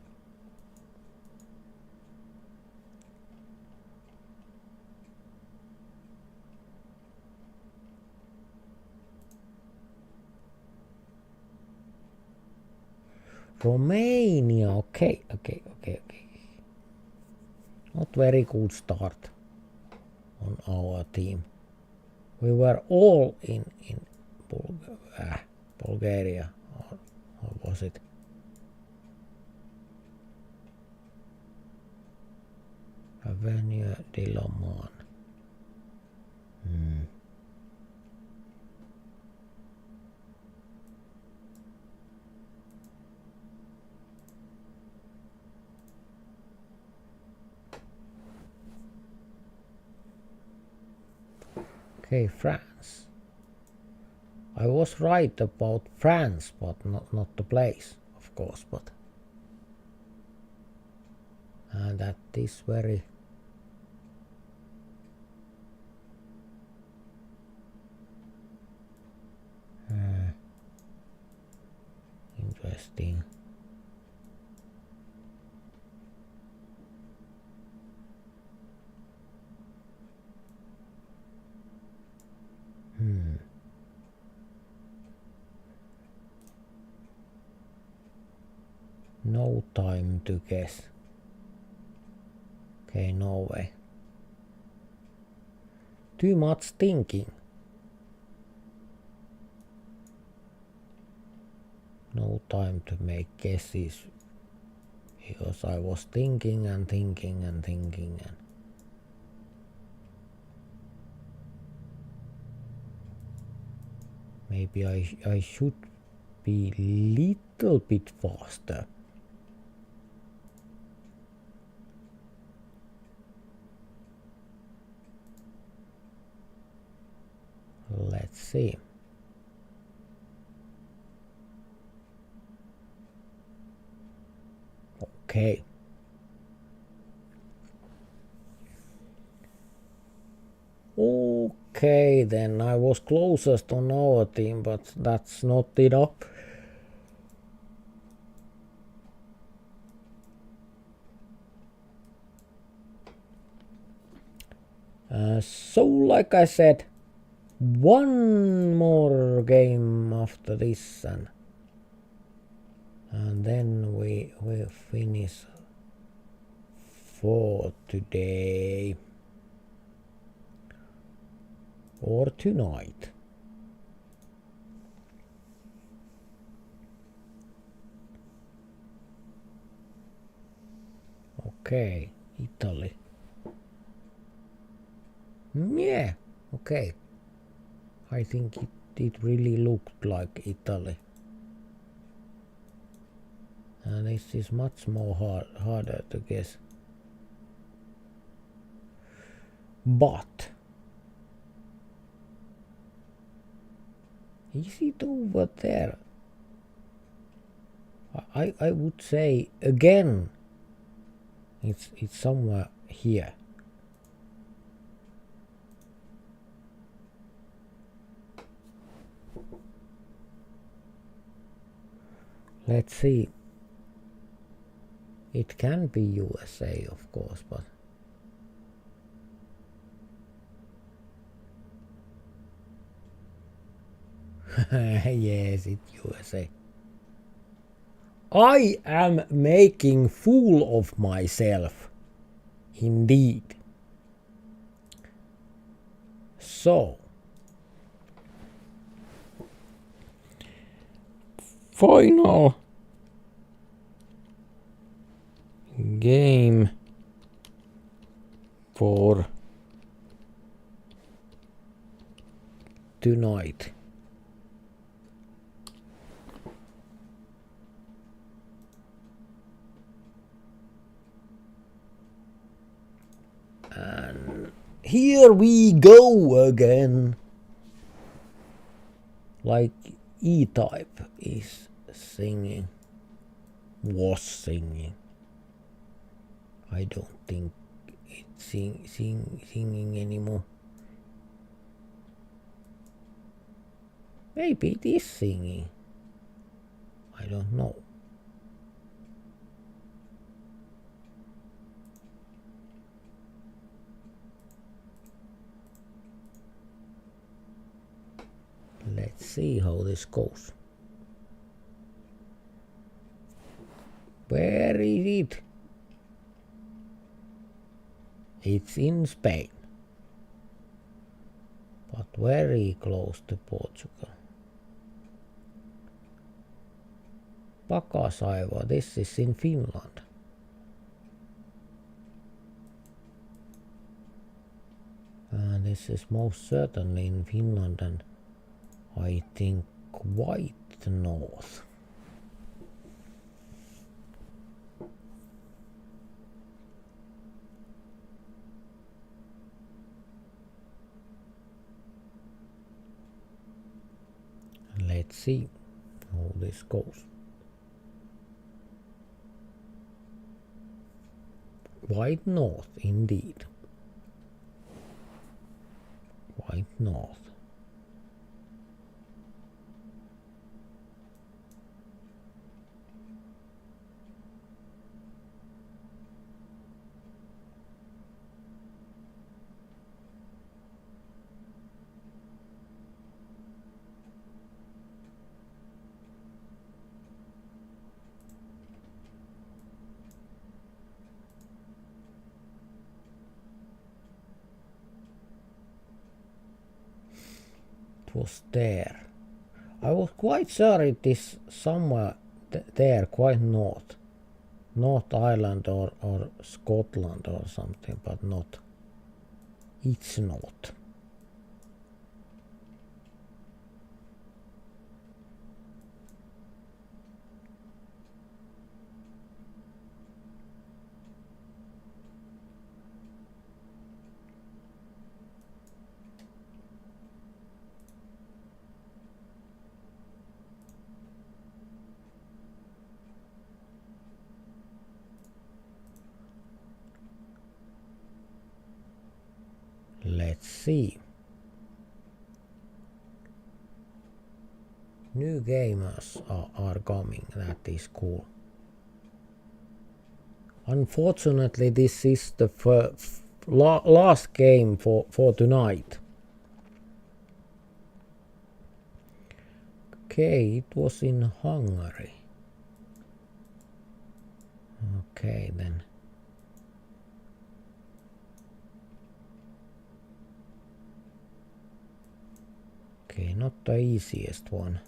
Romania, okay. Not very good start on our team. We were all in Bulgaria, or was it? Avenue de la Man. Okay, France. I was right about France, but not the place, of course, but that is very interesting. No time to guess. Okay, no way. Too much thinking. no time to make guesses because I was thinking and thinking and thinking and maybe I should be little bit faster. Let's see. Okay. Okay, then I was closest on our team, but that's not it up. So like I said, one more game after this and then we will finish for today or tonight. Okay, Italy. Yeah, okay. I think it really looked like Italy. And this is much more harder to guess. But is it over there? I would say again it's somewhere here. Let's see. It can be USA, of course, but yes, it's USA. I am making fool of myself. Indeed. So, final game for tonight. And here we go again. Like E-Type is singing. Was singing. I don't think it's singing anymore. Maybe it is singing. I don't know. Let's see how this goes. Where is it? It's in Spain, but very close to Portugal. Pakasaiva, this is in Finland. This is most certainly in Finland and I think quite north. Let's see how this goes. Quite north indeed. Quite north. Was there. I was quite sure it is somewhere there, quite north. North Island or Scotland or something, but not. It's not. Let's see. New gamers are coming, that is cool. Unfortunately, this is the last game for tonight. Okay, it was in Hungary. Okay, then. Okay, not the easiest one.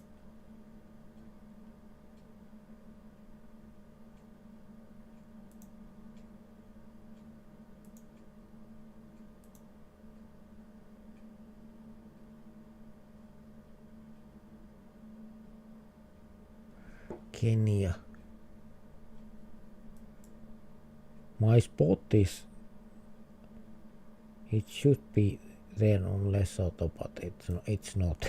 Kenya. My spot is. It should be there on Lesotho, but it's not.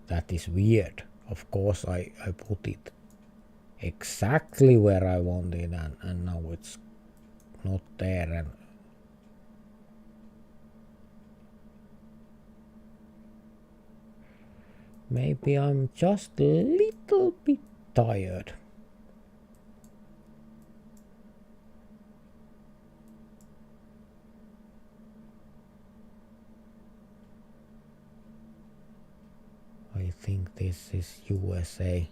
That is weird. Of course, I put it exactly where I wanted, and now it's not there. And maybe I'm just a little bit tired. I think this is USA.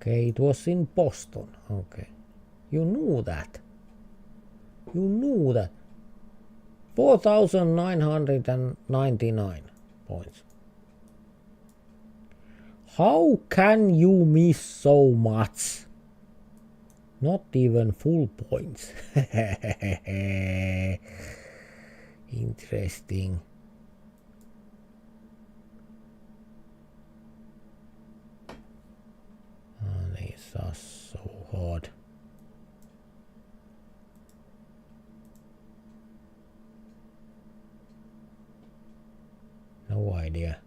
Okay, it was in Boston. Okay. You knew that. You knew that. 4,999 points. How can you miss so much? Not even full points. Interesting. Oh, these are so hard. No idea.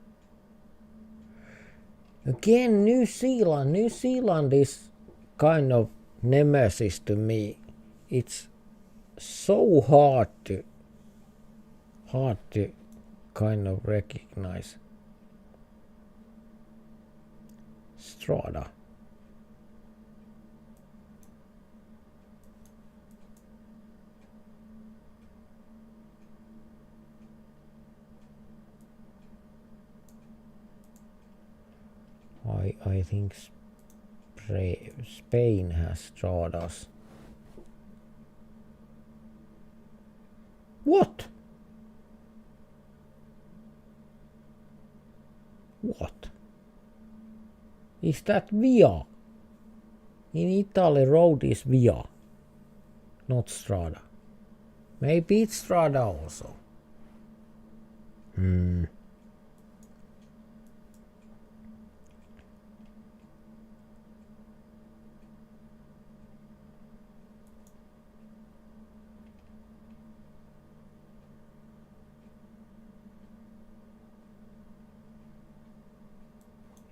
Again, New Zealand. New Zealand is kind of nemesis to me. It's so hard to kind of recognize. Strada. I think Spain has Stradas. What? What? Is that via? In Italy, road is via, not Strada. Maybe it's Strada also.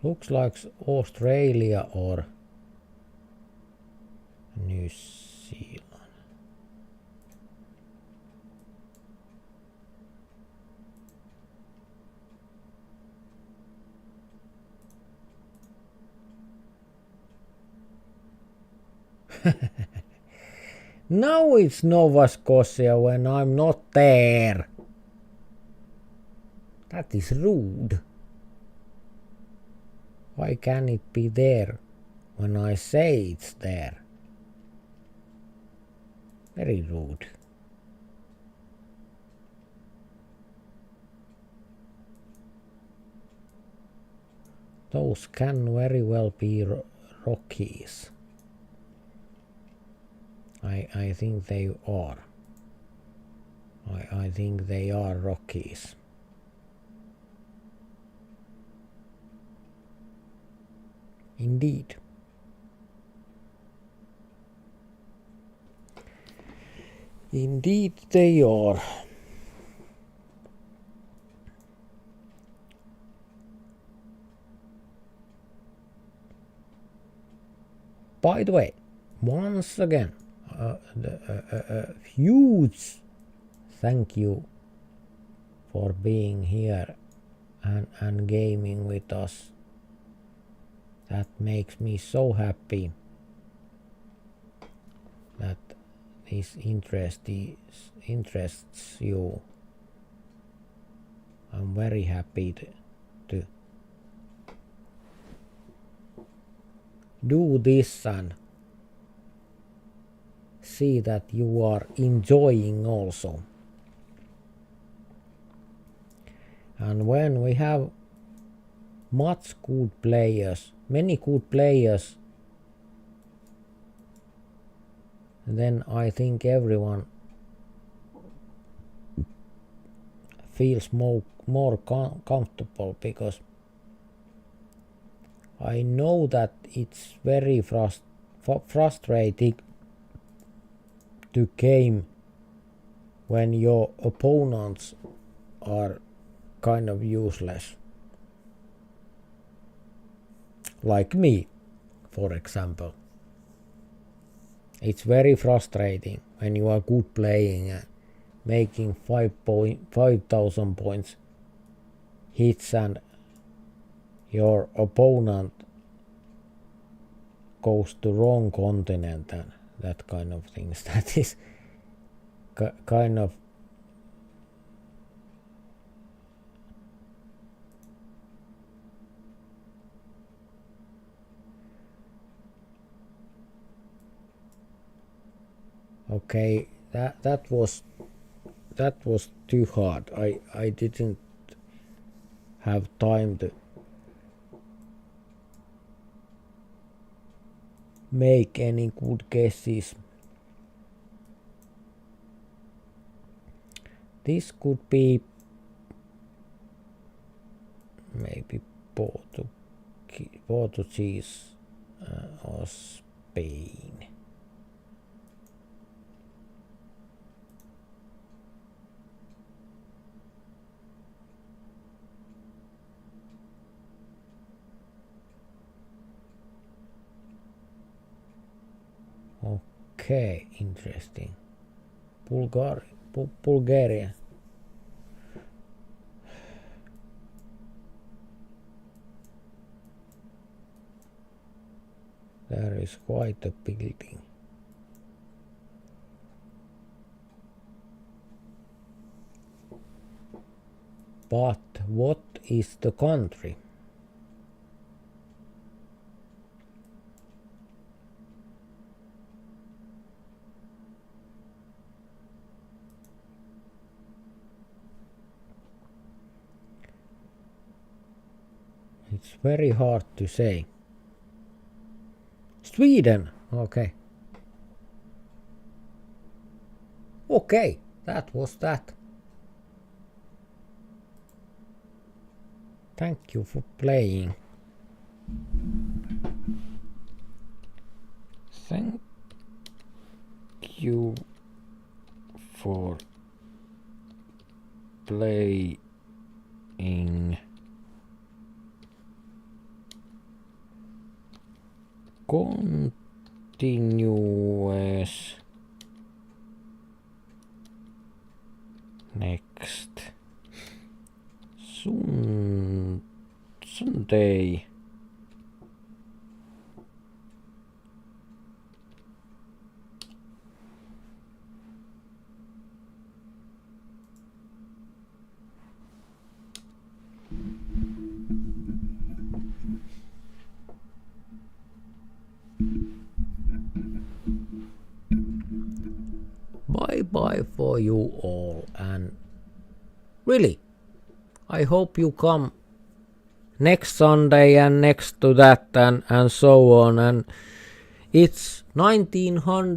Looks like Australia or New Zealand. Now it's Nova Scotia when I'm not there. That is rude. Why can't it be there when I say it's there? Very rude. Those can very well be Rockies. I think they are. I think they are Rockies. Indeed. Indeed they are. By the way, once again, huge thank you for being here and gaming with us. That makes me so happy that this interests you. I'm very happy to do this and see that you are enjoying also. And when we have much good players, many good players, then I think everyone feels more comfortable, because I know that it's very frustrating to game when your opponents are kind of useless. Like me, for example. It's very frustrating when you are good playing and making 5,000 points hits and your opponent goes to wrong continent and that kind of things. That is kind of okay. That was too hard. I didn't have time to make any good guesses. This could be maybe Portuguese or Spain. Okay, interesting. Bulgaria. There is quite a building. But what is the country? It's very hard to say. Sweden. Okay. Okay, that was that. Thank you for playing. Thank you for playing. Continuous next Sunday Bye bye for you all, and really, I hope you come next Sunday and next to that and so on. And it's 1900